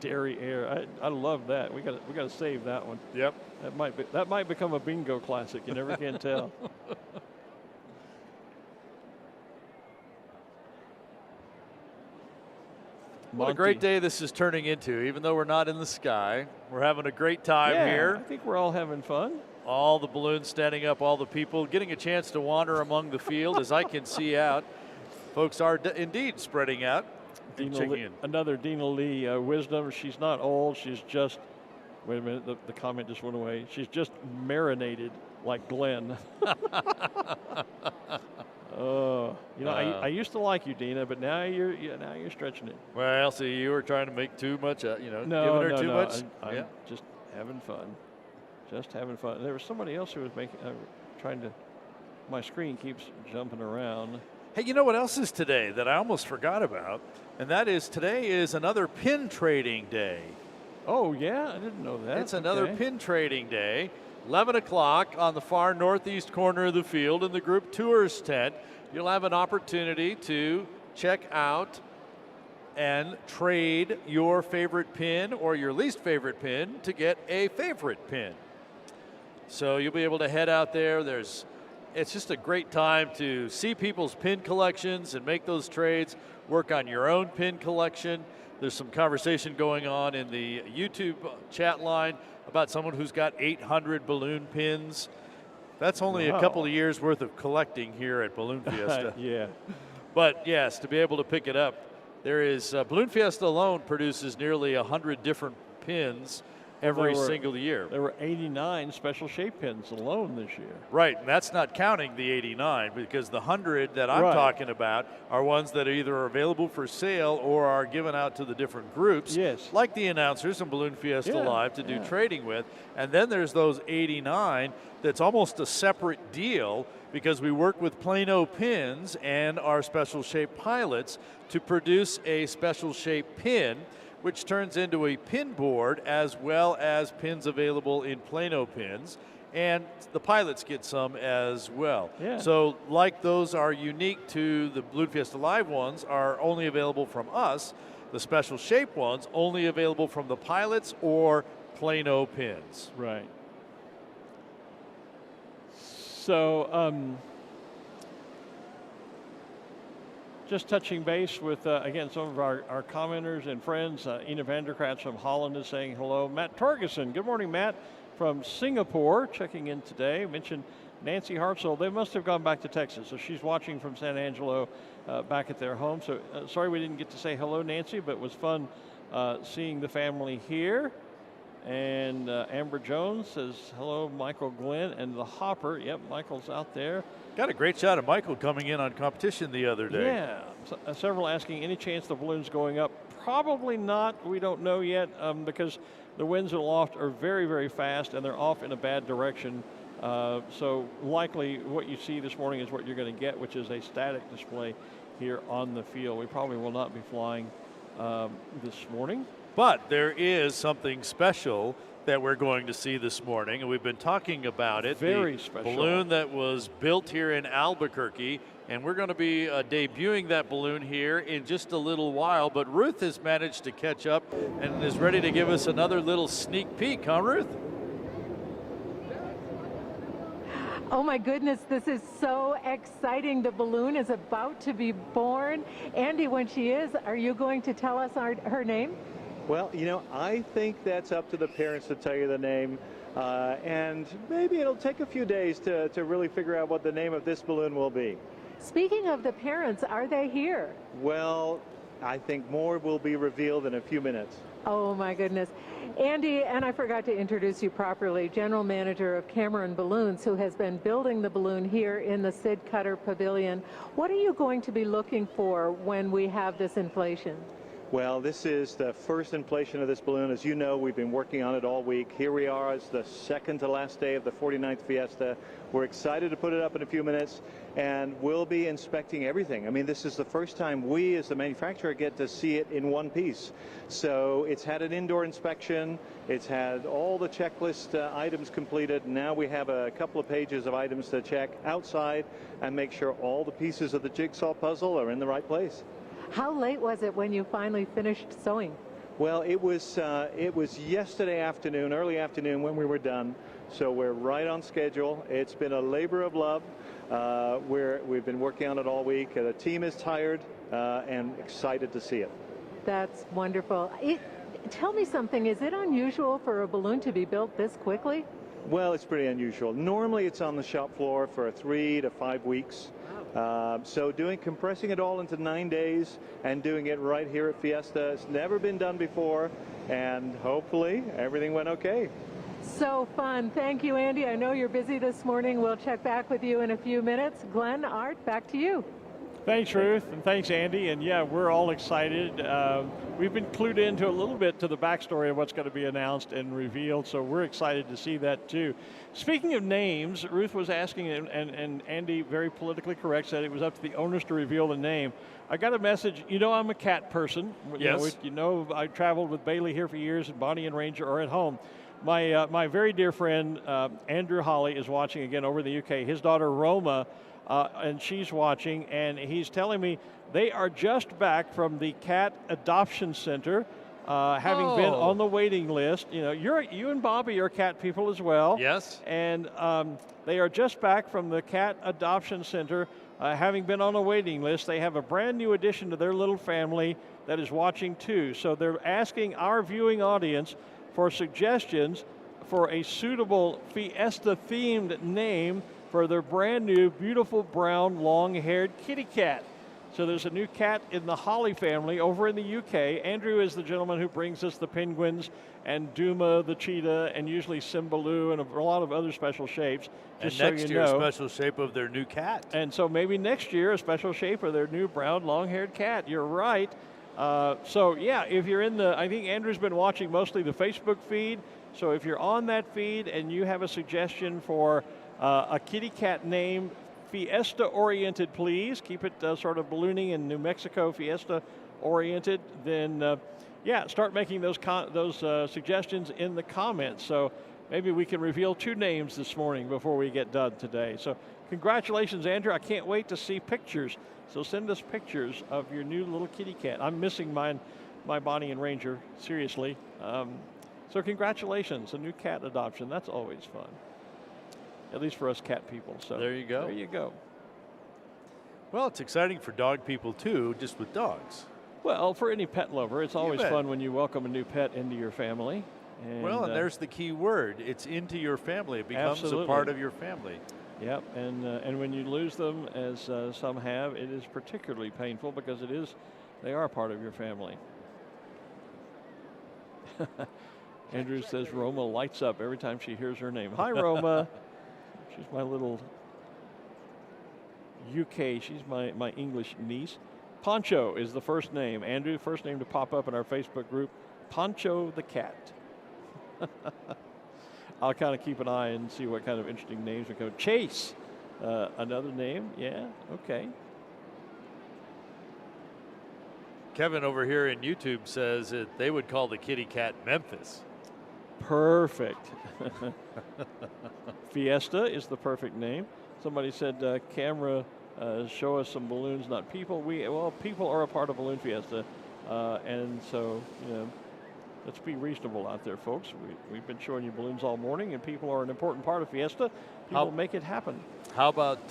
Dairy air. I love that. We got to save that one. Yep. That might become a bingo classic. You never can tell. What a great day this is turning into. Even though we're not in the sky, we're having a great time here. I think we're all having fun. All the balloons standing up, all the people getting a chance to wander among the field, as I can see out. Folks are indeed spreading out. Another Dina Lee wisdom. She's not old. She's just, wait a minute, the comment just went away. She's just marinated like Glen. I used to like you, Dina, but now you're stretching it. Well, see, you were trying to make too much, giving her too much. I'm just having fun. Just having fun. There was somebody else who was trying to. My screen keeps jumping around. Hey, you know what else is today that I almost forgot about? And that is today is another pin trading day. Oh, yeah? I didn't know that. It's another pin trading day. 11 o'clock on the far northeast corner of the field in the group tours tent. You'll have an opportunity to check out and trade your favorite pin or your least favorite pin to get a favorite pin. So you'll be able to head out there. It's just a great time to see people's pin collections and make those trades, work on your own pin collection. There's some conversation going on in the YouTube chat line about someone who's got 800 balloon pins. That's only a couple of years worth of collecting here at Balloon Fiesta. Yeah. But yes, to be able to pick it up, there is Balloon Fiesta alone produces nearly 100 different pins every single year. There were 89 special shape pins alone this year. Right, and that's not counting the 89 because the 100 that I'm talking about are ones that are either available for sale or are given out to the different groups, like the announcers and Balloon Fiesta Live to do trading with. And then there's those 89 that's almost a separate deal because we work with Plano Pins and our special shape pilots to produce a special shape pin, which turns into a pin board as well as pins available in Plano pins. And the pilots get some as well. Yeah. So like those are unique to the Balloon Fiesta Live ones are only available from us. The special shape ones only available from the pilots or Plano pins. Right. So just touching base with, again, some of our commenters and friends. Ina Vanderkratz from Holland is saying hello. Matt Torgerson, good morning, Matt, from Singapore, checking in today. Mentioned Nancy Hartzell. They must have gone back to Texas, so she's watching from San Angelo back at their home. So sorry we didn't get to say hello, Nancy, but it was fun seeing the family here. And Amber Jones says hello, Michael Glen, and the Hopper. Yep, Michael's out there. Got a great shot of Michael coming in on competition the other day. Yeah, several asking, any chance the balloon's going up? Probably not. We don't know yet because the winds aloft are very, very fast and they're off in a bad direction. So likely what you see this morning is what you're going to get, which is a static display here on the field. We probably will not be flying this morning. But there is something special that we're going to see this morning, and we've been talking about it. Very special. Balloon that was built here in Albuquerque, and we're going to be debuting that balloon here in just a little while. But Ruth has managed to catch up and is ready to give us another little sneak peek, huh, Ruth? Oh my goodness, this is so exciting. The balloon is about to be born. Andy, when she is, are you going to tell us her name? Well, you know, I think that's up to the parents to tell you the name. And maybe it'll take a few days to really figure out what the name of this balloon will be. Speaking of the parents, are they here? Well, I think more will be revealed in a few minutes. Oh my goodness. Andy, and I forgot to introduce you properly, General Manager of Cameron Balloons, who has been building the balloon here in the Sid Cutter Pavilion. What are you going to be looking for when we have this inflation? Well, this is the first inflation of this balloon. As you know, we've been working on it all week. Here we are. It's the second to last day of the 49th Fiesta. We're excited to put it up in a few minutes, and we'll be inspecting everything. I mean, this is the first time we, as the manufacturer, get to see it in one piece. So it's had an indoor inspection. It's had all the checklist items completed. Now we have a couple of pages of items to check outside and make sure all the pieces of the jigsaw puzzle are in the right place. How late was it when you finally finished sewing? Well, it was yesterday afternoon, early afternoon when we were done. So we're right on schedule. It's been a labor of love. We've been working on it all week. The team is tired and excited to see it. That's wonderful. Tell me something, is it unusual for a balloon to be built this quickly? Well, it's pretty unusual. Normally it's on the shop floor for 3 to 5 weeks. So compressing it all into 9 days and doing it right here at Fiesta, it's never been done before, and hopefully everything went okay. So fun. Thank you, Andy. I know you're busy this morning. We'll check back with you in a few minutes. Glenn, Art, back to you. Thanks, Ruth, and thanks, Andy. And yeah, we're all excited. We've been clued into a little bit to the backstory of what's going to be announced and revealed, so we're excited to see that too. Speaking of names, Ruth was asking, and Andy, very politically correct, said it was up to the owners to reveal the name. I got a message. I'm a cat person. Yes. I traveled with Bailey here for years, and Bonnie and Ranger are at home. My very dear friend Andrew Holly is watching again over in the UK. His daughter Roma. And she's watching, and he's telling me they are just back from the cat adoption center, having been on the waiting list. You and Bobby are cat people as well. Yes. And they are just back from the cat adoption center, having been on a waiting list. They have a brand new addition to their little family that is watching too. So they're asking our viewing audience for suggestions for a suitable Fiesta-themed name for their brand new, beautiful, brown, long-haired kitty cat. So there's a new cat in the Holly family over in the UK. Andrew is the gentleman who brings us the penguins and Duma the cheetah and usually Cymbaloo and a lot of other special shapes. And next year, a special shape of their new cat. And so maybe next year, a special shape of their new brown, long-haired cat. You're right. So yeah, if you're I think Andrew's been watching mostly the Facebook feed. So if you're on that feed and you have a suggestion for a kitty cat name, Fiesta-oriented, please. Keep it sort of ballooning and New Mexico Fiesta-oriented. Then, start making those suggestions in the comments. So maybe we can reveal 2 names this morning before we get done today. So congratulations, Andrew. I can't wait to see pictures. So send us pictures of your new little kitty cat. I'm missing my Bonnie and Ranger, seriously. So congratulations, a new cat adoption. That's always fun. At least for us cat people. So there you go. There you go. Well, it's exciting for dog people too, just with dogs. Well, for any pet lover, it's always fun when you welcome a new pet into your family. And, and there's the key word. It's into your family. It becomes absolutely. a part of your family. Yep, and when you lose them, as some have, it is particularly painful because they are part of your family. Andrew says Roma lights up every time she hears her name. Hi, Roma. She's my little UK, she's my English niece. Poncho is the first name. Andrew, first name to pop up in our Facebook group, Poncho the cat. I'll kind of keep an eye and see what kind of interesting names we come. Chase, another name, yeah, okay. Kevin over here in YouTube says that they would call the kitty cat Memphis. Perfect. Fiesta is the perfect name. Somebody said, camera, show us some balloons, not people. People are a part of Balloon Fiesta. And so, let's be reasonable out there, folks. We've been showing you balloons all morning, and people are an important part of Fiesta. People make it happen. How about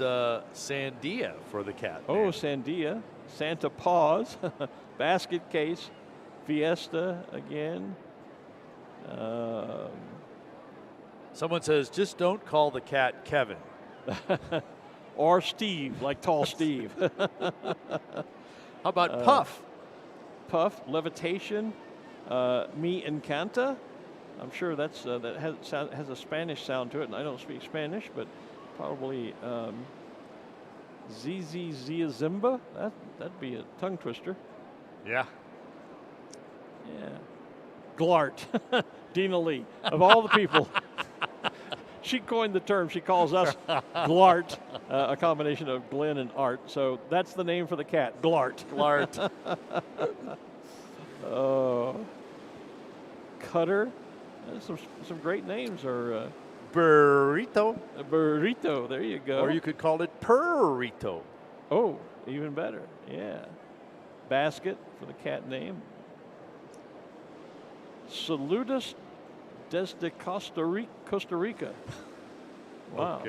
Sandia for the cat? Oh, name? Sandia. Santa Paws. Basket case. Fiesta again. Someone says, just don't call the cat Kevin. Or Steve, like Tall Steve. How about Puff? Puff, Levitation, Me Encanta. I'm sure that has a Spanish sound to it, and I don't speak Spanish, but probably Zizi Zia Zimba. That'd be a tongue twister. Yeah. Yeah. Glart. Dina Lee. Of all the people, she coined the term. She calls us Glart, a combination of Glen and Art. So that's the name for the cat, Glart. Glart. Oh. Cutter. Some great names are. Burrito. Burrito, there you go. Or you could call it Purrito. Oh, even better, yeah. Basket for the cat name. Saludos desde Costa Rica. Wow.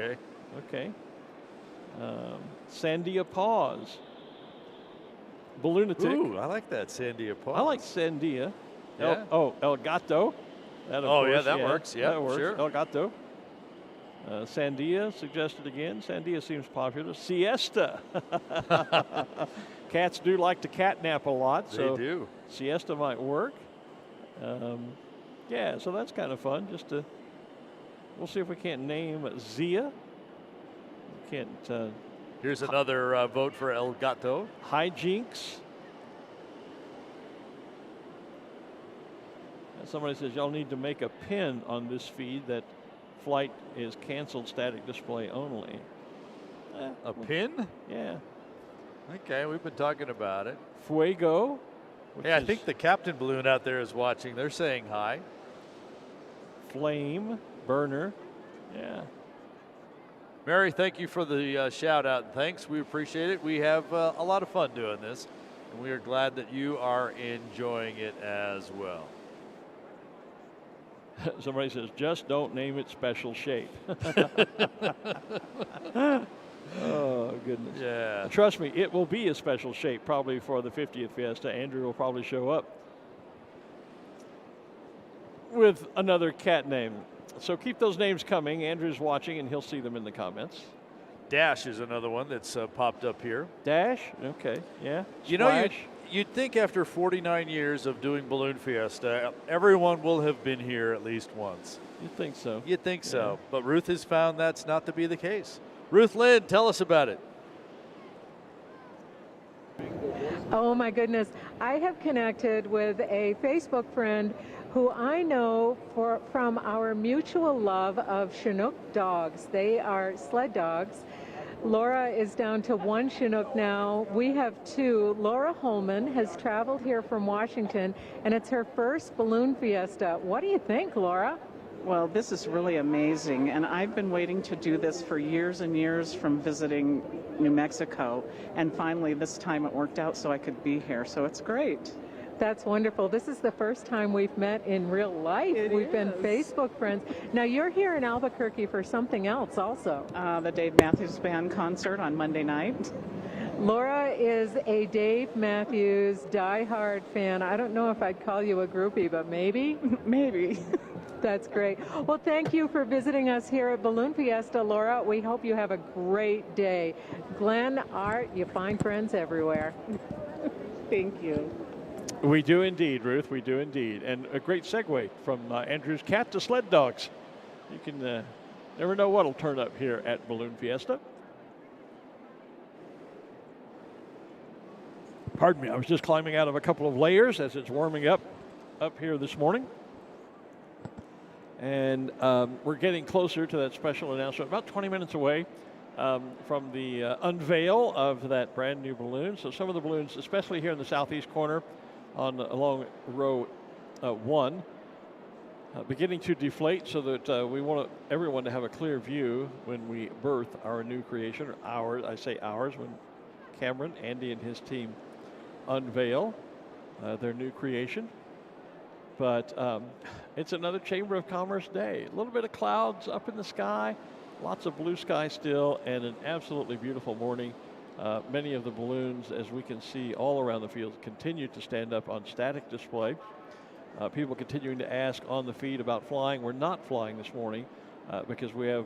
Okay. Sandia Paws. Balloonatic. Ooh, I like that Sandia pause. I like Sandia. Yeah. El Gato. That, of yeah, course, that works. Yeah, that works. sure. El Gato. Sandia suggested again. Sandia seems popular. Siesta. Cats do like to catnap a lot. So they do. Siesta might work. Yeah, so that's kind of fun. We'll see if we can't name Zia. We can't. Here's another vote for El Gato. Hijinks. Somebody says y'all need to make a pin on this feed that flight is canceled, static display only. A pin? Yeah. Okay, we've been talking about it. Fuego. Hey, I think the captain balloon out there is watching. They're saying hi. Flame. Burner. Yeah. Mary, thank you for the shout out and thanks. We appreciate it. We have a lot of fun doing this, and we are glad that you are enjoying it as well. Somebody says, just don't name it Special Shape. Oh, goodness. Yeah. Trust me, it will be a special shape probably for the 50th Fiesta. Andrew will probably show up with another cat name. So keep those names coming. Andrew's watching, and he'll see them in the comments. Dash is another one that's popped up here. Dash? Okay, yeah. You know, you'd think after 49 years of doing Balloon Fiesta, everyone will have been here at least once. You'd think so. You'd think so. But Ruth has found that's not to be the case. Ruth Lynn, tell us about it. Oh my goodness. I have connected with a Facebook friend who I know from our mutual love of Chinook dogs. They are sled dogs. Laura is down to one Chinook now. We have two. Laura Holman has traveled here from Washington, and it's her first Balloon Fiesta. What do you think, Laura? Well, this is really amazing, and I've been waiting to do this for years and years from visiting New Mexico, and finally this time it worked out so I could be here, so it's great. That's wonderful. This is the first time we've met in real life. We've been Facebook friends. Now you're here in Albuquerque for something else also. The Dave Matthews Band concert on Monday night. Laura is a Dave Matthews diehard fan. I don't know if I'd call you a groupie, but maybe? Maybe. That's great. Well, thank you for visiting us here at Balloon Fiesta, Laura. We hope you have a great day. Glen, Art, you find friends everywhere. Thank you. We do indeed, Ruth. We do indeed. And a great segue from Andrew's cat to sled dogs. You can never know what'll turn up here at Balloon Fiesta. Pardon me, I was just climbing out of a couple of layers as it's warming up here this morning. And we're getting closer to that special announcement, about 20 minutes away from the unveil of that brand new balloon. So some of the balloons, especially here in the southeast corner along row 1, beginning to deflate so that we want everyone to have a clear view when we birth our new creation, or ours, I say ours, when Cameron, Andy, and his team unveil their new creation. But it's another Chamber of Commerce day. A little bit of clouds up in the sky, lots of blue sky still, and an absolutely beautiful morning. Many of the balloons, as we can see all around the field, continue to stand up on static display. People continuing to ask on the feed about flying. We're not flying this morning because we have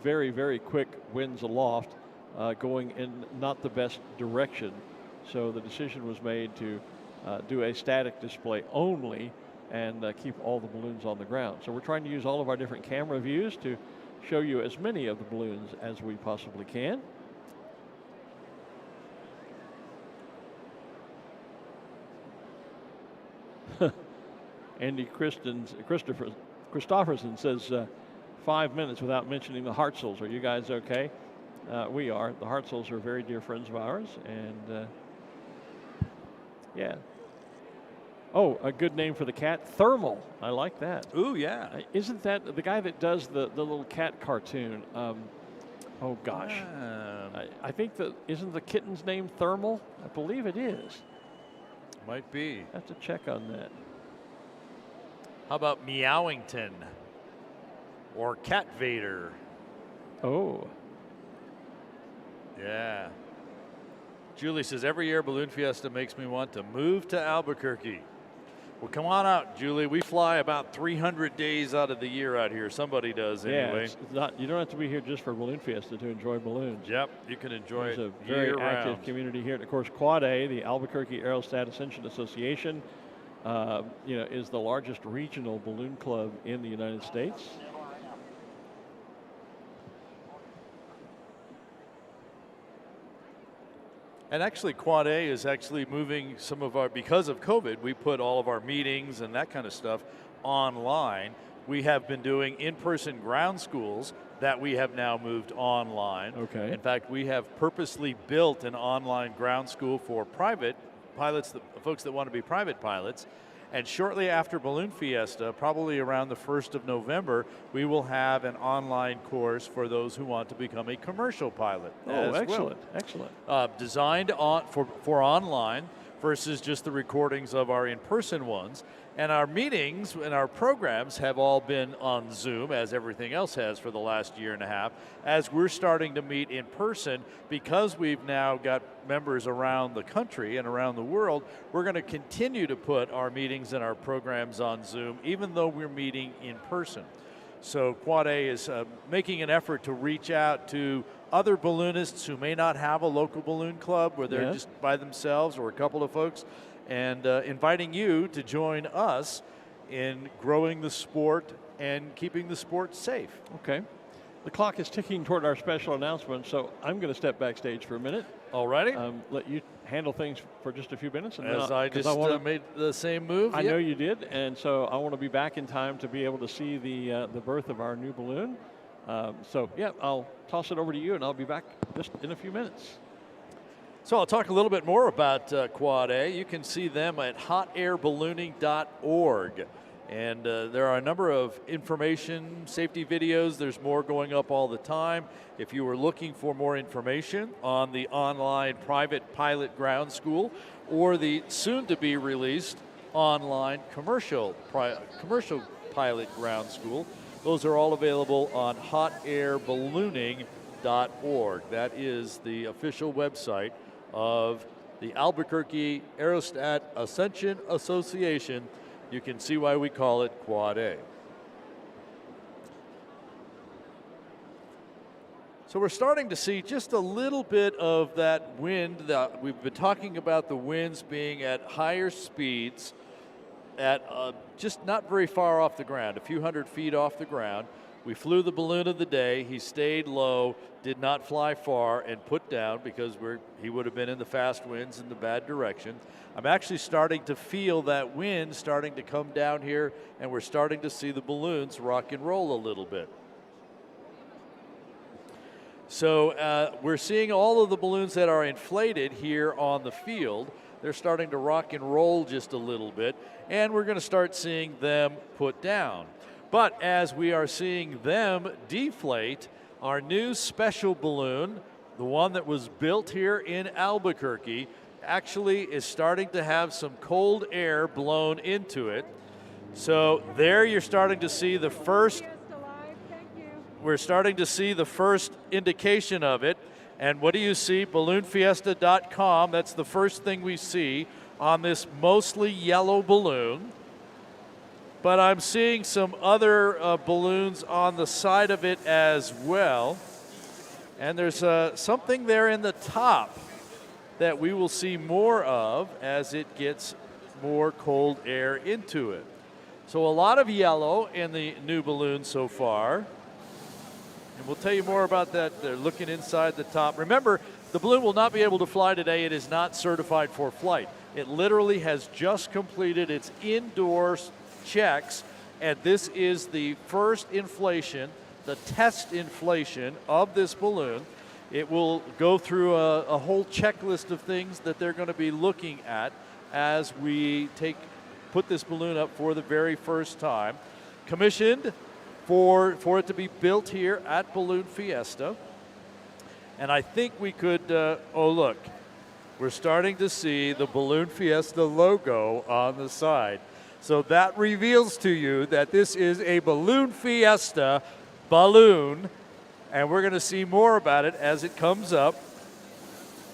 very, very quick winds aloft going in not the best direction. So the decision was made to do a static display only and keep all the balloons on the ground. So we're trying to use all of our different camera views to show you as many of the balloons as we possibly can. Andy Christopherson says 5 minutes without mentioning the Hartzels. Are you guys okay? We are. The Hartzels are very dear friends of ours, and yeah. Oh, a good name for the cat, Thermal. I like that. Ooh, yeah. Isn't that the guy that does the little cat cartoon? Oh gosh, I think isn't the kitten's name Thermal? I believe it is. Might be. Have to check on that. How about Meowington or Cat Vader? Oh. Yeah. Julie says, every year Balloon Fiesta makes me want to move to Albuquerque. Well, come on out, Julie. We fly about 300 days out of the year out here. Somebody does anyway. It's not, you don't have to be here just for Balloon Fiesta to enjoy balloons. Yep, you can enjoy it There's a very active year-round. community here. And of course, Quad A, the Albuquerque Aerostat Ascension Association, is the largest regional balloon club in the United States. And actually, Quad A is actually moving some of our, because of COVID, we put all of our meetings and that kind of stuff online. We have been doing in-person ground schools that we have now moved online. Okay. In fact, we have purposely built an online ground school for private pilots, folks that want to be private pilots. And shortly after Balloon Fiesta, probably around the 1st of November, we will have an online course for those who want to become a commercial pilot. Oh, excellent, excellent. Designed for online versus just the recordings of our in-person ones. And our meetings and our programs have all been on Zoom, as everything else has for the last year and a half, as we're starting to meet in person. Because we've now got members around the country and around the world, we're going to continue to put our meetings and our programs on Zoom, even though we're meeting in person. So Quad A is making an effort to reach out to other balloonists who may not have a local balloon club, where they're just by themselves or a couple of folks, and inviting you to join us in growing the sport and keeping the sport safe. Okay. The clock is ticking toward our special announcement, so I'm going to step backstage for a minute. All righty. Let you handle things for just a few minutes. And As I just made the same move. I know you did, and so I want to be back in time to be able to see the birth of our new balloon. I'll toss it over to you, and I'll be back just in a few minutes. So I'll talk a little bit more about Quad A. You can see them at hotairballooning.org. And there are a number of information, safety videos. There's more going up all the time. If you were looking for more information on the online private pilot ground school or the soon-to-be released online commercial pilot ground school, those are all available on hotairballooning.org. That is the official website of the Albuquerque Aerostat Ascension Association. You can see why we call it Quad A. So we're starting to see just a little bit of that wind. We've been talking about the winds being at higher speeds at just not very far off the ground, a few hundred feet off the ground. We flew the balloon of the day. He stayed low, did not fly far, and put down because he would have been in the fast winds in the bad direction. I'm actually starting to feel that wind starting to come down here, and we're starting to see the balloons rock and roll a little bit. So we're seeing all of the balloons that are inflated here on the field. They're starting to rock and roll just a little bit, and we're going to start seeing them put down. But as we are seeing them deflate, our new special balloon, the one that was built here in Albuquerque, actually is starting to have some cold air blown into it. So there you're starting to see the first, we're starting to see the first indication of it. And what do you see? BalloonFiesta.com, that's the first thing we see on this mostly yellow balloon. But I'm seeing some other balloons on the side of it as well. And there's something there in the top that we will see more of as it gets more cold air into it. So a lot of yellow in the new balloon so far. And we'll tell you more about that. They're looking inside the top. Remember, the balloon will not be able to fly today. It is not certified for flight. It literally has just completed its indoor checks, and this is the first inflation, the test inflation of this balloon. It will go through a whole checklist of things that they're going to be looking at as we put this balloon up for the very first time. Commissioned for it to be built here at Balloon Fiesta. And I think we could, oh look, we're starting to see the Balloon Fiesta logo on the side. So that reveals to you that this is a Balloon Fiesta balloon, and we're going to see more about it as it comes up.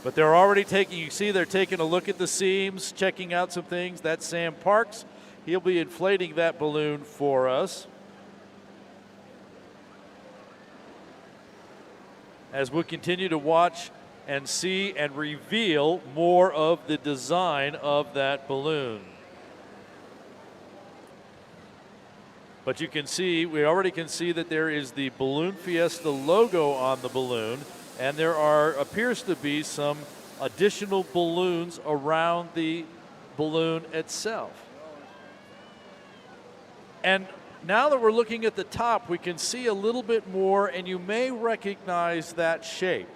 But they're already taking, you see they're taking a look at the seams, checking out some things. That's Sam Parks. He'll be inflating that balloon for us. As we'll continue to watch and see and reveal more of the design of that balloon. But you can see, we already can see that there is the Balloon Fiesta logo on the balloon, and there appears to be some additional balloons around the balloon itself. And now that we're looking at the top, we can see a little bit more, and you may recognize that shape.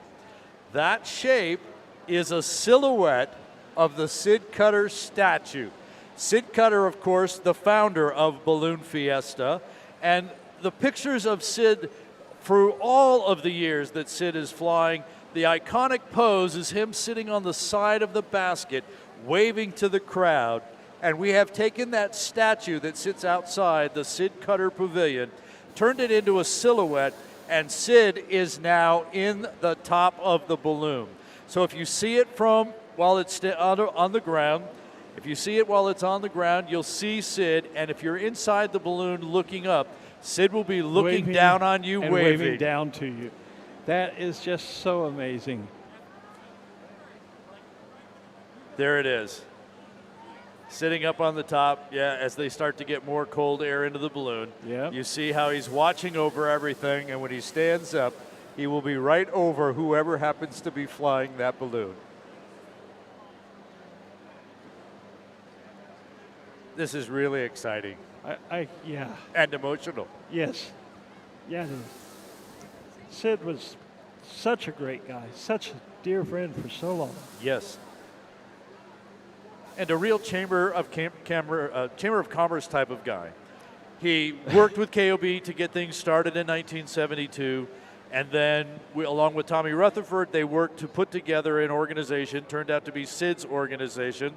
That shape is a silhouette of the Sid Cutter statue. Sid Cutter, of course, the founder of Balloon Fiesta, and the pictures of Sid through all of the years that Sid is flying, the iconic pose is him sitting on the side of the basket, waving to the crowd. And we have taken that statue that sits outside the Sid Cutter Pavilion, turned it into a silhouette, and Sid is now in the top of the balloon. So if you see it from while it's on the ground, if you see it while it's on the ground, you'll see Sid, and if you're inside the balloon looking up, Sid will be looking down on you, and waving down to you. That is just so amazing. There it is. Sitting up on the top, yeah, as they start to get more cold air into the balloon. Yep. You see how he's watching over everything, and when he stands up, he will be right over whoever happens to be flying that balloon. This is really exciting. Yeah. And emotional. Yes. Yeah, it is. Sid was such a great guy, such a dear friend for so long. Yes. And a real Chamber of Commerce type of guy. He worked with KOB to get things started in 1972, and then along with Tommy Rutherford, they worked to put together an organization, turned out to be Sid's organization,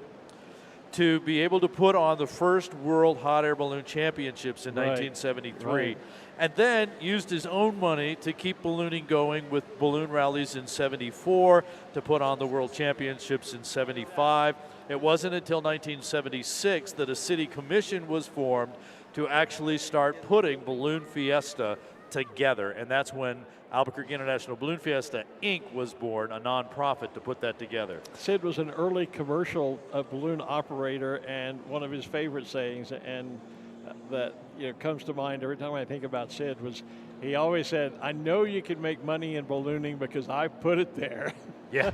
to be able to put on the first World Hot Air Balloon Championships in 1973. Right. And then used his own money to keep ballooning going with balloon rallies in 74, to put on the World Championships in 75. It wasn't until 1976 that a city commission was formed to actually start putting Balloon Fiesta together. And that's when Albuquerque International Balloon Fiesta, Inc. was born, a nonprofit to put that together. Sid was an early commercial balloon operator, and one of his favorite sayings, and that comes to mind every time I think about Sid, was he always said, "I know you can make money in ballooning because I put it there." Yeah.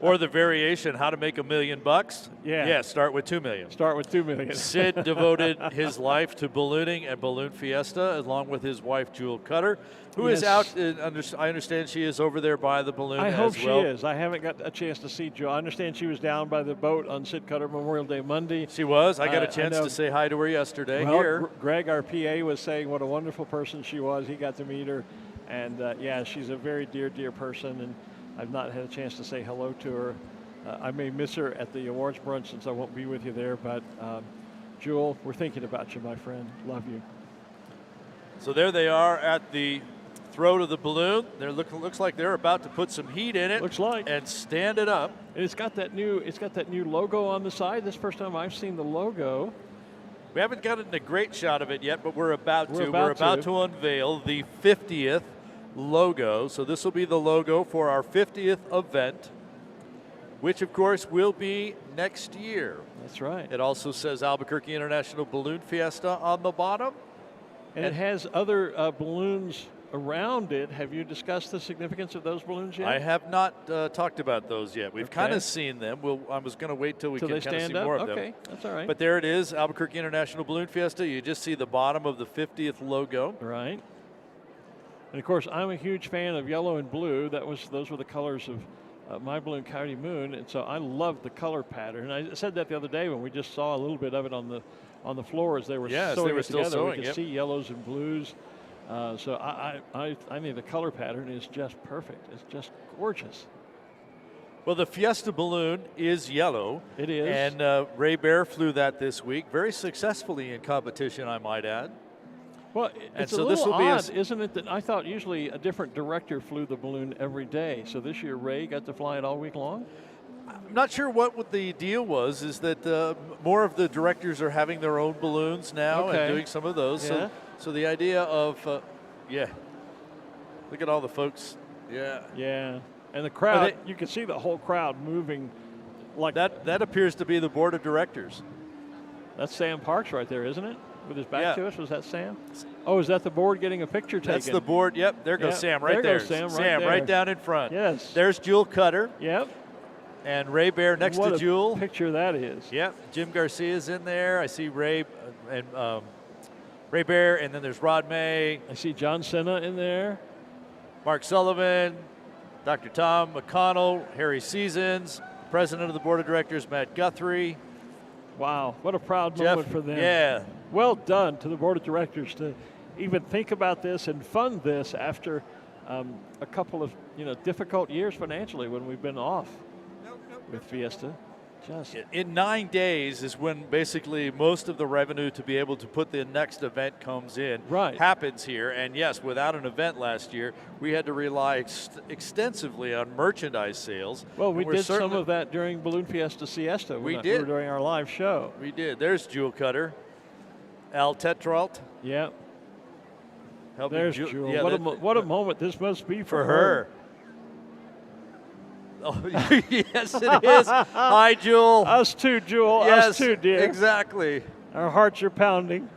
Or the variation, how to make $1 million? Yeah. Yeah, start with $2 million. Start with $2 million. Sid devoted his life to ballooning and Balloon Fiesta, along with his wife, Jewel Cutter, who is out, I understand she is over there by the balloon as well. I hope she is. I haven't got a chance to see Jewel. I understand she was down by the boat on Sid Cutter Memorial Day Monday. She was. I got a chance to say hi to her yesterday here. Greg, our PA, was saying what a wonderful person she was. He got to meet her. And, yeah, she's a very dear, dear person. And I've not had a chance to say hello to her. I may miss her at the awards brunch since I won't be with you there. But, Jewel, we're thinking about you, my friend. Love you. So there they are at the throat of the balloon. Looks like they're about to put some heat in it. Looks like. And stand it up. And it's got that new logo on the side. This is the first time I've seen the logo. We haven't gotten a great shot of it yet, but we're about to. We're about to unveil the 50th logo. So this will be the logo for our 50th event, which of course will be next year. That's right. It also says Albuquerque International Balloon Fiesta on the bottom. And it has other balloons around it. Have you discussed the significance of those balloons yet? I have not talked about those yet. We've kind of seen them. I was going to wait till we can kind of see more of them. Okay, that's all right. But there it is, Albuquerque International Balloon Fiesta. You just see the bottom of the 50th logo. Right. And of course, I'm a huge fan of yellow and blue. Those were the colors of my balloon, Coyote Moon, and so I love the color pattern. I said that the other day when we just saw a little bit of it on the floor as they were sewing it together. We could see yellows and blues. So I think the color pattern is just perfect. It's just gorgeous. Well, the Fiesta balloon is yellow. It is. And Ray Bear flew that this week, very successfully in competition, I might add. Well, it's a little odd, isn't it, that I thought usually a different director flew the balloon every day. So this year Ray got to fly it all week long? I'm not sure what the deal was, is that more of the directors are having their own balloons now and doing some of those. Yeah. So the idea of, look at all the folks. Yeah. Yeah. And the crowd, you can see the whole crowd moving like that. That appears to be the board of directors. That's Sam Parks right there, isn't it? With his back to us, was that Sam? Oh, is that the board getting a picture taken? That's the board. Yep, there goes Sam right there. Goes Sam right down in front. Yes. There's Jewel Cutter. Yep. And Ray Bear next to Jewel. What a picture that is. Yep. Jim Garcia's in there. I see Ray and Ray Bear, and then there's Rod May. I see John Cena in there. Mark Sullivan, Dr. Tom McConnell, Harry Seasons, President of the Board of Directors, Matt Guthrie. Wow, what a proud moment for them. Yeah. Well done to the Board of Directors to even think about this and fund this after a couple of difficult years financially when we've been off with Fiesta. In 9 days is when basically most of the revenue to be able to put the next event comes in. Right. Happens here. And yes, without an event last year, we had to rely extensively on merchandise sales. Well, we did some of that during Balloon Fiesta Siesta. We did. We were during our live show. We did. There's Jewel Cutter. Al Tetrault. Yeah. There's Jewel. Yeah, what a moment this must be for her. Oh, yes, it is. Hi, Jewel. Us too, Jewel. Yes, us too, dear. Exactly. Our hearts are pounding.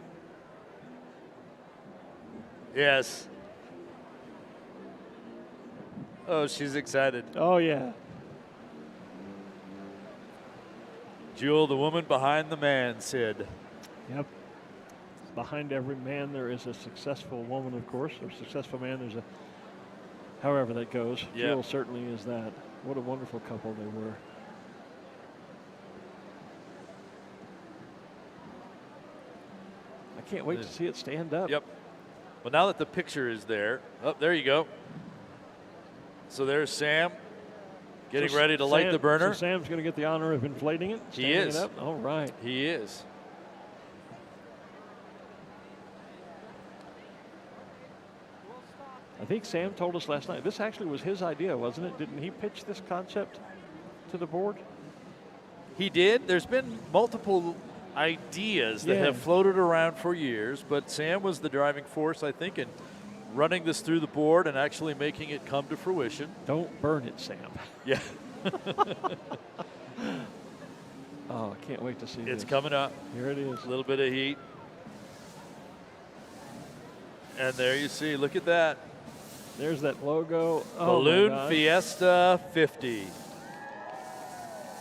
Yes. Oh, she's excited. Oh, yeah. Jewel, the woman behind the man, Sid. Yep. Behind every man there is a successful woman, of course. Or a successful man, there's a, however that goes. Yep. Jewel certainly is that. What a wonderful couple they were. I can't wait to see it stand up. Yep. Well, now that the picture is there, there you go. So there's Sam getting ready to light the burner. So Sam's going to get the honor of inflating it. He is. It up. All right. He is. I think Sam told us last night, this actually was his idea, wasn't it? Didn't he pitch this concept to the board? He did. There's been multiple ideas that have floated around for years, but Sam was the driving force, I think, in running this through the board and actually making it come to fruition. Don't burn it, Sam. Yeah. Oh, I can't wait to see this. It's coming up. Here it is. A little bit of heat. And there you see, look at that. There's that logo. Balloon Fiesta 50.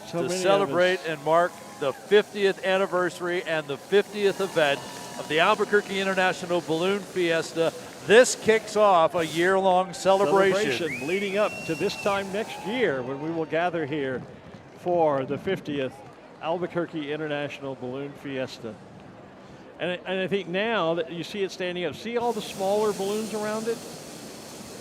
So to celebrate and mark the 50th anniversary and the 50th event of the Albuquerque International Balloon Fiesta. This kicks off a year-long celebration leading up to this time next year when we will gather here for the 50th Albuquerque International Balloon Fiesta. And I think now that you see it standing up, see all the smaller balloons around it?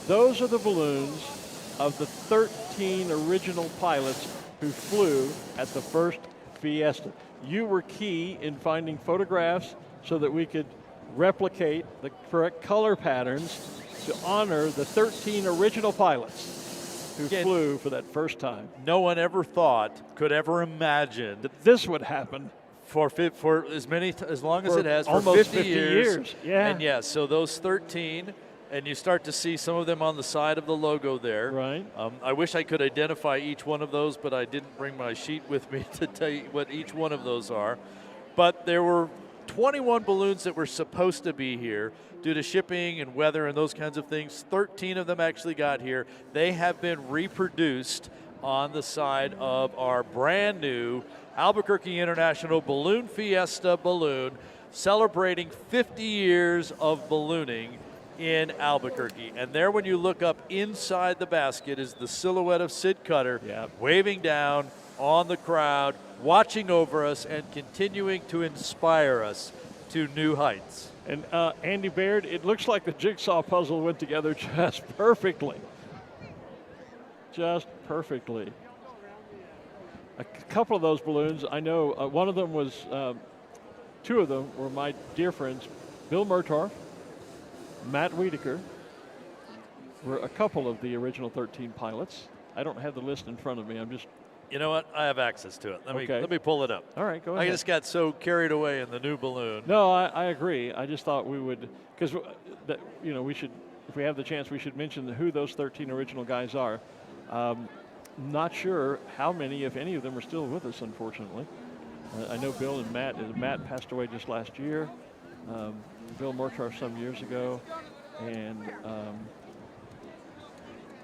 Those are the balloons of the 13 original pilots who flew at the first Fiesta. You were key in finding photographs so that we could replicate the correct color patterns to honor the 13 original pilots who flew for that first time. No one ever thought, could ever imagine that this would happen. For as long as it has, for almost 50 years. Yeah. And yes, so those 13, and you start to see some of them on the side of the logo there. Right. I wish I could identify each one of those, but I didn't bring my sheet with me to tell you what each one of those are. But there were 21 balloons that were supposed to be here due to shipping and weather and those kinds of things. 13 of them actually got here. They have been reproduced on the side of our brand new Albuquerque International Balloon Fiesta Balloon, celebrating 50 years of ballooning in Albuquerque. And there, when you look up inside the basket, is the silhouette of Sid Cutter waving down on the crowd, watching over us and continuing to inspire us to new heights. And Andy Baird, it looks like the jigsaw puzzle went together just perfectly. Just perfectly. A couple of those balloons, I know one of them was, two of them were my dear friends, Bill Murtaugh Matt Wiedeker were a couple of the original 13 pilots. I don't have the list in front of me. I'm just. You know what? I have access to it. Let me pull it up. All right, go ahead. I just got so carried away in the new balloon. No, I agree. I just thought we would, because we should, if we have the chance, we should mention who those 13 original guys are. Not sure how many, if any of them, are still with us, unfortunately. I know Bill and Matt. Matt passed away just last year. Bill Murtaugh some years ago, and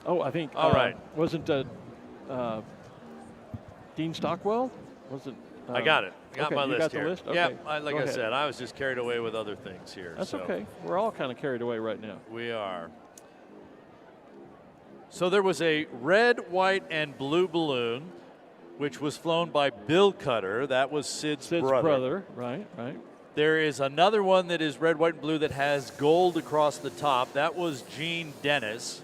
I think all right, wasn't Dean Stockwell? Wasn't? I got it. Got my list here. The list? Okay. Yeah, like I said, I was just carried away with other things here. That's okay. We're all kind of carried away right now. We are. So there was a red, white, and blue balloon, which was flown by Bill Cutter. That was Sid's brother. Right. There is another one that is red, white, and blue that has gold across the top. That was Gene Dennis.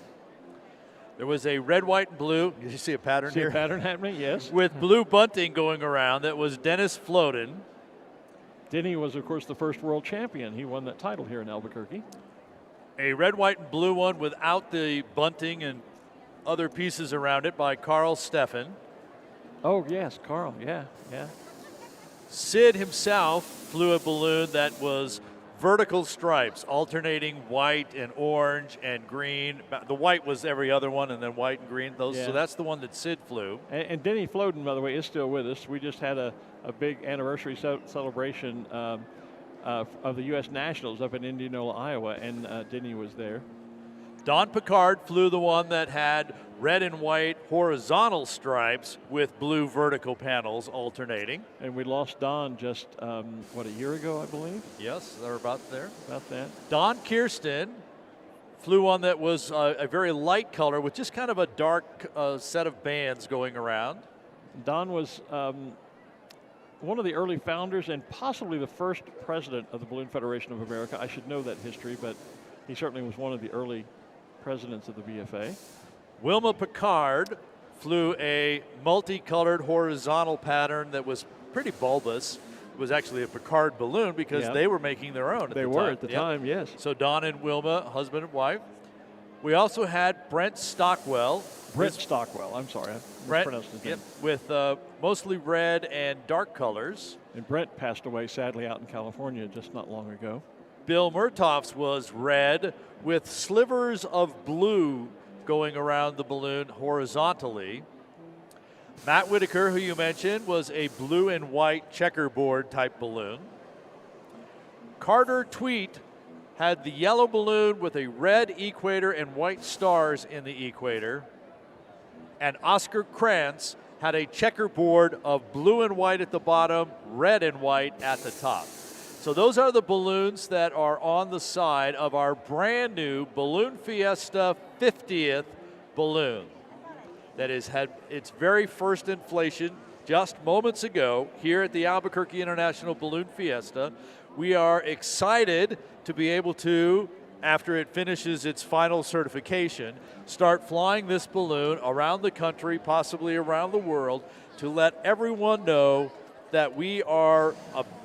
There was a red, white, and blue. Did you see a pattern here? See a pattern happening, yes. With blue bunting going around. That was Dennis Floden. Denny was, of course, the first world champion. He won that title here in Albuquerque. A red, white, and blue one without the bunting and other pieces around it by Carl Steffen. Oh, yes, Carl, yeah. Sid himself flew a balloon that was vertical stripes, alternating white and orange and green. The white was every other one, and then white and green. So that's the one that Sid flew. And Denny Floden, by the way, is still with us. We just had a big anniversary celebration of the U.S. Nationals up in Indianola, Iowa, and Denny was there. Don Picard flew the one that had red and white horizontal stripes with blue vertical panels alternating. And we lost Don just, a year ago, I believe? Yes, they're about there. About that. Don Kirsten flew one that was a very light color with just kind of a dark set of bands going around. Don was one of the early founders and possibly the first president of the Balloon Federation of America. I should know that history, but he certainly was one of the early presidents of the BFA. Wilma Picard flew a multicolored horizontal pattern that was pretty bulbous. It was actually a Picard balloon because they were making their own at the time, yes. So Don and Wilma, husband and wife. We also had Brent Stockwell. I'm sorry, I mispronounced his name. With mostly red and dark colors. And Brent passed away, sadly, out in California just not long ago. Bill Murtaugh's was red with slivers of blue going around the balloon horizontally. Matt Whitaker, who you mentioned, was a blue and white checkerboard type balloon. Carter Tweet had the yellow balloon with a red equator and white stars in the equator. And Oscar Krantz had a checkerboard of blue and white at the bottom, red and white at the top. So those are the balloons that are on the side of our brand new Balloon Fiesta 50th balloon that has had its very first inflation just moments ago here at the Albuquerque International Balloon Fiesta. We are excited to be able to, after it finishes its final certification, start flying this balloon around the country, possibly around the world, to let everyone know that we are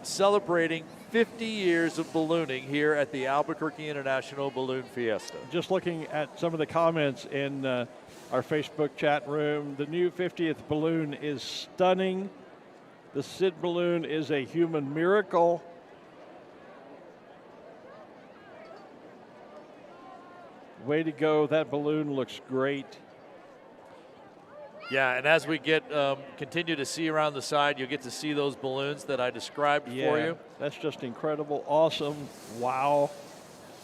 celebrating 50 years of ballooning here at the Albuquerque International Balloon Fiesta. Just looking at some of the comments in our Facebook chat room, the new 50th balloon is stunning. The Sid balloon is a human miracle. Way to go, that balloon looks great. Yeah, and as we continue to see around the side, you'll get to see those balloons that I described for you. That's just incredible, awesome, wow,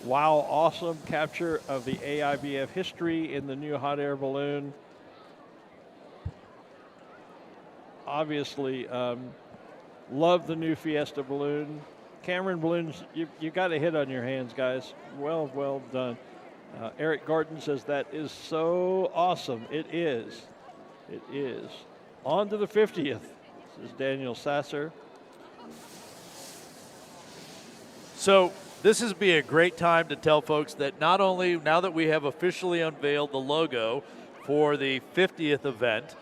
awesome capture of the AIBF history in the new hot air balloon. Obviously, love the new Fiesta balloon. Cameron balloons, you got a hit on your hands, guys. Well done. Eric Gordon says that is so awesome. It is. It is. On to the 50th, says Daniel Sasser. So this would be a great time to tell folks that not only now that we have officially unveiled the logo for the 50th event,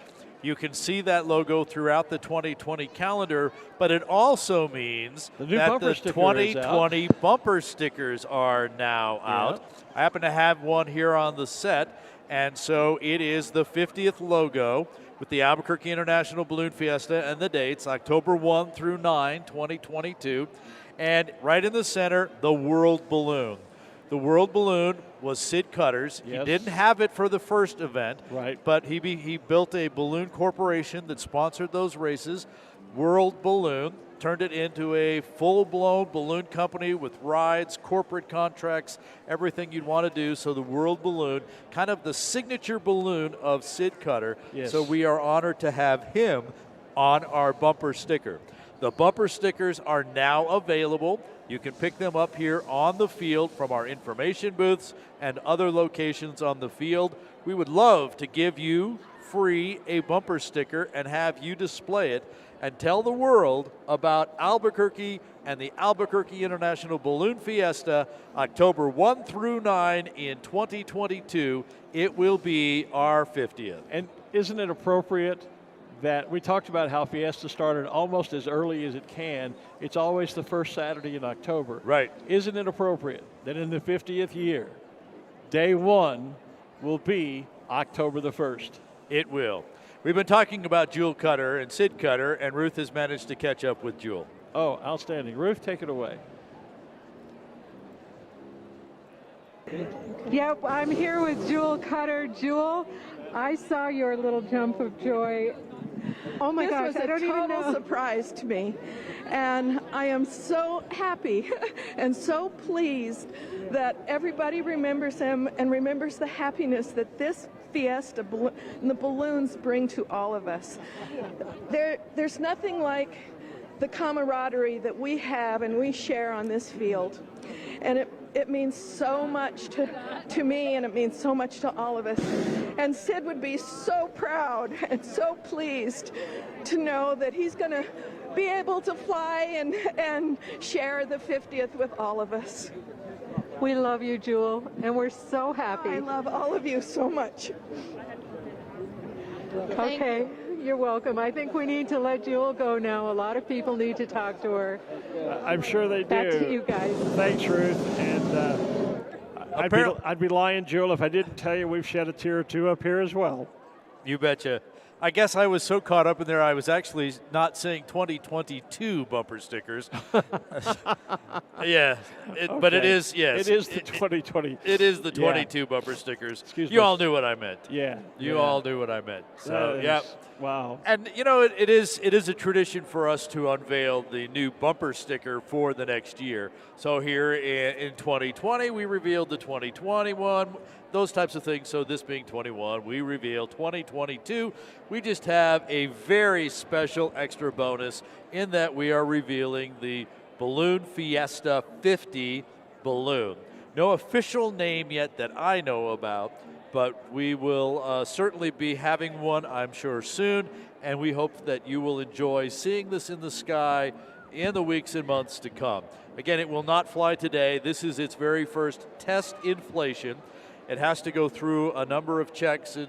You can see that logo throughout the 2020 calendar, but it also means that the 2020 bumper stickers are now out. I happen to have one here on the set, and so it is the 50th logo with the Albuquerque International Balloon Fiesta and the dates, October 1 through 9, 2022. And right in the center, the World Balloon. The World Balloon was Sid Cutter's. He didn't have it for the first event, but he built a balloon corporation that sponsored those races. World Balloon turned it into a full-blown balloon company with rides, corporate contracts, everything you'd want to do. So the World Balloon, kind of the signature balloon of Sid Cutter. So we are honored to have him on our bumper sticker. The bumper stickers are now available. You can pick them up here on the field from our information booths and other locations on the field. We would love to give you free a bumper sticker and have you display it and tell the world about Albuquerque and the Albuquerque International Balloon Fiesta, October 1 through 9 in 2022. It will be our 50th. And isn't it appropriate that we talked about how Fiesta started almost as early as it can? It's always the first Saturday in October. Right. Isn't it appropriate that in the 50th year, day one will be October the 1st? It will. We've been talking about Jewel Cutter and Sid Cutter, and Ruth has managed to catch up with Jewel. Oh, outstanding. Ruth, take it away. Yep, I'm here with Jewel Cutter. Jewel, I saw your little jump of joy. Oh my gosh, this was a total surprise to me, and I am so happy and so pleased that everybody remembers him and remembers the happiness that this Fiesta and the balloons bring to all of us. There's nothing like the camaraderie that we have and we share on this field, and it means so much to me, and it means so much to all of us. And Sid would be so proud and so pleased to know that he's going to be able to fly and share the 50th with all of us. We love you, Jewel, and we're so happy. I love all of you so much. Okay, you're welcome. I think we need to let Jewel go now. A lot of people need to talk to her. I'm sure they do. Back to you guys. Thanks, Ruth. And I'd be lying, Jewel, if I didn't tell you we've shed a tear or two up here as well. You betcha. I guess I was so caught up in there, I was actually not saying 2022 bumper stickers. Yeah, but it is, yes. It is the 2020. It is the 22 bumper stickers. Excuse me. You all knew what I meant. Yeah. You all knew what I meant. So, yeah. Wow. And, you know, it is a tradition for us to unveil the new bumper sticker for the next year. So here in 2020, we revealed the 2021, those types of things. So this being 21, we reveal 2022. We just have a very special extra bonus in that we are revealing the Balloon Fiesta 50 balloon. No official name yet that I know about, but we will certainly be having one, I'm sure, soon, and we hope that you will enjoy seeing this in the sky in the weeks and months to come. Again, it will not fly today. This is its very first test inflation. It has to go through a number of checks and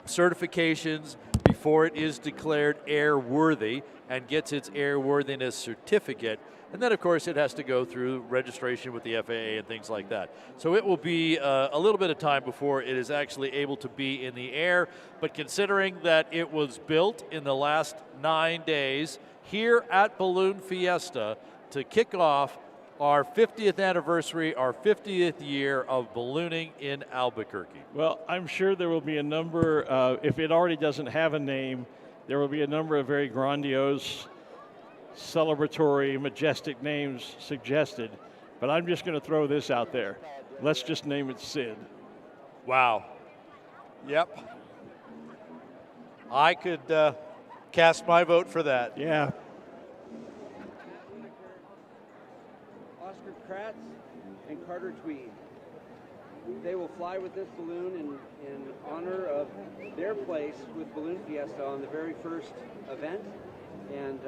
certifications before it is declared airworthy and gets its airworthiness certificate. And then, of course, it has to go through registration with the FAA and things like that. So it will be a little bit of time before it is actually able to be in the air. But considering that it was built in the last 9 days here at Balloon Fiesta to kick off our 50th anniversary, our 50th year of ballooning in Albuquerque. Well, I'm sure there will be a number, if it already doesn't have a name, there will be a number of very grandiose, celebratory, majestic names suggested. But I'm just going to throw this out there. Let's just name it Sid. Wow. Yep. I could cast my vote for that. Yeah. Kratz and Carter Tweed. They will fly with this balloon in honor of their place with Balloon Fiesta on the very first event. And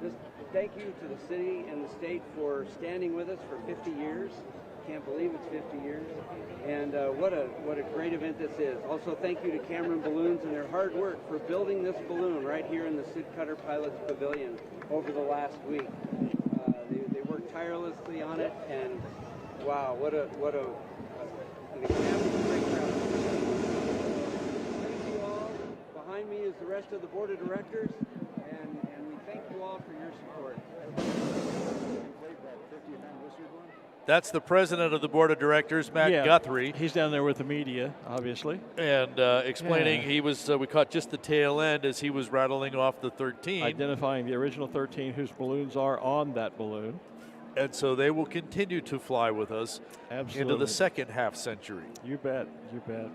just thank you to the city and the state for standing with us for 50 years. Can't believe it's 50 years. And what a great event this is. Also, thank you to Cameron Balloons and their hard work for building this balloon right here in the Sid Cutter Pilots Pavilion over the last week. They worked tirelessly on it, and wow, what an example of great crowd. Thank you all. Behind me is the rest of the board of directors, and we thank you all for your support. That's the president of the board of directors, Matt Guthrie. He's down there with the media, obviously. And explaining he was, we caught just the tail end as he was rattling off the 13. Identifying the original 13 whose balloons are on that balloon. And so they will continue to fly with us into the second half century. You bet, you bet.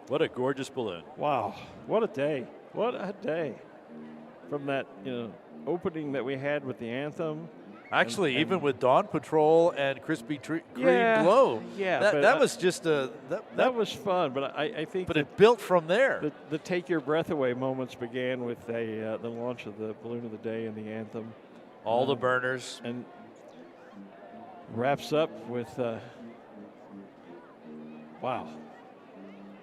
What a gorgeous balloon. Wow, what a day. What a day. From that, opening that we had with the anthem. Actually, even with Dawn Patrol and Krispy Kreme Glow, that was just that was fun. But I think, but it built from there. The take your breath away moments began with the launch of the balloon of the day and the anthem. All the burners, and wraps up with wow.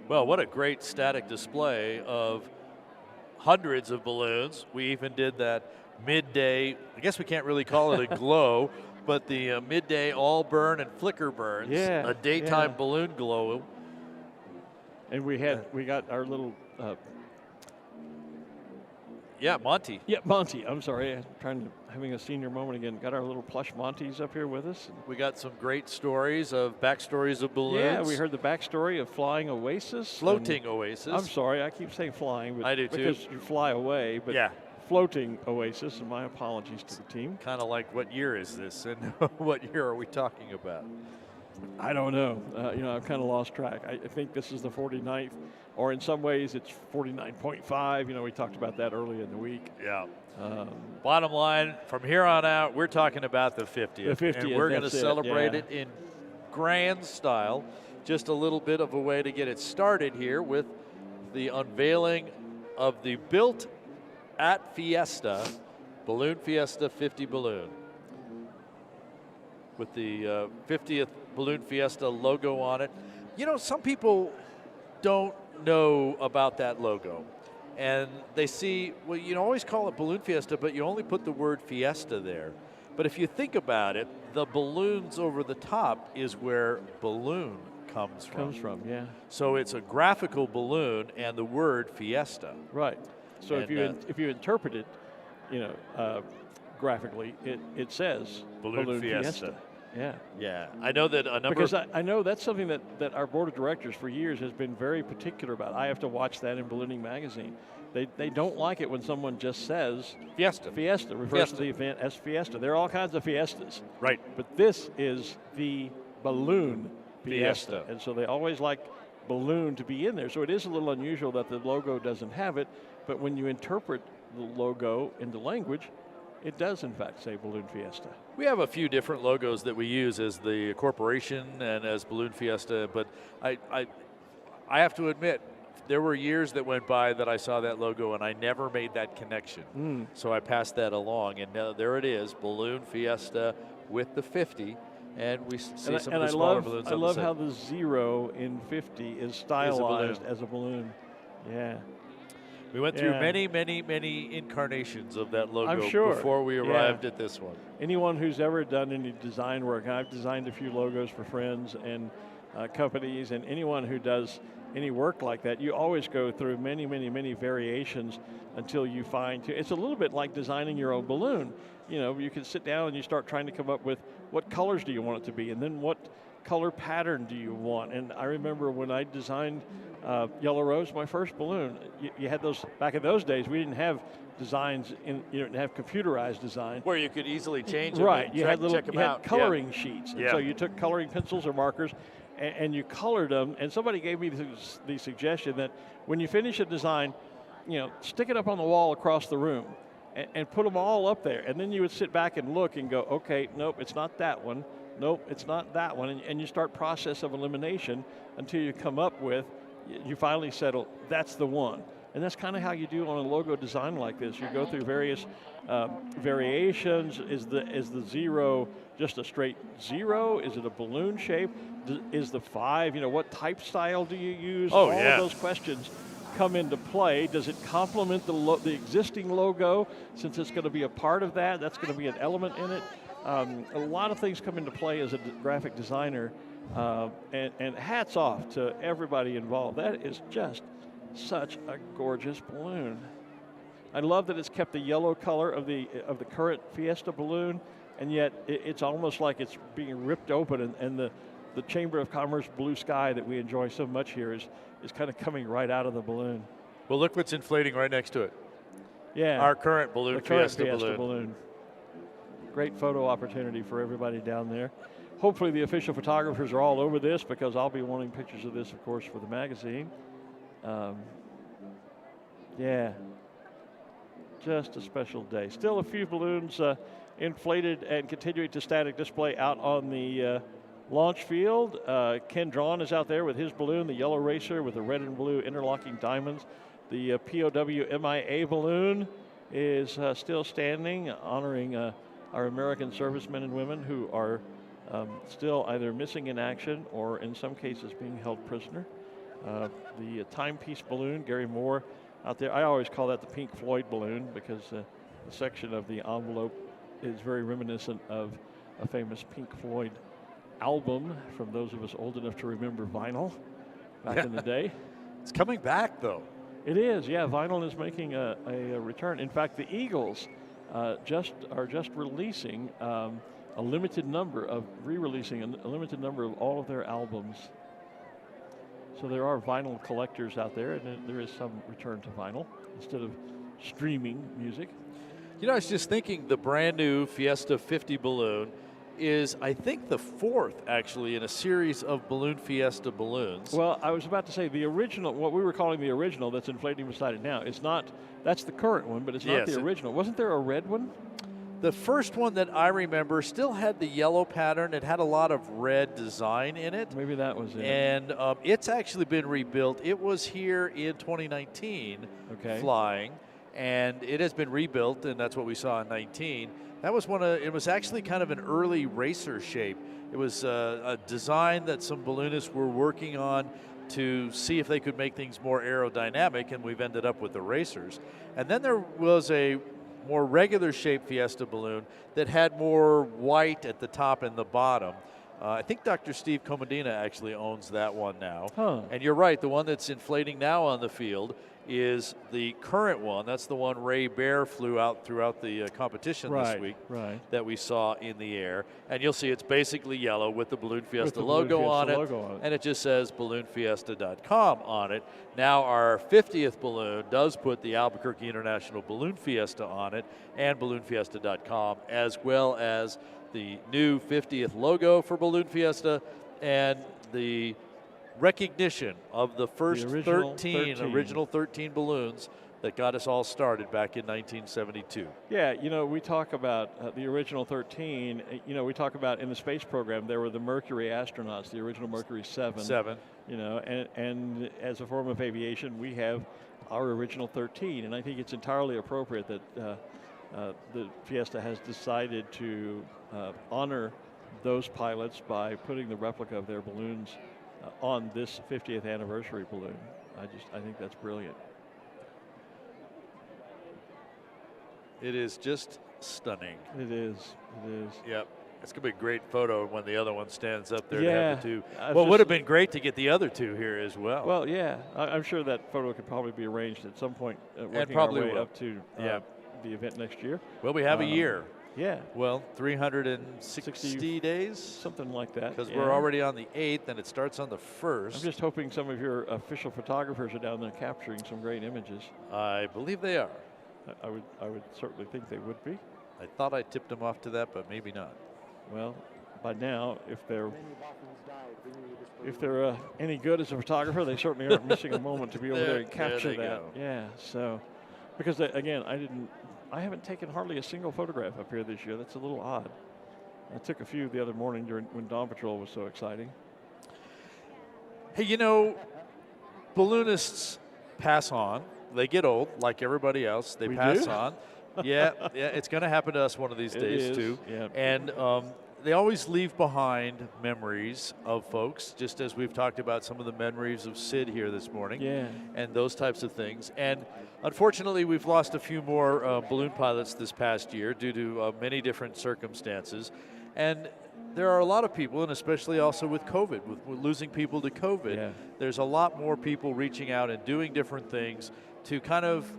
Well, what a great static display of hundreds of balloons. We even did that midday, I guess we can't really call it a glow, but the midday all burn and flicker burns, a daytime balloon glow. And we got our little Monty. Yeah, Monty. I'm sorry, having a senior moment again. Got our little plush Monties up here with us. We got some great stories of backstories of balloons. Yeah, we heard the backstory of Flying Oasis. Floating Oasis. I'm sorry, I keep saying flying, but I do too. Because you fly away, but Floating Oasis, and my apologies to the team. Kind of like, what year is this, and what year are we talking about? I don't know. I've kind of lost track. I think this is the 49th, or in some ways it's 49.5. We talked about that early in the week. Yeah. Bottom line, from here on out, we're talking about the 50th. The 50th, and we're going to celebrate it in grand style. Just a little bit of a way to get it started here with the unveiling of the built at Fiesta Balloon Fiesta 50 balloon with the 50th Balloon Fiesta logo on it. Some people don't know about that logo, and they see, well, always call it Balloon Fiesta, but you only put the word Fiesta there. But if you think about it, the balloons over the top is where balloon comes from. Yeah. So it's a graphical balloon and the word Fiesta. Right. So if you interpret it, graphically, it says Balloon Fiesta. Yeah. Yeah. I know that a number because I know that's something that our board of directors for years has been very particular about. I have to watch that in Ballooning Magazine. They don't like it when someone just says Fiesta. Fiesta refers to the event as Fiesta. There are all kinds of Fiestas. Right. But this is the Balloon Fiesta. And so they always like balloon to be in there. So it is a little unusual that the logo doesn't have it, but when you interpret the logo into language, it does in fact say Balloon Fiesta. We have a few different logos that we use as the corporation and as Balloon Fiesta, but I have to admit, there were years that went by that I saw that logo and I never made that connection. So I passed that along, and now there it is, Balloon Fiesta with the 50. And we see some of the smaller balloons. I love how the 0 in 50 is stylized as a balloon. Yeah. We went through many, many, many incarnations of that logo before we arrived at this one. Anyone who's ever done any design work, and I've designed a few logos for friends and companies, and anyone who does any work like that, you always go through many, many, many variations until you find, it's a little bit like designing your own balloon. You can sit down and you start trying to come up with what colors do you want it to be, and then what color pattern do you want. And I remember when I designed Yellow Rose, my first balloon, you had those, back in those days, we didn't have designs, you didn't have computerized design. Where you could easily change them. Right, you had check them out. Had coloring sheets. And so you took coloring pencils or markers and you colored them, and somebody gave me the suggestion that when you finish a design, stick it up on the wall across the room and put them all up there. And then you would sit back and look and go, okay, nope, it's not that one. Nope, it's not that one. And you start process of elimination until you come up with, you finally settle, that's the one. And that's kind of how you do on a logo design like this. You go through various variations. Is the zero just a straight zero? Is it a balloon shape? Is the 5, what type style do you use? Oh, All yeah. of those questions come into play. Does it complement the existing logo, since it's going to be a part of that? That's going to be an element in it. A lot of things come into play as a graphic designer, and hats off to everybody involved. That is just such a gorgeous balloon. I love that it's kept the yellow color of the current Fiesta balloon, and yet it's almost like it's being ripped open, and the Chamber of Commerce blue sky that we enjoy so much here is kind of coming right out of the balloon. Well, look what's inflating right next to it. Yeah. Our current balloon, the current Fiesta balloon. Great photo opportunity for everybody down there. Hopefully the official photographers are all over this, because I'll be wanting pictures of this, of course, for the magazine. Yeah, just a special day. Still a few balloons inflated and continuing to static display out on the launch field. Ken Drawn is out there with his balloon, the yellow racer with the red and blue interlocking diamonds. The POW MIA balloon is still standing, honoring our American servicemen and women who are still either missing in action or in some cases being held prisoner. The timepiece balloon, Gary Moore out there. I always call that the Pink Floyd balloon, because the section of the envelope is very reminiscent of a famous Pink Floyd album, from those of us old enough to remember vinyl back in the day. It's coming back, though. It is, yeah. Vinyl is making a return. In fact, the Eagles are just releasing a limited number of re-releasing a limited number of all of their albums. So there are vinyl collectors out there, and there is some return to vinyl instead of streaming music. I was just thinking the brand new Fiesta 50 balloon is, I think, the 4th actually in a series of Balloon Fiesta balloons. Well, I was about to say the original, what we were calling the original that's inflating beside it now, it's not, that's the current one, but it's not the original. Wasn't there a red one? The first one that I remember still had the yellow pattern. It had a lot of red design in it. Maybe that was it. And it's actually been rebuilt. It was here in 2019 flying, and it has been rebuilt, and that's what we saw in 19. That was it was actually kind of an early racer shape. It was a design that some balloonists were working on to see if they could make things more aerodynamic, and we've ended up with the racers. And then there was a more regular shaped Fiesta balloon that had more white at the top and the bottom. I think Dr. Steve Comodina actually owns that one now. And you're right, the one that's inflating now on the field is the current one. That's the one Ray Bear flew out throughout the competition this week that we saw in the air. And you'll see it's basically yellow with the Balloon Fiesta logo on it. And it just says balloonfiesta.com on it. Now our 50th balloon does put the Albuquerque International Balloon Fiesta on it, and balloonfiesta.com, as well as the new 50th logo for Balloon Fiesta and the recognition of the first original 13 balloons that got us all started back in 1972. Yeah, we talk about the original 13. We talk about in the space program, there were the Mercury astronauts, the original Mercury 7. And as a form of aviation, we have our original 13. And I think it's entirely appropriate that the Fiesta has decided to honor those pilots by putting the replica of their balloons on this 50th anniversary balloon. I think that's brilliant. It is just stunning. It is. Yep. It's going to be a great photo when the other one stands up there Yeah. to have the two. Well, it would have been great to get the other two here as well. Well, yeah. I'm sure that photo could probably be arranged at some point, working probably our way will. up to the event next year. Well, we have a year. Yeah. Well, 360 days? Something like that. Because we're already on the 8th, and it starts on the 1st. I'm just hoping some of your official photographers are down there capturing some great images. I believe they are. I would certainly think they would be. I thought I tipped them off to that, but maybe not. Well, by now, if they're any good as a photographer, they certainly aren't missing a moment to be over there and capture that. Yeah. So, because again, I haven't taken hardly a single photograph up here this year. That's a little odd. I took a few the other morning when Dawn Patrol was so exciting. Hey, balloonists pass on. they get old like everybody else. They pass on. Yeah, it's going to happen to us one of these days too. Yeah. And they always leave behind memories of folks, just as we've talked about some of the memories of Sid here this morning. Yeah. And those types of things. And unfortunately, we've lost a few more balloon pilots this past year due to many different circumstances. And there are a lot of people, and especially also with COVID, with losing people to COVID, there's a lot more people reaching out and doing different things to kind of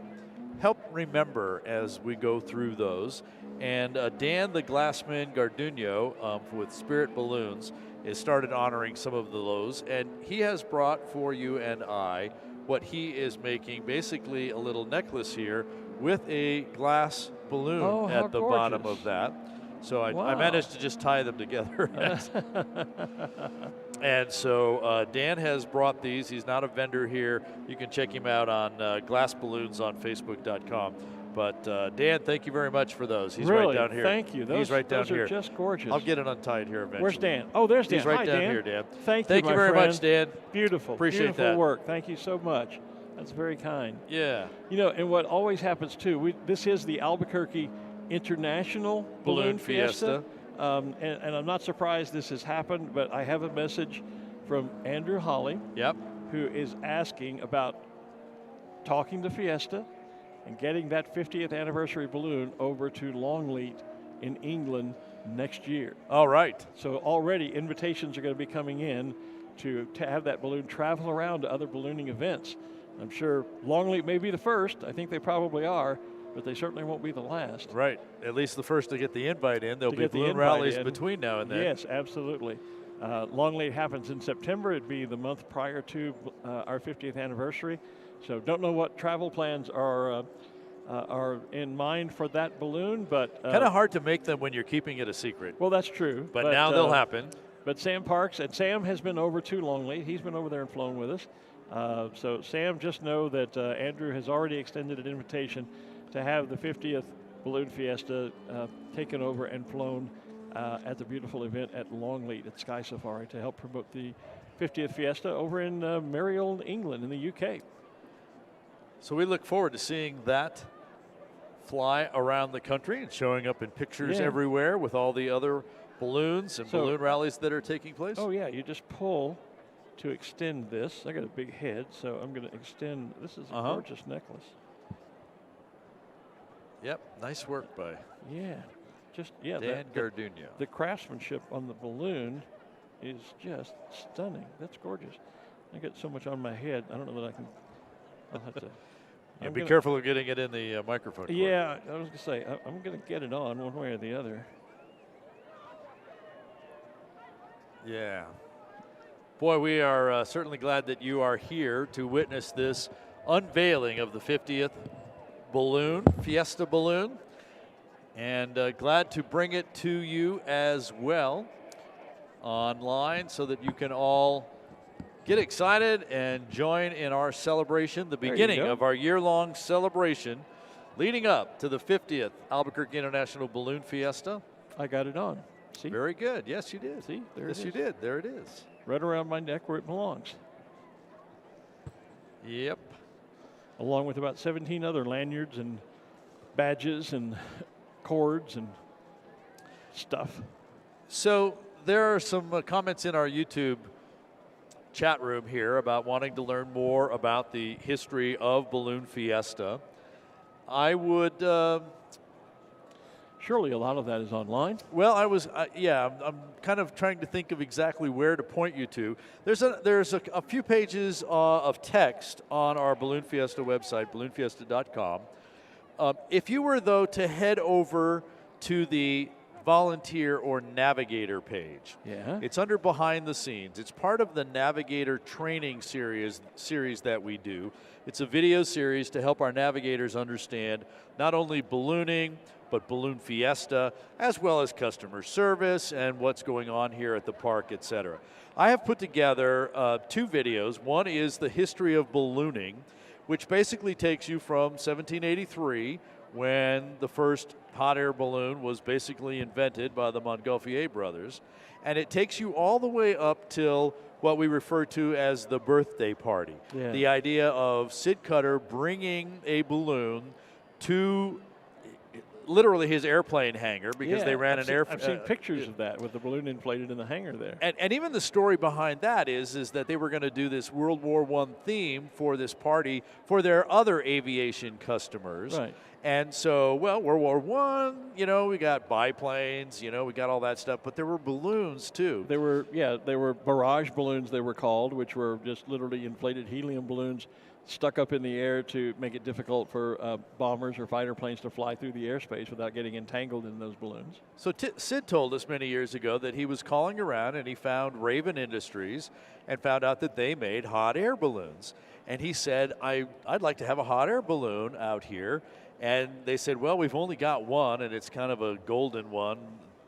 help remember as we go through those. And Dan the Glassman Garduno with Spirit Balloons has started honoring some of those, and he has brought for you and I what he is making, basically a little necklace here with a glass balloon at the bottom of that. So I managed to just tie them together. And so Dan has brought these. He's not a vendor here. You can check him out on Glass Balloons on Facebook.com. But Dan, thank you very much for those. He's right down here. Thank you. He's right down here. Those are just gorgeous. I'll get it untied here eventually. Where's Dan? Oh, there's Dan. He's right Hi, down Dan. here, Dan. Thank you my very friend. much, Dan. Beautiful. Appreciate Beautiful that. work. Thank you so much. That's very kind. Yeah. You know, and what always happens too, this is the Albuquerque International Balloon Fiesta. And I'm not surprised this has happened, but I have a message from Andrew Holly, who is asking about talking to Fiesta and getting that 50th anniversary balloon over to Longleat in England next year. All right. So already invitations are going to be coming in to have that balloon travel around to other ballooning events. I'm sure Longleat may be the first. I think they probably are, but they certainly won't be the last. Right. At least the first to get the invite in. There'll be balloon rallies between now and then. Yes, absolutely. Longleat happens in September. It'd be the month prior to our 50th anniversary. So don't know what travel plans are in mind for that balloon, but kind of hard to make them when you're keeping it a secret. Well, that's true. But now they'll happen. But Sam Parks, and Sam has been over to Longleat. He's been over there and flown with us. So Sam, just know that Andrew has already extended an invitation to have the 50th Balloon Fiesta taken over and flown at the beautiful event at Longleat at Sky Safari to help promote the 50th Fiesta over in merry old England in the UK. So we look forward to seeing that fly around the country and showing up in pictures everywhere with all the other balloons and balloon rallies that are taking place. Oh yeah, you just pull to extend this. I got a big head, so I'm going to extend. This is a gorgeous necklace. Yep, nice work by Dan Garduno. The craftsmanship on the balloon is just stunning. That's gorgeous. I got so much on my head. I don't know that I can. I'll have to. And be careful of getting it in the microphone cord. Yeah, I was going to say, I'm going to get it on one way or the other. Yeah. Boy, we are certainly glad that you are here to witness this unveiling of the 50th Balloon Fiesta Balloon. And glad to bring it to you as well online so that you can all get excited and join in our celebration, the beginning of our year-long celebration leading up to the 50th Albuquerque International Balloon Fiesta. I got it on. See? Very good. Yes, you did. See? There yes, it is. you did. There it is. Right around my neck where it belongs. Yep. Along with about 17 other lanyards and badges and cords and stuff. So there are some comments in our YouTube chat room here about wanting to learn more about the history of Balloon Fiesta. I would surely a lot of that is online. Well, I'm kind of trying to think of exactly where to point you to. There's a few pages of text on our Balloon Fiesta website, balloonfiesta.com. If you were, though, to head over to the volunteer or navigator page. It's under behind the scenes. It's part of the navigator training series that we do. It's a video series to help our navigators understand not only ballooning, but Balloon Fiesta, as well as customer service and what's going on here at the park, etc. I have put together 2 videos. One is the history of ballooning, which basically takes you from 1783, when the first hot air balloon was basically invented by the Montgolfier brothers. And it takes you all the way up till what we refer to as the birthday party. Yeah. The idea of Sid Cutter bringing a balloon to literally his airplane hangar, because they ran I've seen pictures of that with the balloon inflated in the hangar there. And even the story behind that is that they were going to do this World War I theme for this party for their other aviation customers. Right. And so, well, World War I, we got biplanes, we got all that stuff, but there were balloons too. They were barrage balloons, they were called, which were just literally inflated helium balloons stuck up in the air to make it difficult for bombers or fighter planes to fly through the airspace without getting entangled in those balloons. So Sid told us many years ago that he was calling around and he found Raven Industries and found out that they made hot air balloons. And he said, I'd like to have a hot air balloon out here. And they said, well, we've only got one, and it's kind of a golden one,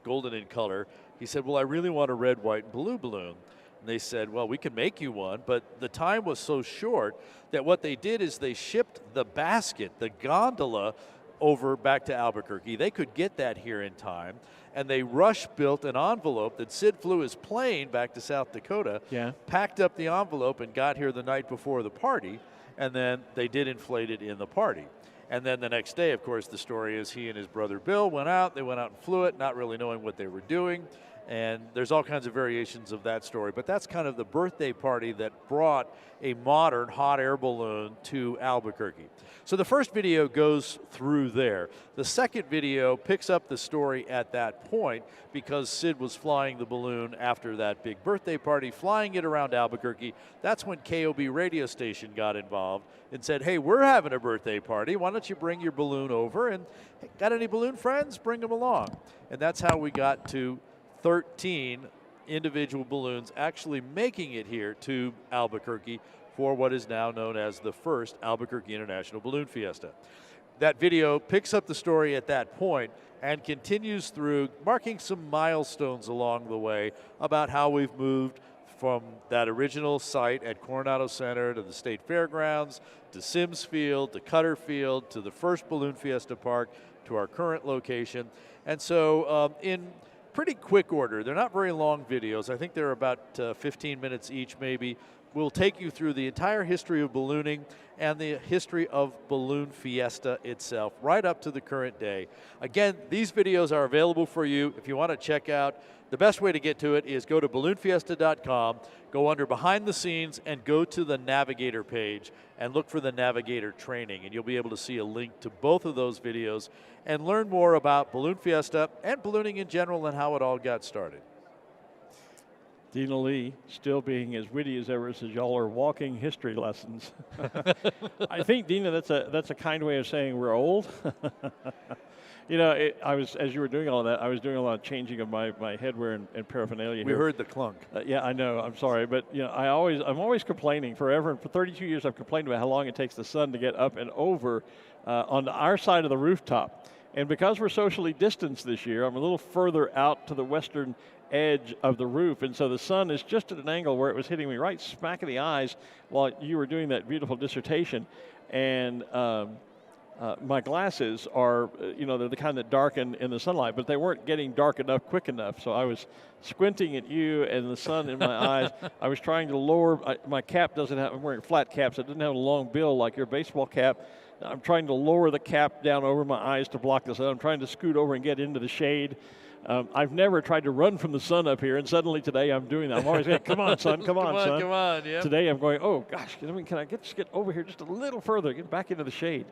golden in color. He said, well, I really want a red, white, and blue balloon. And they said, well, we can make you one, but the time was so short that what they did is they shipped the basket, the gondola, over back to Albuquerque. They could get that here in time, and they rush built an envelope that Sid flew his plane back to South Dakota, packed up the envelope, and got here the night before the party, and then they did inflate it in the party. And then the next day, of course, the story is he and his brother Bill went out. They went out and flew it, not really knowing what they were doing. And there's all kinds of variations of that story. But that's kind of the birthday party that brought a modern hot air balloon to Albuquerque. So the first video goes through there. The second video picks up the story at that point because Sid was flying the balloon after that big birthday party, flying it around Albuquerque. That's when KOB radio station got involved and said, hey, we're having a birthday party. Why don't you bring your balloon over? And hey, got any balloon friends? Bring them along. And that's how we got to 13 individual balloons actually making it here to Albuquerque for what is now known as the first Albuquerque International Balloon Fiesta. That video picks up the story at that point and continues through, marking some milestones along the way about how we've moved from that original site at Coronado Center to the State Fairgrounds, to Sims Field, to Cutter Field, to the first Balloon Fiesta Park, to our current location. And so in pretty quick order, they're not very long videos. I think they're about 15 minutes each maybe. We'll take you through the entire history of ballooning and the history of Balloon Fiesta itself, right up to the current day. Again, these videos are available for you if you want to check out. The best way to get to it is go to balloonfiesta.com, go under Behind the Scenes, and go to the Navigator page and look for the Navigator training, and you'll be able to see a link to both of those videos and learn more about Balloon Fiesta and ballooning in general and how it all got started. Dina Lee, still being as witty as ever, says y'all are walking history lessons. I think, Dina, that's a kind way of saying we're old. As you were doing all of that, I was doing a lot of changing of my headwear and paraphernalia. We here. heard the clunk. Yeah, I know. I'm sorry, but I'm always complaining forever. And for 32 years, I've complained about how long it takes the sun to get up and over on our side of the rooftop. And because we're socially distanced this year, I'm a little further out to the western edge of the roof, and so the sun is just at an angle where it was hitting me right smack in the eyes while you were doing that beautiful dissertation. And my glasses are, they're the kind that darken in the sunlight, but they weren't getting dark enough quick enough. So I was squinting at you and the sun in my eyes. I was trying to lower, my cap doesn't have, I'm wearing flat caps. It doesn't have a long bill like your baseball cap. I'm trying to lower the cap down over my eyes to block the sun. I'm trying to scoot over and get into the shade. I've never tried to run from the sun up here, and suddenly today I'm doing that. I'm always going, come on, son, come on, son. Come on, yeah. Today I'm going, oh, gosh, can I just get over here just a little further, get back into the shade?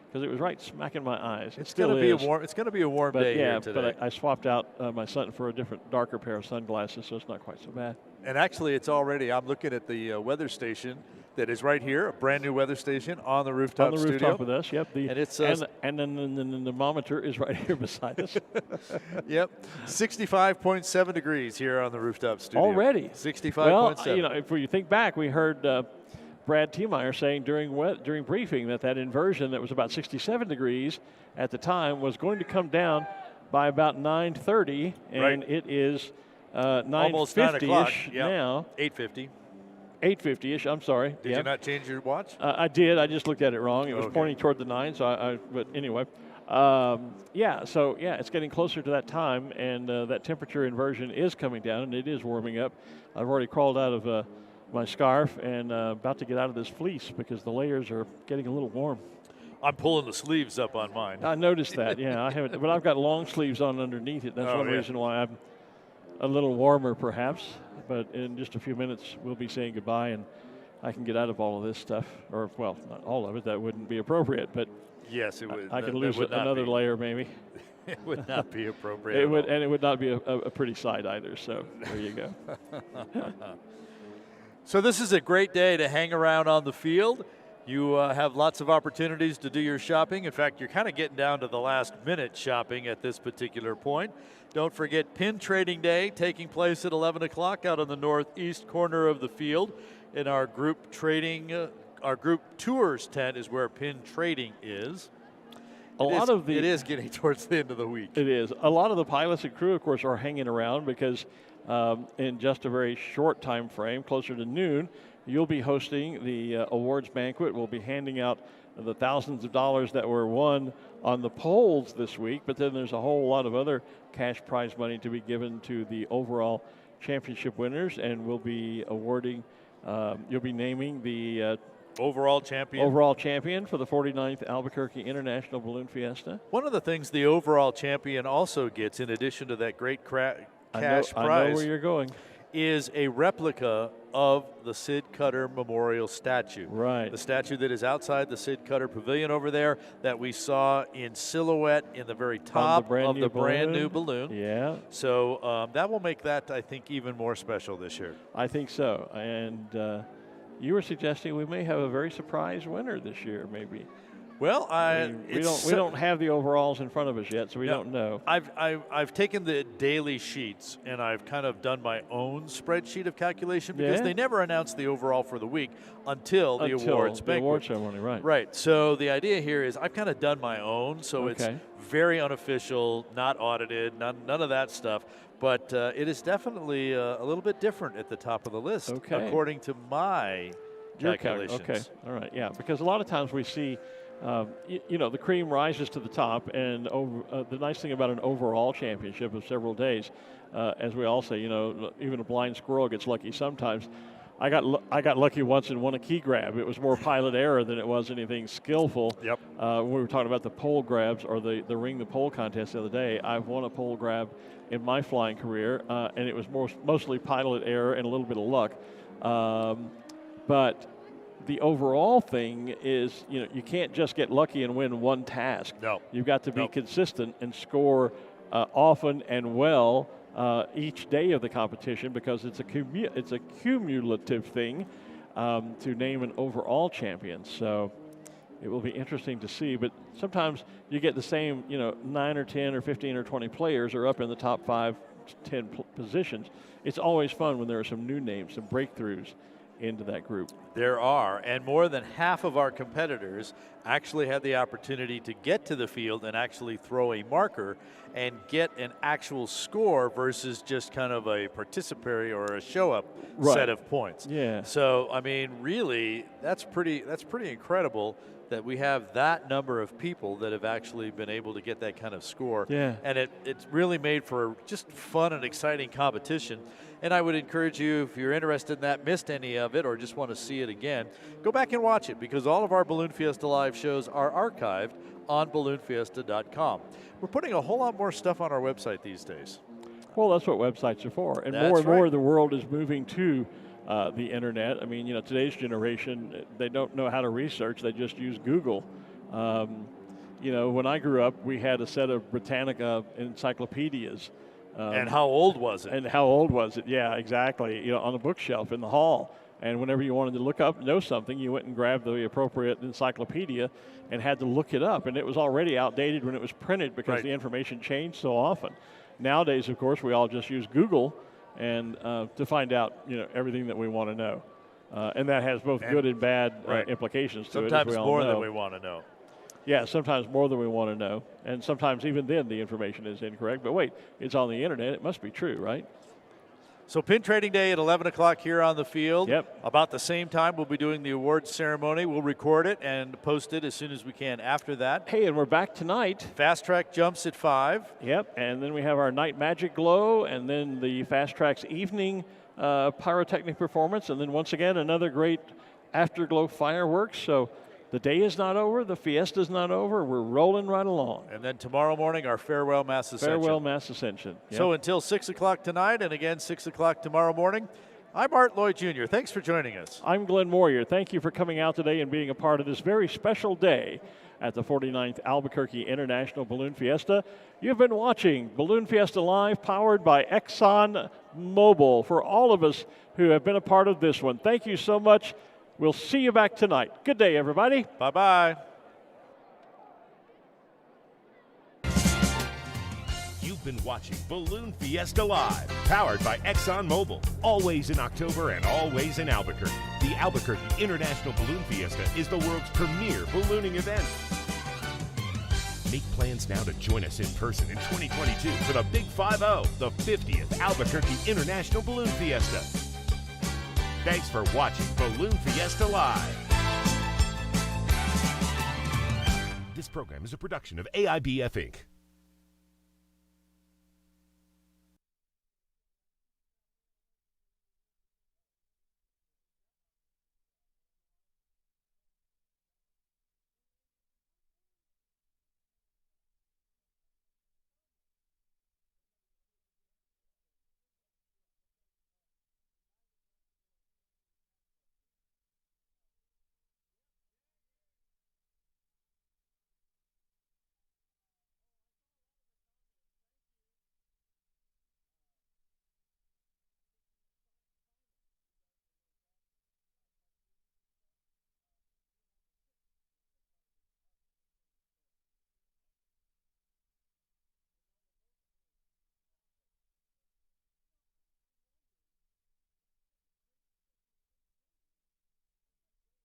Because it was right smack in my eyes. It's going to be a warm. It's going to be a warm day here today. But I swapped out my son for a different, darker pair of sunglasses, so it's not quite so bad. And actually, it's already. I'm looking at the weather station that is right here, a brand new weather station on the rooftop. On the rooftop with us, yep. And it's and then the thermometer is right here beside us. Yep, 65.7 degrees here on the rooftop studio. Already 65.7. Well, if you think back, we heard Brad Tiemeyer saying during briefing that inversion that was about 67 degrees at the time was going to come down by about 9:30, and right. It is almost 9 o'clock now. 8:50. 8:50-ish. I'm sorry. Did you not change your watch? I did. I just looked at it wrong. It was pointing toward the 9. So but anyway, It's getting closer to that time, and that temperature inversion is coming down, and it is warming up. I've already crawled out of my scarf and about to get out of this fleece because the layers are getting a little warm. I'm pulling the sleeves up on mine. I noticed that, yeah. I haven't, but I've got long sleeves on underneath it. That's one reason why I'm a little warmer, perhaps. But in just a few minutes, we'll be saying goodbye, and I can get out of all of this stuff. Or, well, not all of it. That wouldn't be appropriate, but yes, it would. I can lose another layer, maybe. It would not be appropriate. And it would not be a pretty sight either. So there you go. So this is a great day to hang around on the field. You have lots of opportunities to do your shopping. In fact, you're kind of getting down to the last minute shopping at this particular point. Don't forget Pin Trading Day taking place at 11 o'clock out on the northeast corner of the field. In our group trading, our group tours tent is where Pin Trading is. It is getting towards the end of the week. It is. A lot of the pilots and crew, of course, are hanging around because in just a very short time frame, closer to noon, you'll be hosting the awards banquet. We'll be handing out the thousands of dollars that were won on the polls this week, but then there's a whole lot of other cash prize money to be given to the overall championship winners, and we'll be awarding, you'll be naming the overall champion for the 49th Albuquerque International Balloon Fiesta. One of the things the overall champion also gets, in addition to that great cash prize, I know where you're going, is a replica of the Sid Cutter Memorial statue. Right. The statue that is outside the Sid Cutter Pavilion over there that we saw in silhouette in the very top of the brand new balloon. Yeah. So that will make that, I think, even more special this year. I think so. And you were suggesting we may have a very surprise winner this year, maybe. Well, we don't have the overalls in front of us yet, so we don't know. I've taken the daily sheets and I've kind of done my own spreadsheet of calculation because they never announce the overall for the week until the awards banquet. Award ceremony, right? Right. So the idea here is I've kind of done my own, so it's very unofficial, not audited, none of that stuff. But it is definitely a little bit different at the top of the list, according to my calculations. Okay. All right. Yeah, because a lot of times we see. The cream rises to the top, and the nice thing about an overall championship of several days, as we all say, even a blind squirrel gets lucky sometimes. I got lucky once and won a key grab. It was more pilot error than it was anything skillful. Yep. When we were talking about the pole grabs or the ring the pole contest the other day, I've won a pole grab in my flying career, and it was mostly pilot error and a little bit of luck. But the overall thing is, you can't just get lucky and win one task. No. You've got to be consistent and score often and well each day of the competition because it's a cumulative thing to name an overall champion. So it will be interesting to see. But sometimes you get the same, 9 or 10 or 15 or 20 players are up in the top 5, 10 positions. It's always fun when there are some new names, some breakthroughs into that group. There are, and more than half of our competitors actually had the opportunity to get to the field and actually throw a marker and get an actual score versus just kind of a participatory or a show-up set of points. Yeah. So, I mean, really, that's pretty incredible that we have that number of people that have actually been able to get that kind of score. Yeah. And it's really made for just fun and exciting competition. And I would encourage you, if you're interested in that, missed any of it, or just want to see it again, go back and watch it because all of our Balloon Fiesta Live shows are archived on balloonfiesta.com. We're putting a whole lot more stuff on our website these days. Well, that's what websites are for. And That's more and more right. the world is moving to the internet. I mean, today's generation, they don't know how to research. They just use Google. When I grew up, we had a set of Britannica encyclopedias. And how old was it? Yeah, exactly. On a bookshelf in the hall. And whenever you wanted to know something, you went and grabbed the appropriate encyclopedia and had to look it up. And it was already outdated when it was printed because the information changed so often. Nowadays, of course, we all just use Google and to find out, everything that we want to know. And that has both good and bad implications to it. Sometimes more than we want to know. Yeah, sometimes more than we want to know. And sometimes even then the information is incorrect. But wait, it's on the internet. It must be true, right? So pin trading day at 11 o'clock here on the field. Yep. About the same time, we'll be doing the awards ceremony. We'll record it and post it as soon as we can after that. Hey, and we're back tonight. Fast track jumps at 5. Yep, and then we have our night magic glow, and then the Fast Track's evening pyrotechnic performance, and then once again another great afterglow fireworks. So the day is not over, the fiesta's not over, we're rolling right along. And then tomorrow morning, our farewell mass ascension. Farewell mass ascension. Yep. So until 6 o'clock tonight, and again 6 o'clock tomorrow morning, I'm Art Lloyd Jr. Thanks for joining us. I'm Glen Moyer. Thank you for coming out today and being a part of this very special day at the 49th Albuquerque International Balloon Fiesta. You've been watching Balloon Fiesta Live, powered by Exxon Mobil. For all of us who have been a part of this one, thank you so much. We'll see you back tonight. Good day, everybody. Bye-bye. You've been watching Balloon Fiesta Live, powered by Exxon Mobil. Always in October and always in Albuquerque. The Albuquerque International Balloon Fiesta is the world's premier ballooning event. Make plans now to join us in person in 2022 for the Big 5-0, the 50th Albuquerque International Balloon Fiesta. Thanks for watching Balloon Fiesta Live. This program is a production of AIBF Inc.